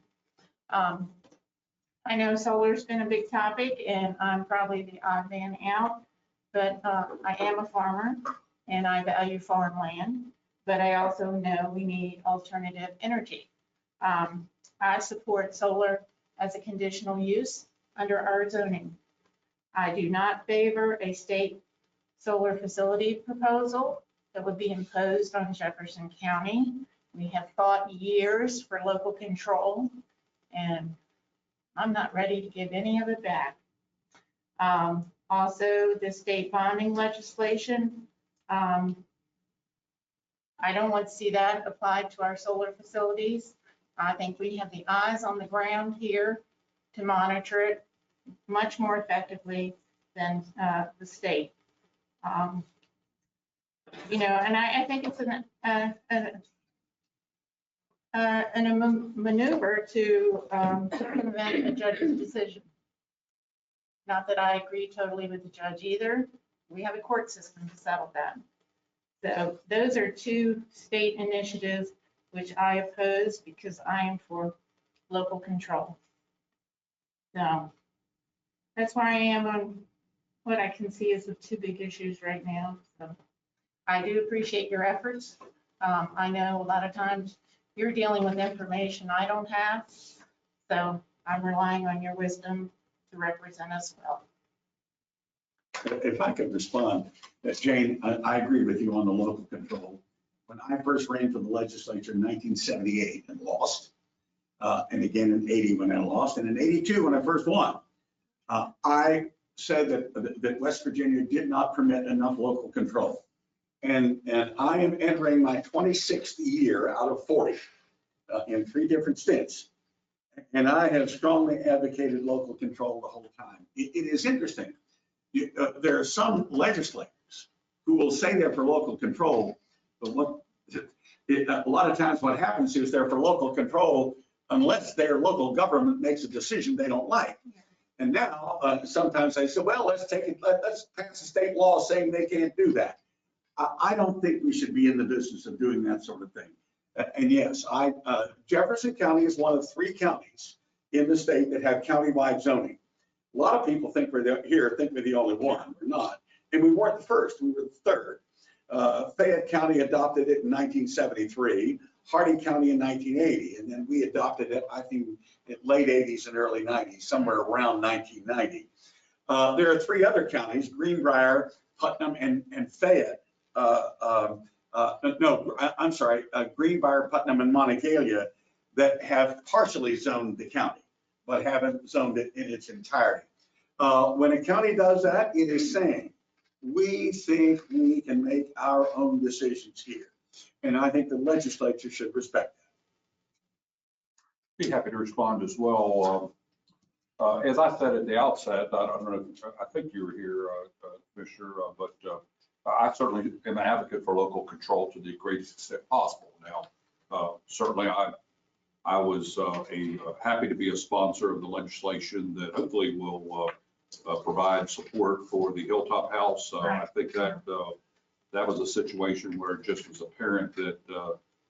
Speaker 4: I know solar's been a big topic and I'm probably the odd man out, but I am a farmer and I value farmland, but I also know we need alternative energy. I support solar as a conditional use under our zoning. I do not favor a state solar facility proposal that would be imposed on Jefferson County. We have fought years for local control, and I'm not ready to give any of it back. Also, the state bonding legislation, I don't want to see that applied to our solar facilities. I think we have the eyes on the ground here to monitor it much more effectively than the state. And I think it's a maneuver to prevent a judge's decision. Not that I agree totally with the judge either. We have a court system to settle that. So those are two state initiatives which I oppose because I am for local control. So that's where I am on what I can see as the two big issues right now. So I do appreciate your efforts. I know a lot of times you're dealing with information I don't have. So I'm relying on your wisdom to represent us well.
Speaker 18: If I could respond, Jane, I agree with you on the local control. When I first ran for the legislature in 1978 and lost, and again in 80 when I lost, and in 82 when I first won, I said that West Virginia did not permit enough local control. And I am entering my 26th year out of 40 in 3 different stints. And I have strongly advocated local control the whole time. It is interesting. There are some legislators who will say they're for local control, but a lot of times what happens is they're for local control unless their local government makes a decision they don't like. And now sometimes they say, well, let's pass a state law saying they can't do that. I don't think we should be in the business of doing that sort of thing. And yes, Jefferson County is one of 3 counties in the state that have countywide zoning. A lot of people think we're the only one. We're not. And we weren't the first, we were the third. Fayette County adopted it in 1973, Hardee County in 1980, and then we adopted it, I think, in late 80s and early 90s, somewhere around 1990. There are 3 other counties, Greenbrier, Putnam, and Fayette. I'm sorry, Greenbrier, Putnam, and Monongalia that have partially zoned the county, but haven't zoned it in its entirety. When a county does that, it is saying, we think we can make our own decisions here. And I think the legislature should respect that.
Speaker 17: Be happy to respond as well. As I said at the outset, I don't know, I think you were here, Commissioner, but I certainly am an advocate for local control to the greatest extent possible. Now, certainly I was happy to be a sponsor of the legislation that hopefully will provide support for the Hilltop House. I think that that was a situation where it just was apparent that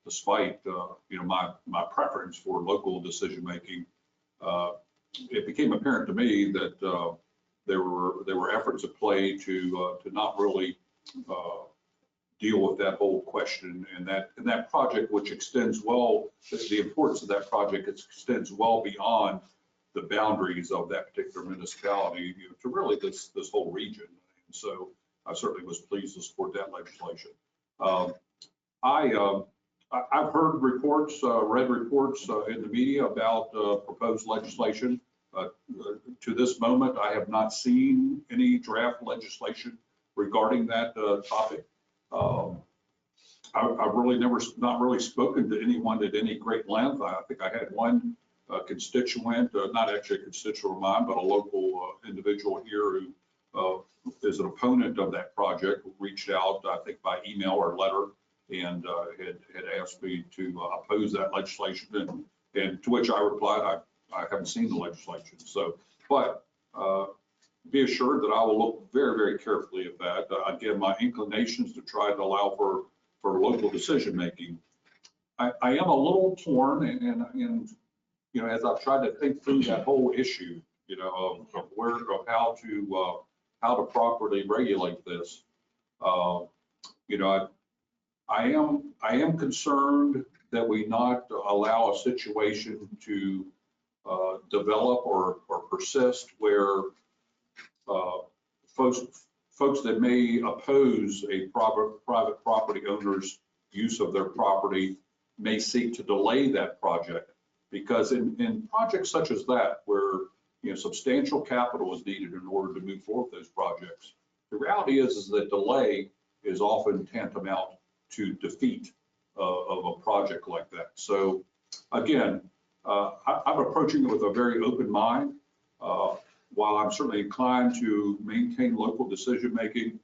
Speaker 17: despite my preference for local decision making, it became apparent to me that there were efforts at play to not really deal with that whole question, and that project, which extends well, the importance of that project extends well beyond the boundaries of that particular municipality, to really this whole region. And so I certainly was pleased to support that legislation. I've heard reports, read reports in the media about proposed legislation. To this moment, I have not seen any draft legislation regarding that topic. I've really not really spoken to anyone at any great length. I think I had one constituent, not actually a constituent of mine, but a local individual here who is an opponent of that project, who reached out, I think by email or letter, and had asked me to oppose that legislation, and to which I replied, I haven't seen the legislation. So, but be assured that I will look very, very carefully at that. Again, my inclinations to try to allow for local decision making. I am a little torn, and as I've tried to think through that whole issue, of how to properly regulate this. I am concerned that we not allow a situation to develop or persist where folks that may oppose a private property owner's use of their property may seek to delay that project, because in projects such as that, where substantial capital is needed in order to move forward with those projects, the reality is that delay is often tantamount to defeat of a project like that. So again, I'm approaching it with a very open mind. While I'm certainly inclined to maintain local decision making,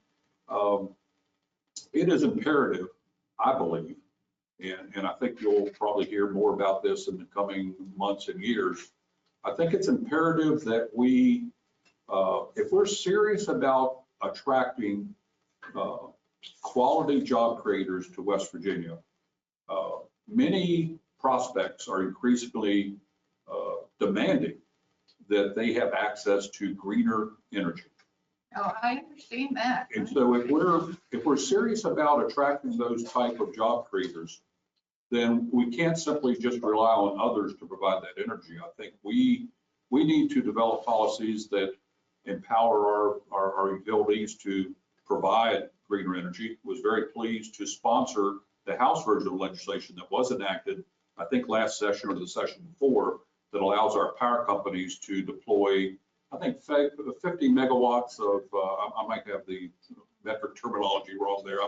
Speaker 17: it is imperative, I believe, and I think you'll probably hear more about this in the coming months and years. I think it's imperative that we, if we're serious about attracting quality job creators to West Virginia, many prospects are increasingly demanding that they have access to greener energy.
Speaker 4: Oh, I understand that.
Speaker 17: And so if we're serious about attracting those type of job creators, then we can't simply just rely on others to provide that energy. I think we need to develop policies that empower our utilities to provide greener energy. Was very pleased to sponsor the House version of legislation that was enacted, I think last session or the session before, that allows our power companies to deploy, I think 50 megawatts of, I might have the metric terminology wrong there.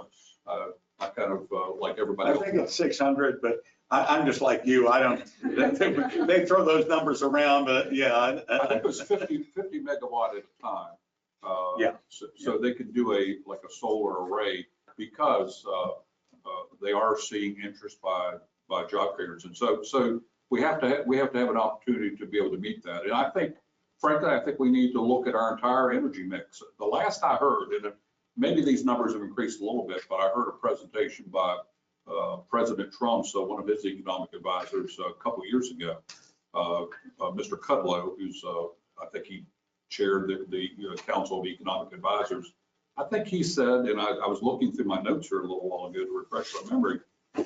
Speaker 17: I kind of like everybody else.
Speaker 18: I think it's 600, but I'm just like you. I don't, they throw those numbers around, but yeah.
Speaker 17: I think it was 50 megawatt at a time.
Speaker 18: Yeah.
Speaker 17: So they could do a solar array, because they are seeing interest by job creators. And so we have to have an opportunity to be able to meet that. And I think, frankly, we need to look at our entire energy mix. The last I heard, and maybe these numbers have increased a little bit, but I heard a presentation by President Trump's, one of his economic advisors a couple of years ago, Mr. Kudlow, who's, I think he chaired the Council of Economic Advisors. I think he said, and I was looking through my notes here a little while ago to refresh my memory.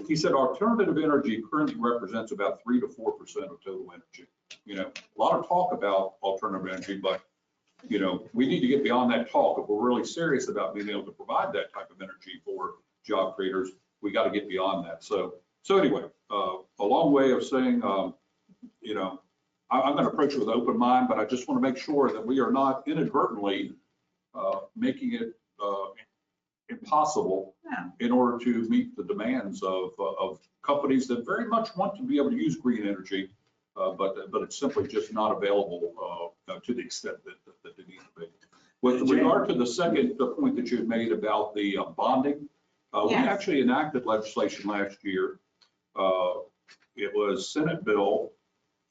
Speaker 17: He said alternative energy currently represents about 3 to 4% of total energy. You know, a lot of talk about alternative energy, but you know, we need to get beyond that talk. If we're really serious about being able to provide that type of energy for job creators, we got to get beyond that. So anyway, a long way of saying, you know, I'm going to approach it with an open mind, but I just want to make sure that we are not inadvertently making it impossible in order to meet the demands of companies that very much want to be able to use green energy, but it's simply just not available to the extent that they need to be. With regard to the second point that you had made about the bonding, we actually enacted legislation last year. It was Senate Bill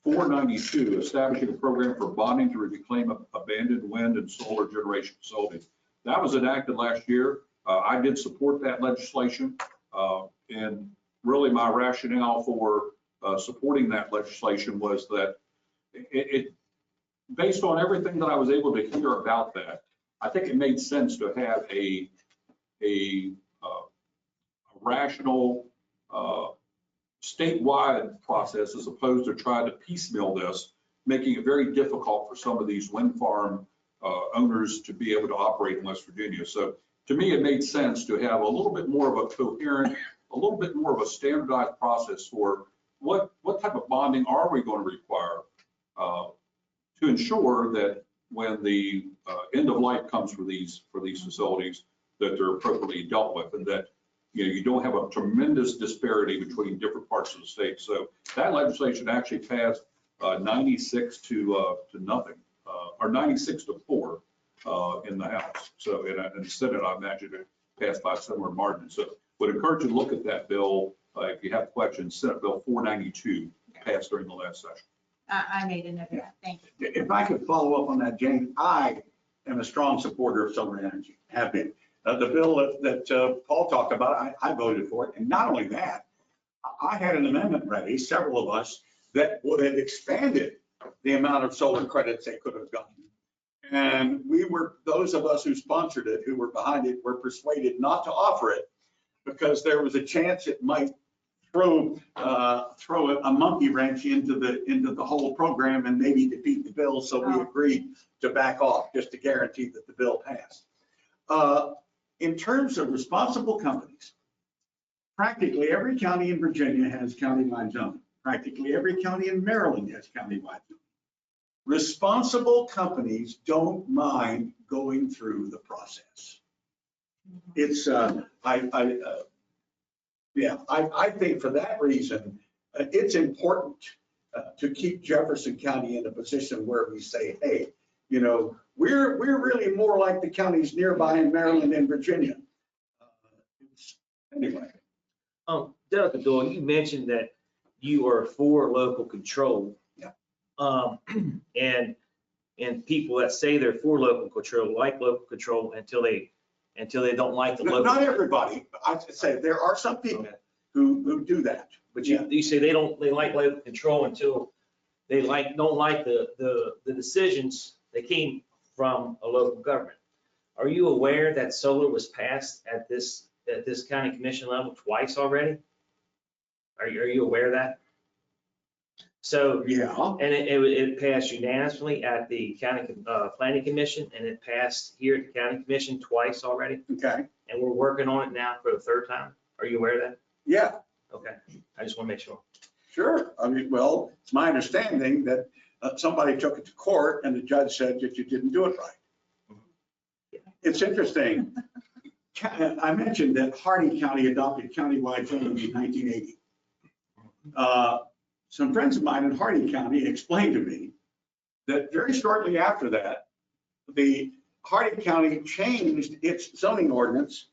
Speaker 17: 492, establishing a program for bonding to reclaim abandoned wind and solar generation facilities. That was enacted last year. I did support that legislation, and really my rationale for supporting that legislation was that it based on everything that I was able to hear about that, I think it made sense to have a rational statewide process as opposed to trying to piecemeal this, making it very difficult for some of these wind farm owners to be able to operate in West Virginia. So to me, it made sense to have a little bit more of a coherent, a little bit more of a standardized process for what type of bonding are we going to require to ensure that when the end of life comes for these facilities, that they're appropriately dealt with, and that you don't have a tremendous disparity between different parts of the state. So that legislation actually passed 96 to nothing, or 96 to 4 in the House. So in the Senate, I imagine it passed by a similar margin. So would encourage you to look at that bill. If you have questions, Senate Bill 492 passed during the last session.
Speaker 4: I made a note of that. Thank you.
Speaker 18: If I could follow up on that, Jane, I am a strong supporter of solar energy, have been. The bill that Paul talked about, I voted for it. And not only that, I had an amendment ready, several of us, that would have expanded the amount of solar credits they could have gotten. And we were, those of us who sponsored it, who were behind it, were persuaded not to offer it because there was a chance it might throw a monkey wrench into the whole program and maybe defeat the bill. So we agreed to back off just to guarantee that the bill passed. In terms of responsible companies, practically every county in Virginia has countywide zoning. Practically every county in Maryland has countywide zoning. Responsible companies don't mind going through the process. It's, I think for that reason, it's important to keep Jefferson County in a position where we say, hey, you know, we're really more like the counties nearby in Maryland and Virginia. Anyway.
Speaker 2: Dr. Doyle, you mentioned that you are for local control.
Speaker 18: Yeah.
Speaker 2: And people that say they're for local control like local control until they don't like the local.
Speaker 18: Not everybody. I say there are some people who do that.
Speaker 2: But you say they like local control until they don't like the decisions that came from a local government. Are you aware that solar was passed at this county commission level twice already? Are you aware of that? So
Speaker 18: yeah,
Speaker 2: and it passed unanimously at the county planning commission, and it passed here at the county commission twice already.
Speaker 18: Okay.
Speaker 2: And we're working on it now for the third time. Are you aware of that?
Speaker 18: Yeah.
Speaker 2: Okay. I just want to make sure.
Speaker 18: Sure. I mean, well, it's my understanding that somebody took it to court and the judge said that you didn't do it right. It's interesting. I mentioned that Hardy County adopted countywide zoning in 1980. Some friends of mine in Hardy County explained to me that very shortly after that, the Hardy County changed its zoning ordinance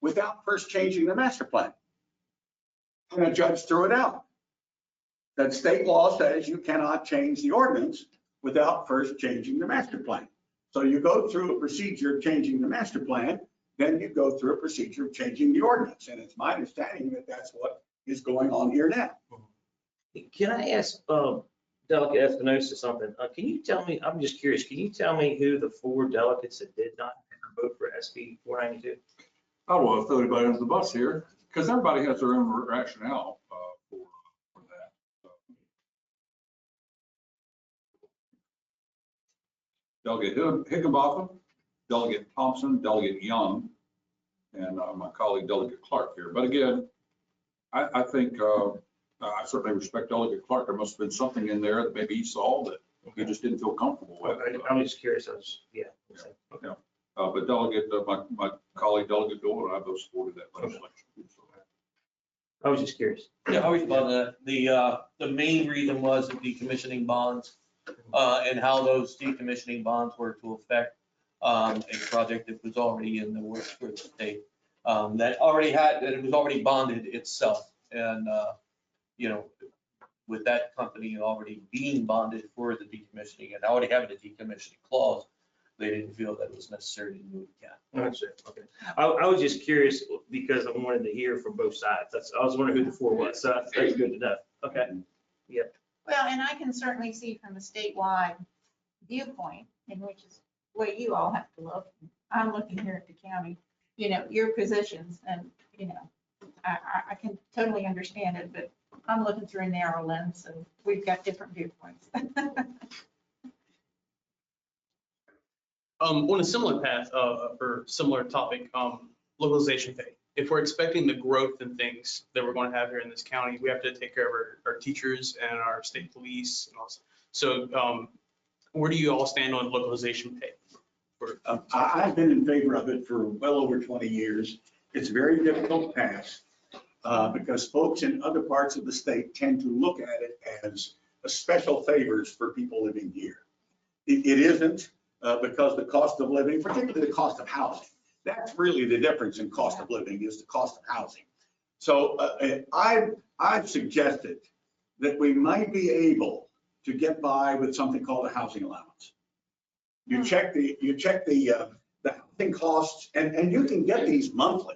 Speaker 18: without first changing the master plan. And a judge threw it out. That state law says you cannot change the ordinance without first changing the master plan. So you go through a procedure of changing the master plan, then you go through a procedure of changing the ordinance. And it's my understanding that that's what is going on here now.
Speaker 2: Can I ask Delegate Espinosa something? Can you tell me, I'm just curious, can you tell me who the 4 delegates that did not vote for SB 492?
Speaker 17: I don't want to throw anybody under the bus here, because everybody has their own rationale for that. Delegate Higginbotham, Delegate Thompson, Delegate Young, and my colleague Delegate Clark here. But again, I think I certainly respect Delegate Clark. There must have been something in there that maybe he saw that he just didn't feel comfortable with.
Speaker 2: I'm just curious. Yeah.
Speaker 17: Okay. But Delegate, my colleague Delegate Doyle and I both supported that legislation.
Speaker 2: I was just curious.
Speaker 19: Yeah, I respond to that. The main reason was the decommissioning bonds, and how those decommissioning bonds were to affect a project that was already in the works for the state. That it was already bonded itself. And, with that company already being bonded for the decommissioning and already having a decommissioning clause, they didn't feel that it was necessary to move it again.
Speaker 2: Understood. Okay. I was just curious because I wanted to hear from both sides. I was wondering who the four was. So that's good to know. Okay. Yep.
Speaker 4: Well, and I can certainly see from a statewide viewpoint, in which is where you all have to look. I'm looking here at the county, your positions, and, I can totally understand it, but I'm looking through a narrow lens, and we've got different viewpoints.
Speaker 20: On a similar path, or similar topic, localization pay. If we're expecting the growth and things that we're going to have here in this county, we have to take care of our teachers and our state police and all. So where do you all stand on localization pay?
Speaker 18: I've been in favor of it for well over 20 years. It's very difficult to pass because folks in other parts of the state tend to look at it as a special favors for people living here. It isn't because the cost of living, particularly the cost of housing, that's really the difference in cost of living is the cost of housing. So I've suggested that we might be able to get by with something called a housing allowance. You check the housing costs, and you can get these monthly,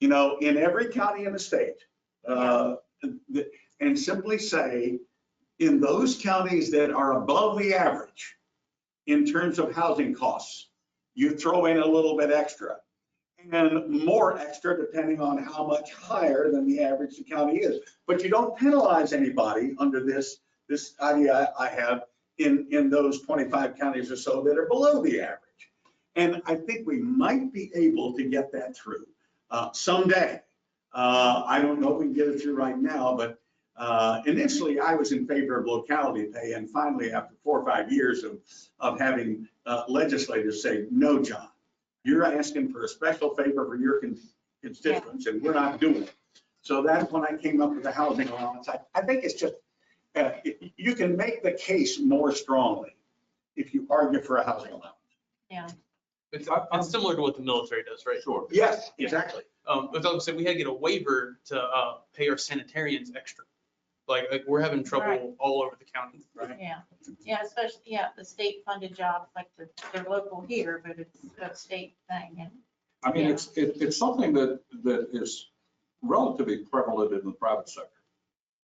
Speaker 18: in every county in the state, and simply say, in those counties that are above the average in terms of housing costs, you throw in a little bit extra, and more extra depending on how much higher than the average the county is. But you don't penalize anybody under this idea I have in those 25 counties or so that are below the average. And I think we might be able to get that through someday. I don't know if we can get it through right now, but initially I was in favor of locality pay. And finally, after 4 or 5 years of having legislators say, no, John, you're asking for a special favor for your constituents and we're not doing it. So that's when I came up with the housing allowance. I think it's just, you can make the case more strongly if you argue for a housing allowance.
Speaker 4: Yeah.
Speaker 20: It's similar to what the military does, right?
Speaker 17: Sure.
Speaker 18: Yes, exactly.
Speaker 20: But like I said, we had to get a waiver to pay our sanitarians extra. Like we're having trouble all over the county.
Speaker 18: Right.
Speaker 4: Yeah, especially, the state funded jobs, like they're local here, but it's a state thing. And
Speaker 17: I mean, it's something that is relatively prevalent in the private sector.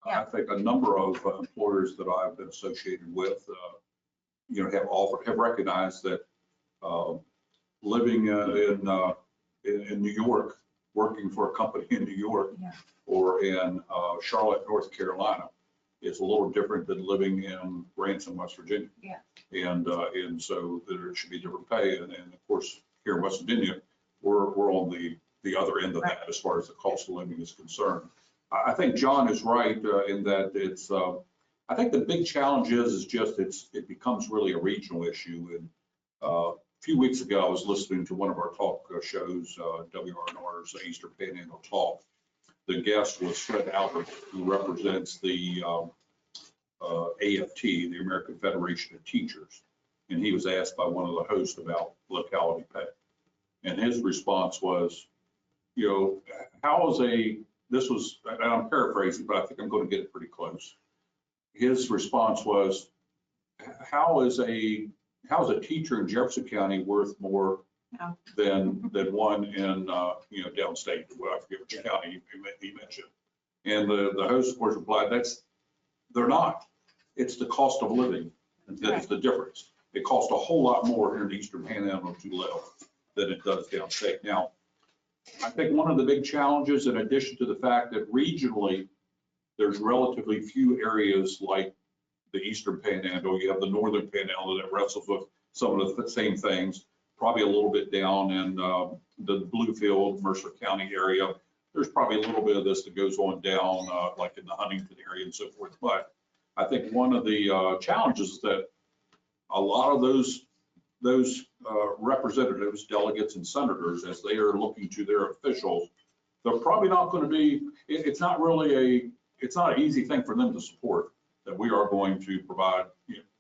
Speaker 17: I think a number of employers that I've been associated with, have recognized that living in New York, working for a company in New York or in Charlotte, North Carolina, is a little different than living in Ransom, West Virginia. And so there should be different pay. And of course, here in West Virginia, we're on the other end of that as far as the cost of living is concerned. I think John is right in that it's, I think the big challenge is just it becomes really a regional issue. And a few weeks ago, I was listening to one of our talk shows, WRNR's Eastern Panhandle Talk. The guest was Fred Albert, who represents the AFT, the American Federation of Teachers. And he was asked by one of the hosts about locality pay. And his response was, how is this was, and I'm paraphrasing, but I think I'm going to get it pretty close. His response was, how is a teacher in Jefferson County worth more than one in downstate? Well, I forget which county he mentioned. And the host, of course, replied, they're not. It's the cost of living that is the difference. It costs a whole lot more here in the Eastern Panhandle to live than it does downstate. Now, I think one of the big challenges, in addition to the fact that regionally, there's relatively few areas like the Eastern Panhandle, you have the Northern Panhandle that wrestles with some of the same things, probably a little bit down in the Bluefield, Mercer County area. There's probably a little bit of this that goes on down like in the Huntington area and so forth. But I think one of the challenges is that a lot of those representatives, delegates, and senators, as they are looking to their officials, they're probably not going to be, it's not really it's not an easy thing for them to support that we are going to provide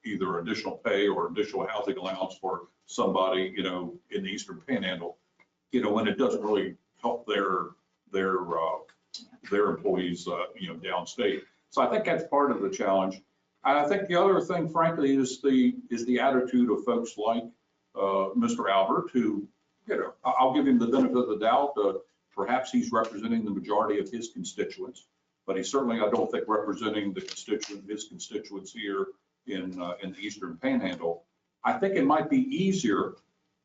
Speaker 17: either additional pay or additional housing allowance for somebody, in the Eastern Panhandle, when it doesn't really help their employees, downstate. So I think that's part of the challenge. I think the other thing, frankly, is the attitude of folks like Mr. Albert, who, I'll give him the benefit of the doubt. Perhaps he's representing the majority of his constituents, but he's certainly, I don't think, representing his constituents here in the Eastern Panhandle. I think it might be easier,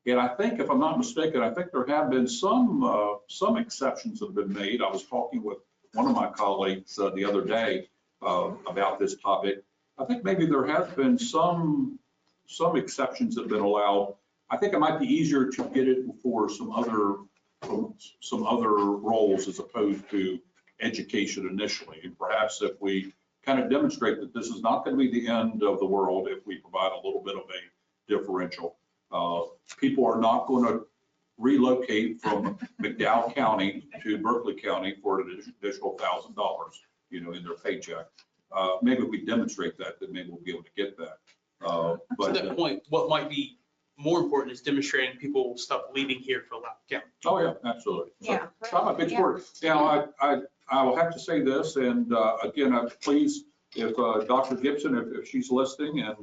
Speaker 17: and I think, if I'm not mistaken, I think there have been some exceptions that have been made. I was talking with one of my colleagues the other day about this topic. I think maybe there has been some exceptions that have been allowed. I think it might be easier to get it for some other roles as opposed to education initially. And perhaps if we kind of demonstrate that this is not going to be the end of the world if we provide a little bit of a differential. People are not going to relocate from McDowell County to Berkeley County for an additional $1,000, in their paycheck. Maybe if we demonstrate that, then maybe we'll be able to get that.
Speaker 20: To that point, what might be more important is demonstrating people will stop leaving here for Loudoun County.
Speaker 17: Oh, yeah, absolutely.
Speaker 4: Yeah.
Speaker 17: So I'm a big supporter. Now, I will have to say this, and again, please, if Dr. Gibson, if she's listening and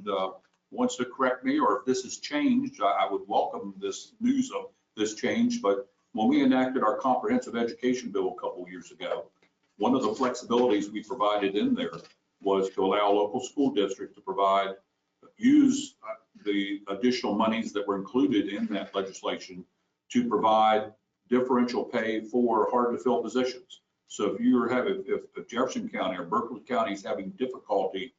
Speaker 17: wants to correct me, or if this has changed, I would welcome this news of this change. But when we enacted our comprehensive education bill a couple of years ago, one of the flexibilities we provided in there was to allow local school districts to use the additional monies that were included in that legislation to provide differential pay for hard to fill positions. So if Jefferson County or Berkeley County is having difficulty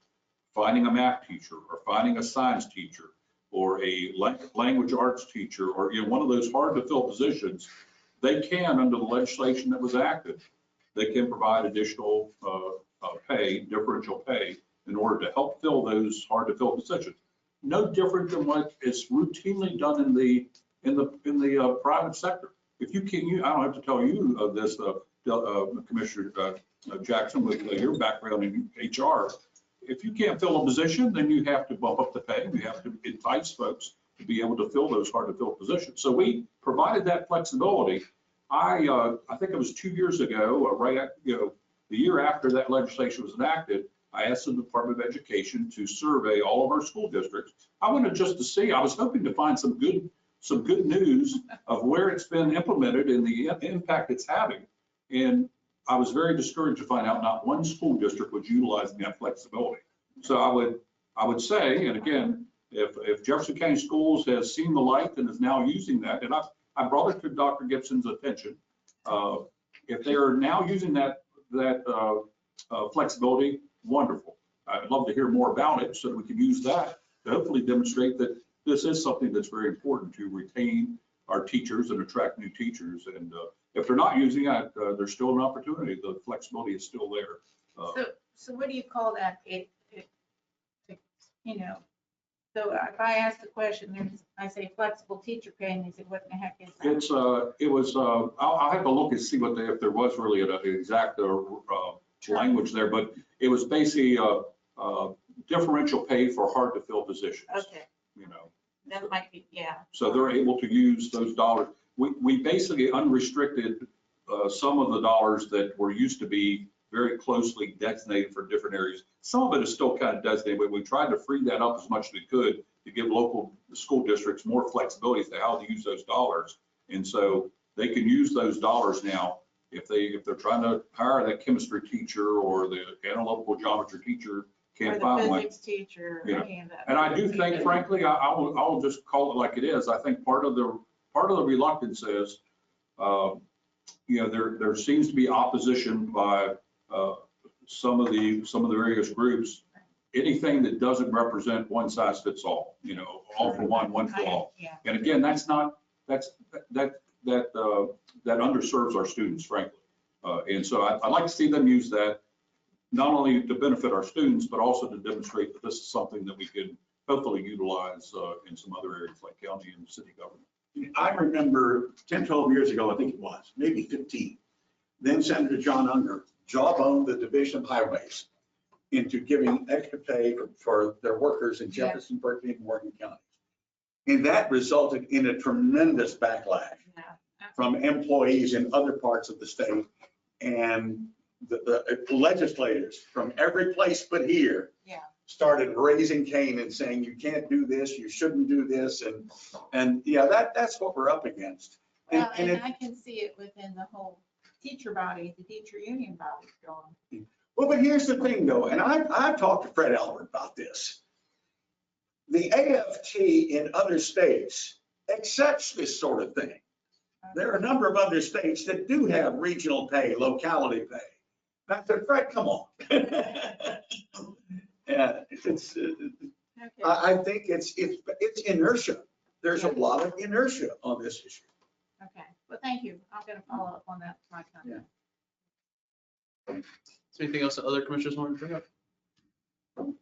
Speaker 17: finding a math teacher or finding a science teacher or a language arts teacher, or one of those hard to fill positions, they can, under the legislation that was acted, they can provide additional differential pay in order to help fill those hard to fill positions. No different than what is routinely done in the private sector. If you can't, I don't have to tell you this, Commissioner Jackson, with your background in HR. If you can't fill a position, then you have to bump up the pay. You have to entice folks to be able to fill those hard to fill positions. So we provided that flexibility. I think it was 2 years ago, the year after that legislation was enacted, I asked the Department of Education to survey all of our school districts. I wanted just to see, I was hoping to find some good news of where it's been implemented and the impact it's having. And I was very discouraged to find out not one school district was utilizing that flexibility. So I would say, and again, if Jefferson County Schools has seen the light and is now using that, and I brought it to Dr. Gibson's attention, if they are now using that flexibility, wonderful. I'd love to hear more about it so that we can use that to hopefully demonstrate that this is something that's very important to retain our teachers and attract new teachers. And if they're not using it, there's still an opportunity. The flexibility is still there.
Speaker 4: So what do you call that? So if I ask the question, I say flexible teacher pay, and they say, what in the heck is that?
Speaker 17: I'll have to look and see if there was really an exact language there, but it was basically differential pay for hard to fill positions.
Speaker 4: Okay. That might be, yeah.
Speaker 17: So they're able to use those dollars. We basically unrestricted some of the dollars that were used to be very closely designated for different areas. Some of it is still kind of designated, but we tried to free that up as much as we could to give local school districts more flexibility as to how to use those dollars. And so they can use those dollars now if they're trying to hire that chemistry teacher or the analytical geometry teacher, can't find one.
Speaker 4: Physics teacher,
Speaker 17: And I do think, frankly, I'll just call it like it is. I think part of the part of the reluctance is, there seems to be opposition by some of the various groups. Anything that doesn't represent one size fits all, all for one for all.
Speaker 4: Yeah.
Speaker 17: And again, that underserves our students, frankly. And so I'd like to see them use that, not only to benefit our students, but also to demonstrate that this is something that we can hopefully utilize in some other areas like county and city government.
Speaker 18: I remember 10, 12 years ago, I think it was, maybe 15, then Senator John Unger jawboned the Division of Highways into giving extra pay for their workers in Jefferson, Berkeley, and Morgan counties. And that resulted in a tremendous backlash from employees in other parts of the state. And the legislators from every place but here started raising Cain and saying, you can't do this, you shouldn't do this. And yeah, that's what we're up against.
Speaker 4: Well, and I can see it within the whole teacher body, the teacher union body going.
Speaker 18: Well, but here's the thing though, and I've talked to Fred Albert about this. The AFT in other states accepts this sort of thing. There are a number of other states that do have regional pay, locality pay. And I said, Fred, come on. Yeah, I think it's inertia. There's a lot of inertia on this issue.
Speaker 4: Okay, well, thank you. I'm going to follow up on that with my comment.
Speaker 20: Is there anything else that other commissioners want to bring up? All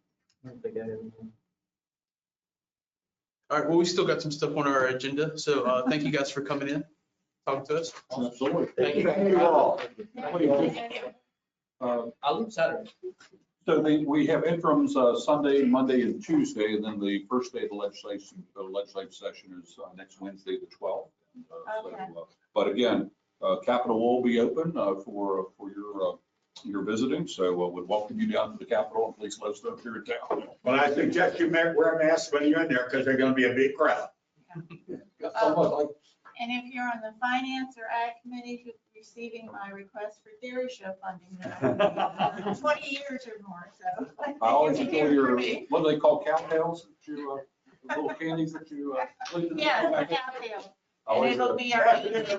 Speaker 20: right, well, we still got some stuff on our agenda, so thank you guys for coming in, talking to us.
Speaker 17: Absolutely.
Speaker 20: Thank you.
Speaker 18: Thank you all.
Speaker 19: I'll leave Saturday.
Speaker 17: So we have interims Sunday, Monday, and Tuesday, and then the first day of the legislative session is next Wednesday, the 12th.
Speaker 4: Okay.
Speaker 17: But again, Capitol will be open for your visiting, so we'd welcome you down to the Capitol, and please let us know if you're in town.
Speaker 18: Well, I suggest you wear masks when you're in there because there's going to be a big crowd.
Speaker 4: And if you're on the finance or ag committee, you're receiving my request for dairy show funding that I've been 20 years or more, so.
Speaker 17: I always enjoy your, what do they call cowtails? Little candies that you.
Speaker 4: Yeah, the cowtail. And
Speaker 17: Always
Speaker 4: it'll
Speaker 17: a-
Speaker 4: be our 80th,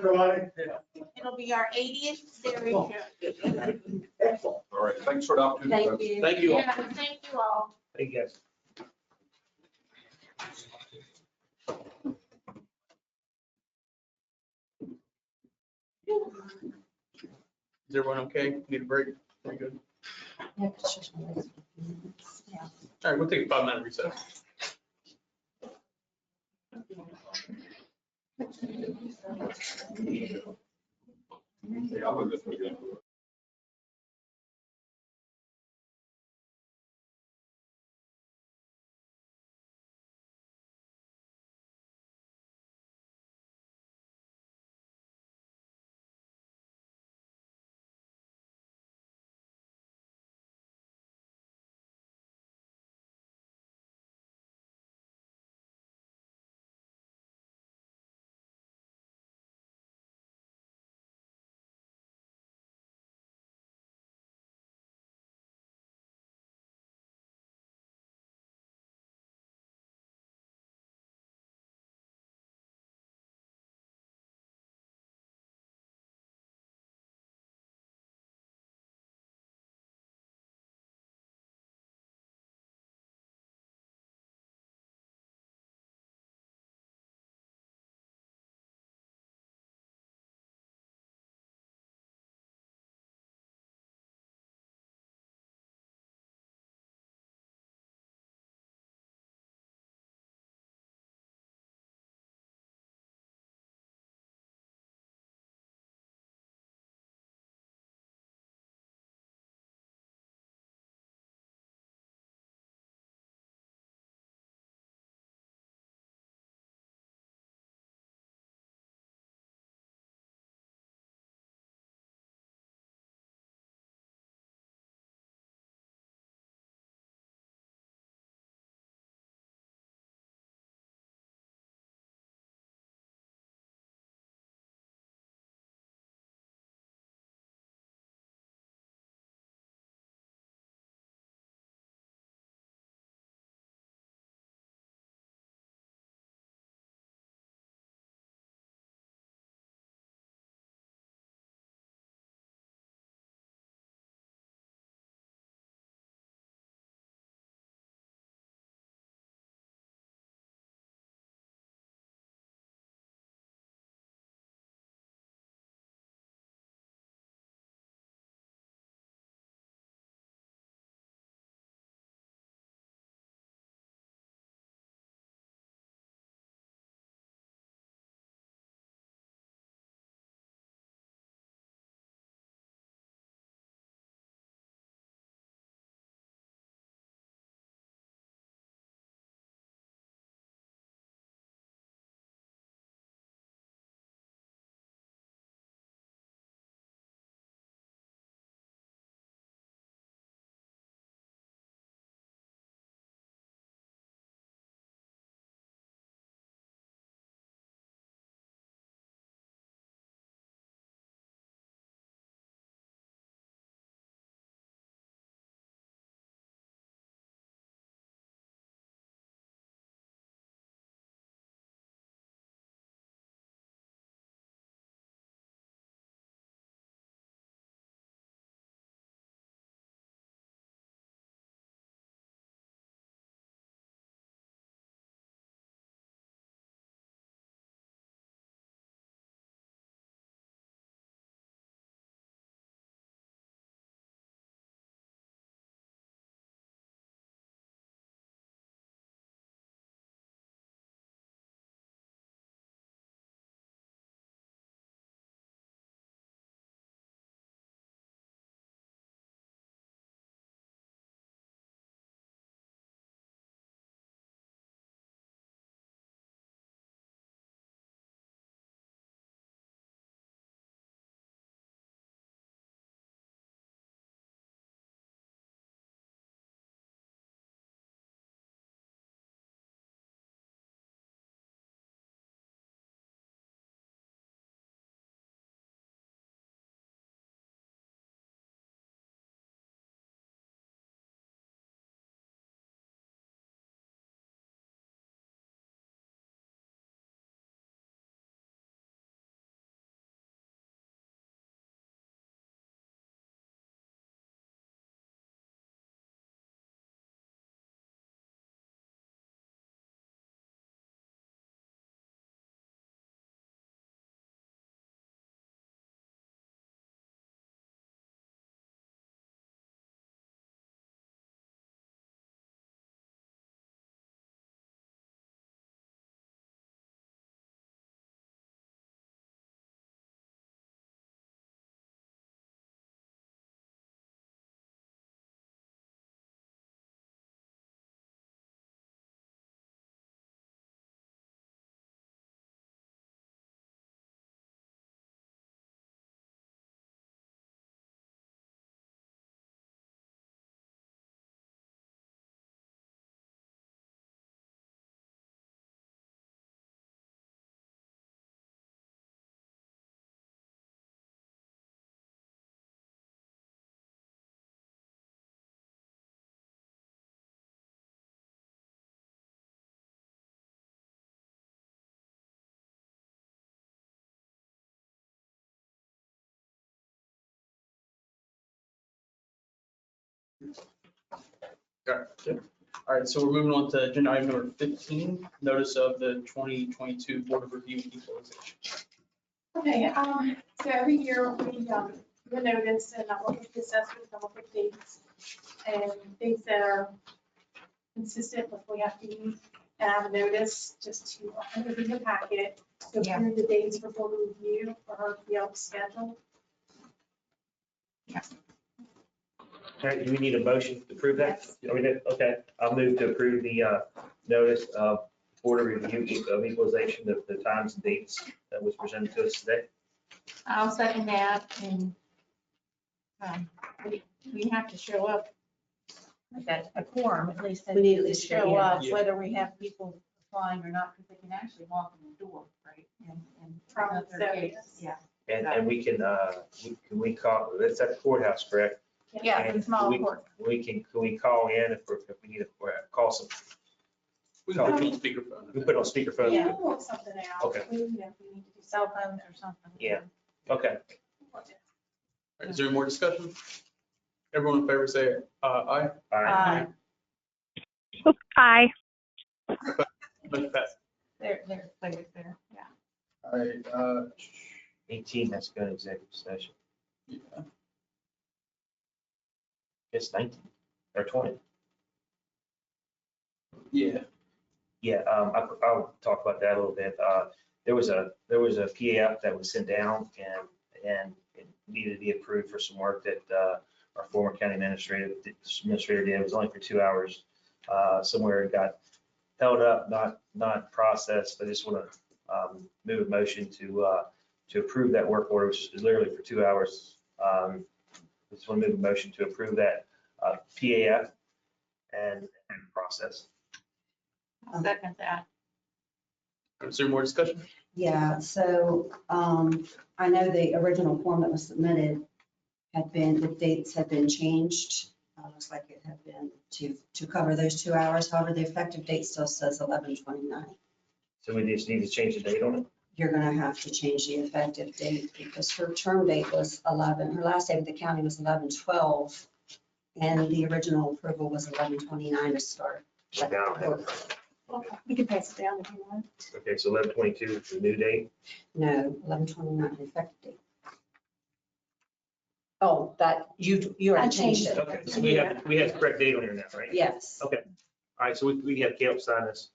Speaker 4: it'll be our 80th dairy show.
Speaker 18: Excellent.
Speaker 17: All right, thanks for the opportunity.
Speaker 5: Thank you.
Speaker 19: Thank you all.
Speaker 4: Yeah, thank you all.
Speaker 2: Thank you guys.
Speaker 20: Is everyone okay? Need a break? Very good.
Speaker 5: Yeah, it's just one of those. Yeah.
Speaker 20: All right, we'll take a 5-minute recess.
Speaker 17: Yeah, I'll go this way.
Speaker 20: All right, so we're moving on to agenda item number 15, notice of the 2022 Board of Review equalization.
Speaker 11: Okay, so every year we notice and I'll look at the assessments, I'll look at dates and things that are consistent with what we have to use. And I have a notice just to, put in the packet, to approve the dates for board review for her to be able to schedule.
Speaker 2: All right, do we need a motion to approve that? Are we good? Okay, I'll move to approve the notice of Board of Review of equalization of the times and dates that was presented to us today.
Speaker 4: I'll second that, and we have to show up. Like a quorum, at least.
Speaker 5: We need at least
Speaker 4: to show
Speaker 5: three,
Speaker 4: up,
Speaker 20: yeah.
Speaker 4: whether we have people applying or not, because they can actually walk in the door, right? And
Speaker 11: From
Speaker 4: let their
Speaker 11: so,
Speaker 4: case.
Speaker 11: yes.
Speaker 4: Yeah.
Speaker 2: And we can we call, it's at the courthouse, correct?
Speaker 4: Yeah,
Speaker 2: And
Speaker 4: it's small
Speaker 2: we-
Speaker 4: court.
Speaker 2: Can we call in if we need to call some,
Speaker 20: We can put it on speakerphone.
Speaker 2: we put it on speakerphone?
Speaker 11: Yeah, we'll work something out.
Speaker 2: Okay.
Speaker 11: We need to do
Speaker 4: Cell phones or something.
Speaker 2: Yeah. Okay.
Speaker 20: All right, is there any more discussion? Everyone in favor say aye.
Speaker 4: Aye.
Speaker 1: Aye.
Speaker 20: Motion passed.
Speaker 4: There, there, yeah.
Speaker 20: All right,
Speaker 2: 18, that's good executive session.
Speaker 20: yeah.
Speaker 2: It's 19 or 20.
Speaker 20: Yeah.
Speaker 2: Yeah, I'll talk about that a little bit. There was a PAF that was sent down and it needed to be approved for some work that our former county administrator did. It was only for 2 hours. Somewhere it got held up, not processed. I just want to move a motion to approve that work order, which is literally for 2 hours. Just want to move a motion to approve that PAF and process.
Speaker 4: I'll second that.
Speaker 20: Is there more discussion?
Speaker 5: Yeah, so I know the original form that was submitted had been, the dates had been changed. Looks like it had been to cover those 2 hours. However, the effective date still says 11/29.
Speaker 2: So we just need to change the date on it?
Speaker 5: You're gonna have to change the effective date because her term date was 11, her last day with the county was 11/12. And the original approval was 11/29 to start.
Speaker 2: Down.
Speaker 11: We can pass it down if you want.
Speaker 2: Okay, so 11/22 is the new date.
Speaker 5: No, 11/29 the effective date. Oh, that, you already changed it.
Speaker 2: Okay, so we have the correct date on here now, right?
Speaker 5: Yes.
Speaker 2: Okay. All right, so we have Caleb sign this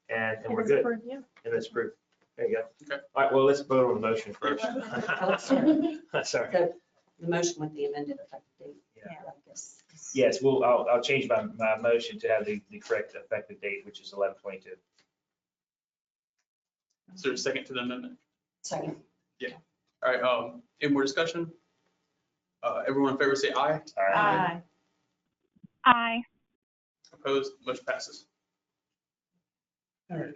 Speaker 2: and we're good. And it's approved. There you go.
Speaker 20: Okay.
Speaker 2: All right, well, let's vote on the motion first. Sorry.
Speaker 5: So the motion with the amended effective date.
Speaker 2: Yeah.
Speaker 5: I guess.
Speaker 2: Yes, well, I'll change my motion to have the correct effective date, which is 11/22.
Speaker 20: Is there a second to the amendment?
Speaker 5: Second.
Speaker 20: All right, any more discussion? Everyone in favor say aye.
Speaker 4: Aye.
Speaker 1: Aye.
Speaker 20: Opposed, motion passes. All right.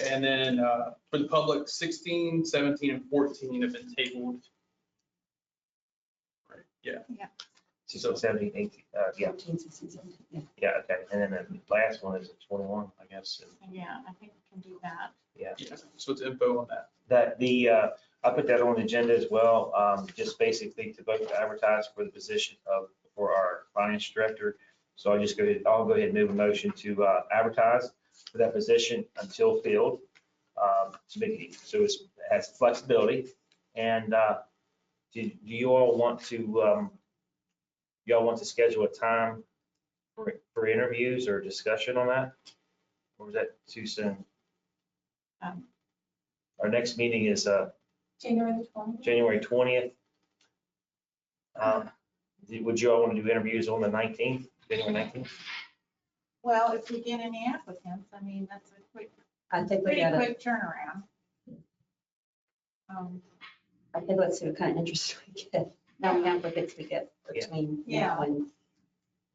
Speaker 20: And then for the public, 16, 17, and 14 have been tabled. Right, yeah.
Speaker 2: So 17, 18, yeah,
Speaker 5: 15, 16, 17, yeah.
Speaker 2: yeah, okay. And then the last one is 21, I guess.
Speaker 4: Yeah, I think we can do that.
Speaker 2: Yeah.
Speaker 20: Yeah, so it's info on that.
Speaker 2: That I put that on the agenda as well, just basically to vote to advertise for the position for our finance director. So I'll go ahead and move a motion to advertise for that position until filled. So it has flexibility. And do you all want to schedule a time for interviews or discussion on that? Or is that too soon? Our next meeting is
Speaker 11: January the 20th.
Speaker 2: January 20th. Would you all want to do interviews on the 19th, January 19th?
Speaker 4: Well, if we get any applicants, I mean, that's a
Speaker 5: I think we
Speaker 4: pretty
Speaker 5: got
Speaker 4: quick turnaround.
Speaker 5: I think let's see what kind of interest we get. How many applicants we get between now and.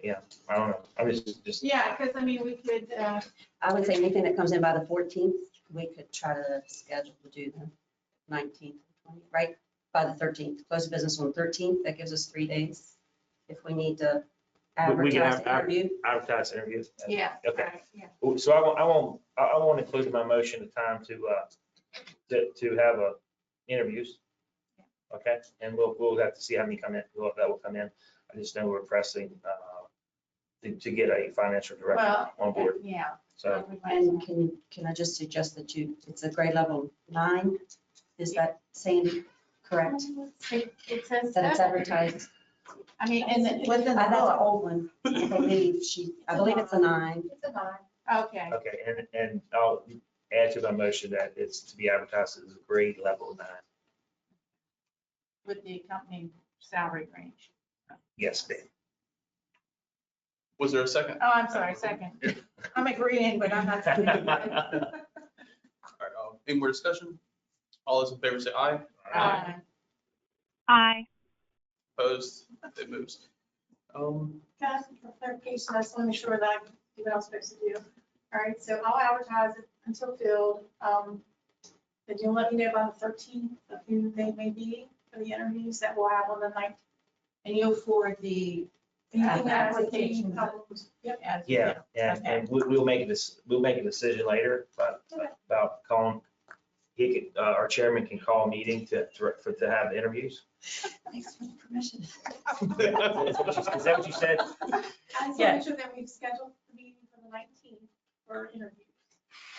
Speaker 2: Yeah, I don't know. I'm just.
Speaker 4: Yeah, because I mean, we could,
Speaker 5: I would say anything that comes in by the 14th, we could try to schedule to do the 19th, 20th, right? By the 13th, close of business on the 13th. That gives us 3 days. If we need to
Speaker 2: We can
Speaker 5: advertise the interview.
Speaker 2: advertise interviews.
Speaker 4: yeah.
Speaker 2: Okay.
Speaker 4: right, yeah.
Speaker 2: So I won't include in my motion the time to have interviews. Okay, and we'll have to see how many come in, that will come in. I just know we're pressing to get a financial director
Speaker 4: Well,
Speaker 2: on board.
Speaker 4: yeah.
Speaker 2: So,
Speaker 5: And can I just suggest that it's a grade level 9? Is that saying correct?
Speaker 4: It says
Speaker 5: That it's advertised?
Speaker 4: I mean, and it was in the
Speaker 5: That's an
Speaker 4: book.
Speaker 5: old one. I believe it's a 9.
Speaker 4: It's a 9. Okay.
Speaker 2: okay, and I'll add to my motion that it's to be advertised as a grade level 9.
Speaker 4: With the accompanying salary range.
Speaker 2: Yes, ma'am.
Speaker 20: Was there a second?
Speaker 4: Oh, I'm sorry, second. I'm agreeing, but I'm not seconding.
Speaker 20: All right, any more discussion? All those in favor say aye.
Speaker 4: Aye.
Speaker 1: Aye.
Speaker 20: Opposed? It moves.
Speaker 11: Can I ask for clarification? I just want to make sure that I do what I'm supposed to do. All right, so I'll advertise it until filled. Then you'll let me know by the 13th of who they may be for the interviews that we'll have on the 19th.
Speaker 4: And you'll forward the
Speaker 11: Anything that has any
Speaker 4: applications.
Speaker 11: problems? Yep.
Speaker 4: as-
Speaker 2: Yeah,
Speaker 4: Okay.
Speaker 2: and we'll make a decision lader about calling. He could, our chairman can call a meeting to have the interviews.
Speaker 4: Thanks for the permission.
Speaker 2: Is that what you said?
Speaker 11: I just want to
Speaker 4: Yeah.
Speaker 11: make sure that we've scheduled the meeting for the 19th for interviews.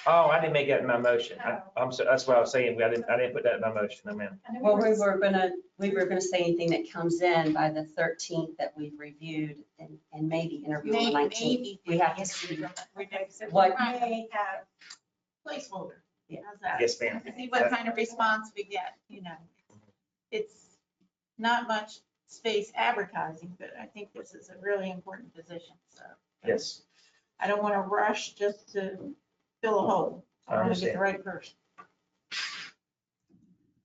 Speaker 2: Oh, I didn't make that in my motion. I'm so, that's what I was saying. I didn't put that in my motion. No, ma'am.
Speaker 5: Well, we were gonna say anything that comes in by the 13th that we've reviewed and maybe interview on the 19th. We have to see
Speaker 4: What-
Speaker 11: What may have
Speaker 4: Placeholder.
Speaker 5: Yeah.
Speaker 4: How's that?
Speaker 2: Yes, ma'am.
Speaker 4: To see what kind of response we get, you know. It's not much space advertising, but I think this is a really important position, so.
Speaker 2: Yes,
Speaker 4: I don't want to rush just to fill a hole.
Speaker 2: I
Speaker 4: I want to get
Speaker 2: understand.
Speaker 4: the right person.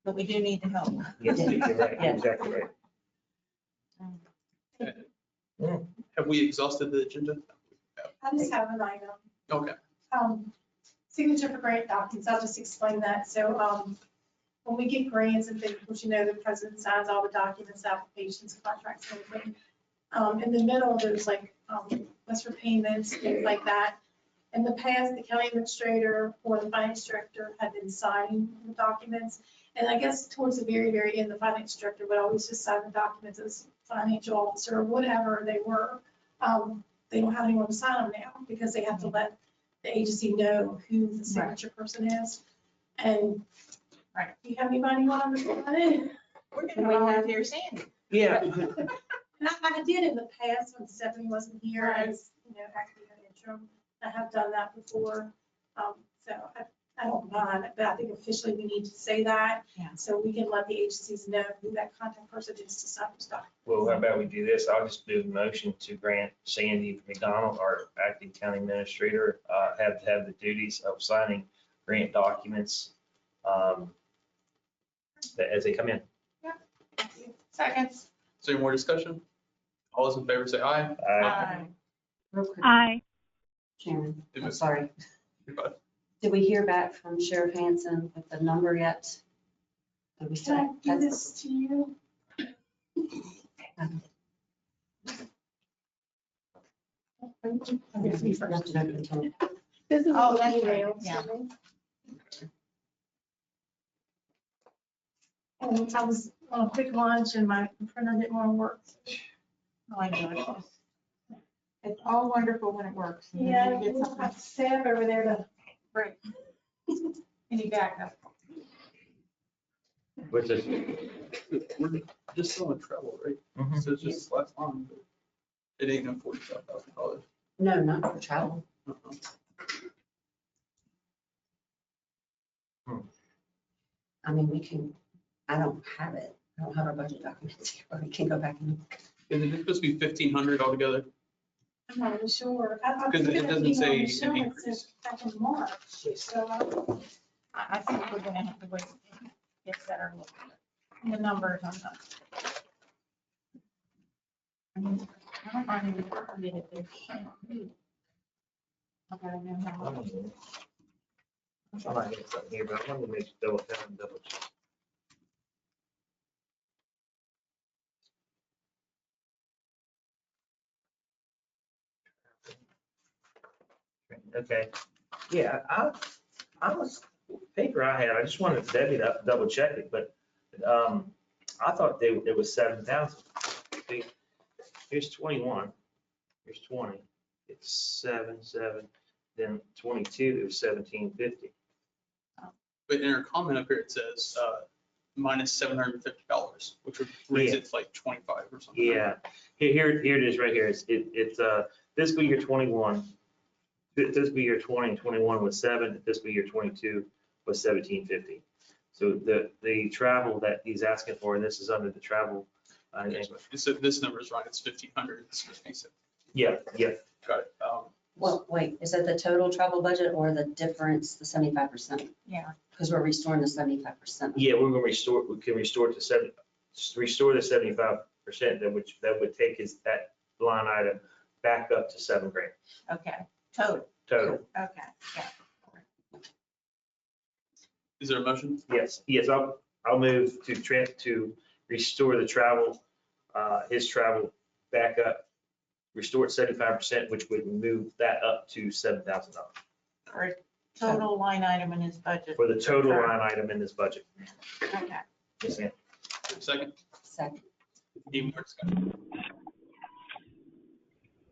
Speaker 4: But we do need the help.
Speaker 2: yes, you're right.
Speaker 5: Yeah.
Speaker 2: You're exactly right.
Speaker 20: Have we exhausted the agenda?
Speaker 11: I just have an item.
Speaker 20: Okay.
Speaker 11: Signature for grant documents, I'll just explain that. So when we get grants and things, which you know, the president signs all the documents, applications, contracts, and everything. In the middle, there's like lists for payments, things like that. In the past, the county administrator or the finance director had been signing the documents. And I guess towards the very, very end, the finance director would always just sign the documents as financial officer or whatever they were. They don't have anyone to sign them now because they have to let the agency know who the signature person is. And,
Speaker 4: Right.
Speaker 11: do you have anybody want to sign it?
Speaker 4: We're going to volunteer Sandy.
Speaker 2: Yeah.
Speaker 11: And I did in the past when Stephanie wasn't here, as, you know, acting an interim. I have done that before. So I don't mind, but I think officially we need to say that.
Speaker 4: Yeah.
Speaker 11: So we can let the agencies know who that contact person is to sign stuff.
Speaker 2: Well, how about we do this? I'll just do a motion to grant Sandy McDonald, our acting county administrator, have the duties of signing grant documents as they come in.
Speaker 4: Seconds.
Speaker 20: Is there any more discussion? All those in favor say aye.
Speaker 11: Aye.
Speaker 5: Real quick,
Speaker 1: Aye.
Speaker 5: Chairman,
Speaker 20: It
Speaker 5: I'm
Speaker 20: was-
Speaker 5: sorry.
Speaker 20: You're fine.
Speaker 5: Did we hear back from Sheriff Hansen with the number yet? Did we
Speaker 11: Can I
Speaker 5: say?
Speaker 11: give this to you?
Speaker 5: This is
Speaker 11: This is
Speaker 4: Oh,
Speaker 11: the
Speaker 4: that's
Speaker 11: email.
Speaker 4: right, yeah.
Speaker 11: to me. And I was on a quick lunch and my printer didn't want to work.
Speaker 4: Oh, I know it. It's all wonderful when it works. and then
Speaker 11: Yeah,
Speaker 4: you get
Speaker 11: we'll
Speaker 4: something
Speaker 11: have to stand over there to.
Speaker 4: great. And you back up.
Speaker 2: Which is,
Speaker 20: We're just still in trouble, right?
Speaker 2: Mhm.
Speaker 20: So it's just last line, but it ain't no $45,000.
Speaker 5: No, not for travel. I mean, I don't have it. I don't have our budget documents here, but we can go back and.
Speaker 20: Is it supposed to be 1,500 altogether?
Speaker 11: I'm not really sure. I
Speaker 20: Because it
Speaker 11: figured
Speaker 20: doesn't
Speaker 11: email
Speaker 20: say an
Speaker 11: insurance
Speaker 20: increase.
Speaker 11: is back in March, so
Speaker 4: I think we're gonna have to wait and get better look at the numbers on that. I mean, I don't find any working if there's. I gotta know how much.
Speaker 2: I might get something here, but I'm gonna make double check. Okay, yeah, I was, paper I had, I just wanted Debbie to double check it, but I thought it was 7,000. Here's 21, here's 20, it's 7, then 22, it was 1,750.
Speaker 20: But in her comment up here, it says minus $750, which would raise
Speaker 2: Yeah.
Speaker 20: it to like 25 or something.
Speaker 2: Yeah, here it is right here. It's fiscal year 21, fiscal year 20 and 21 was 7, fiscal year 22 was 1,750. So the travel that he's asking for, and this is under the travel.
Speaker 20: So this number is right, it's 1,500. This is what he said.
Speaker 2: Yeah.
Speaker 20: Got it.
Speaker 5: Well, wait, is that the total travel budget or the difference, the 75%?
Speaker 4: Yeah.
Speaker 5: Because we're restoring the 75%.
Speaker 2: Yeah, we can restore it to restore the 75%, that would take that line item back up to $7,000
Speaker 4: Okay, total.
Speaker 2: total.
Speaker 4: Okay, yeah.
Speaker 20: Is there a motion?
Speaker 2: Yes, I'll move to restore the travel, his travel back up, restore it 75%, which would move that up to $7,000
Speaker 4: Or total line item in his budget.
Speaker 2: for the total line item in this budget.
Speaker 4: Okay.
Speaker 2: Yes, ma'am.
Speaker 20: Second?
Speaker 5: Second.
Speaker 20: Any more discussion?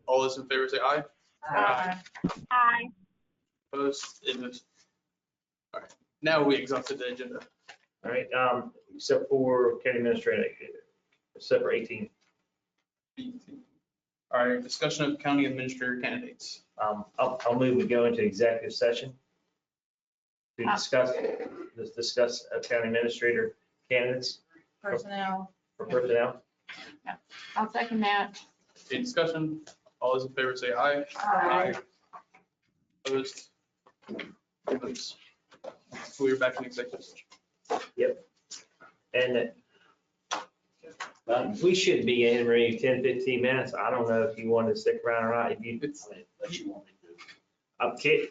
Speaker 20: All those in favor say aye.
Speaker 1: Aye.
Speaker 20: Opposed? It moves. All right, now we exhausted the agenda.
Speaker 2: All right, except for county administrator, except for 18.
Speaker 20: All right, discussion of county administrator candidates.
Speaker 2: I'll move, we go into executive session to discuss county administrator candidates
Speaker 4: Personnel.
Speaker 2: for personnel.
Speaker 4: I'll second that.
Speaker 20: Any discussion? All those in favor say aye.
Speaker 4: Aye.
Speaker 20: Opposed? It moves. We're back in executive session.
Speaker 2: Yep. And we should be in maybe 10, 15 minutes. I don't know if you want to stick around or not. If you, okay,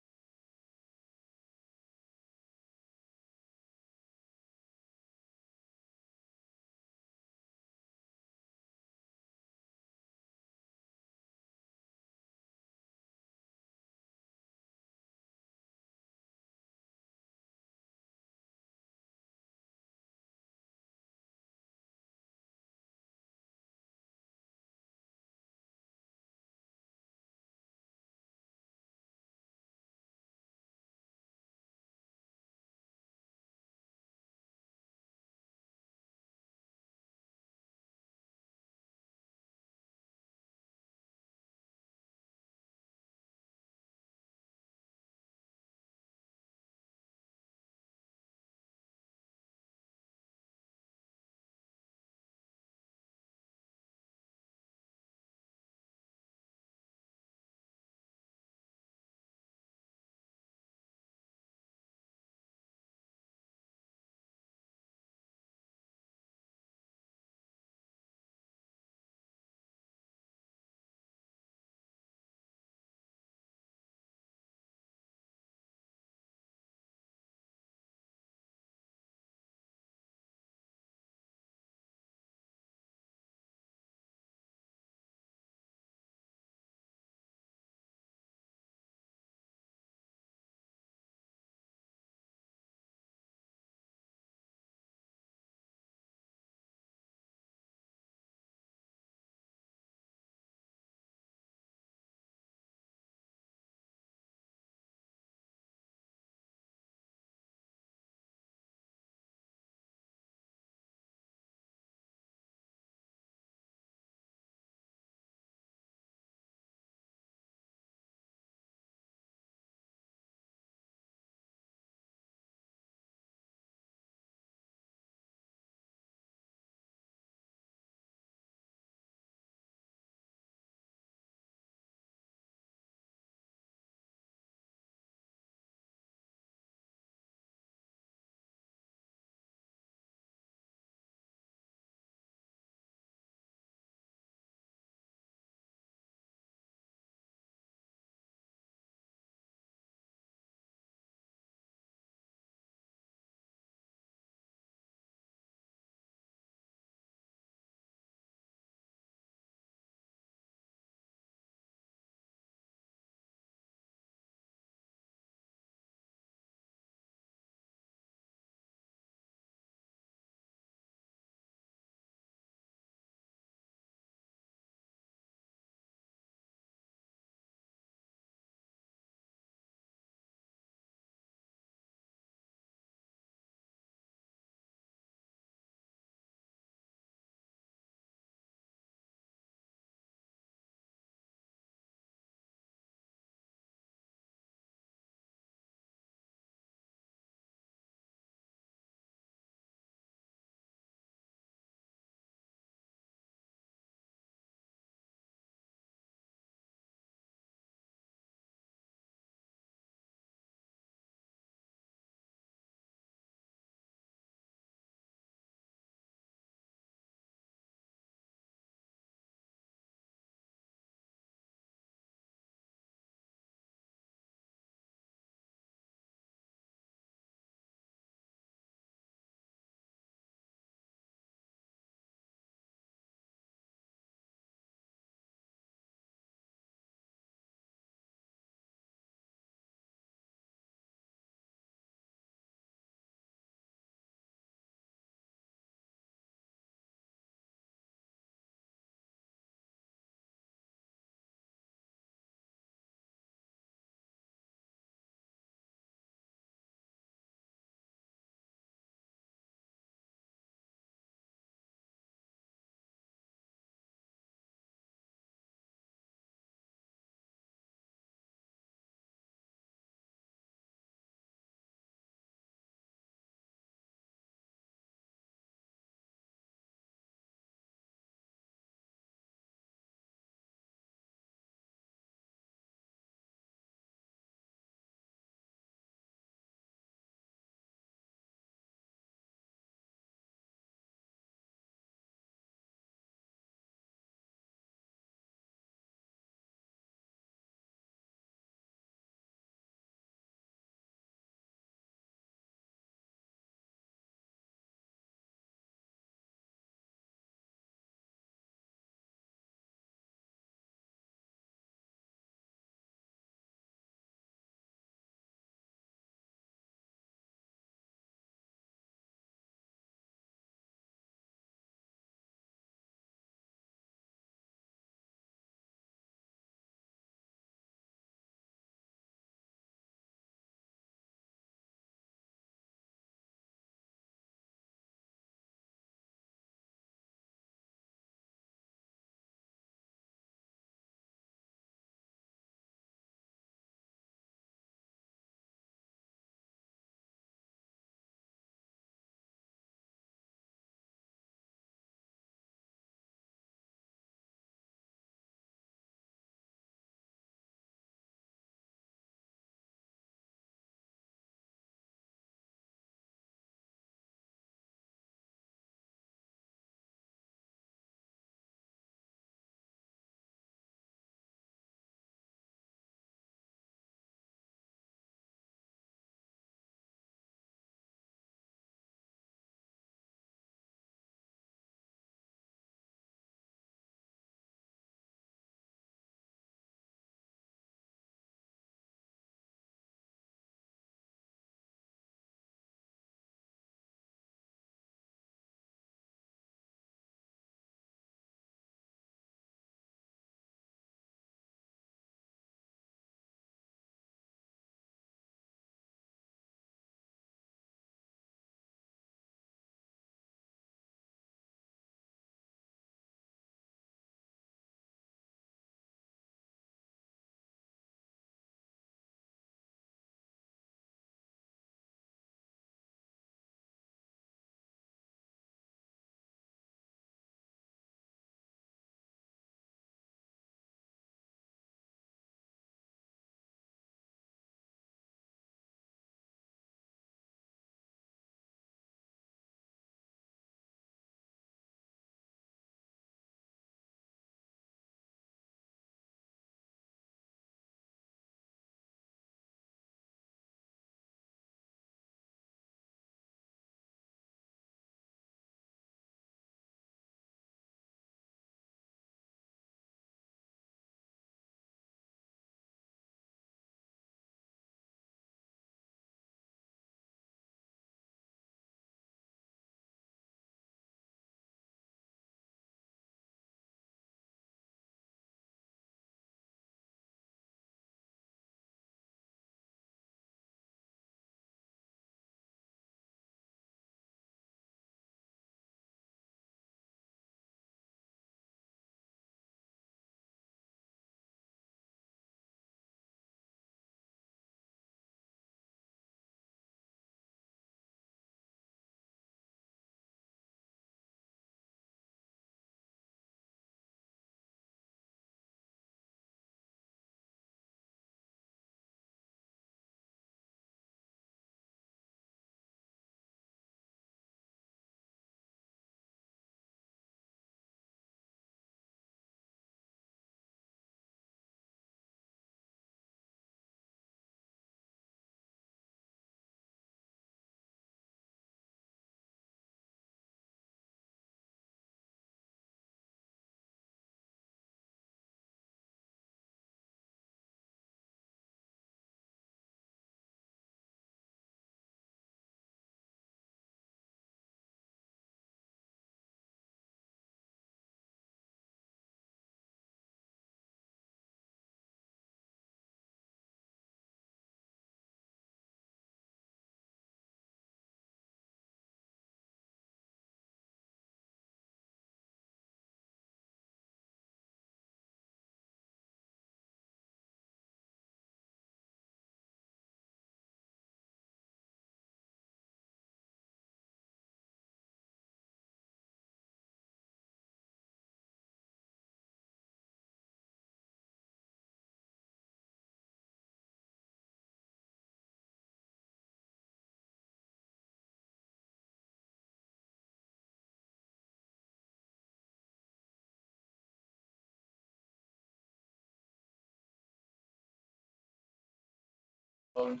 Speaker 20: Is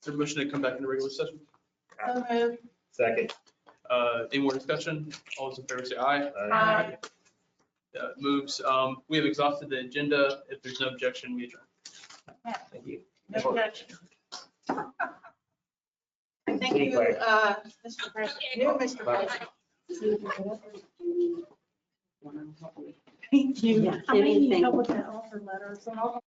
Speaker 20: there a motion to come back into regular session?
Speaker 4: So moved.
Speaker 2: Second.
Speaker 20: Any more discussion? All those in favor say aye.
Speaker 4: Aye.
Speaker 20: Moves. We have exhausted the agenda. If there's no objection, we adjourn.
Speaker 2: Thank you.
Speaker 4: No objection. Thank you, Mr. President. New Mr. President.
Speaker 11: Thank you.
Speaker 5: Yeah,
Speaker 11: I'm gonna need
Speaker 5: anything.
Speaker 11: help with that offer letter, so I'll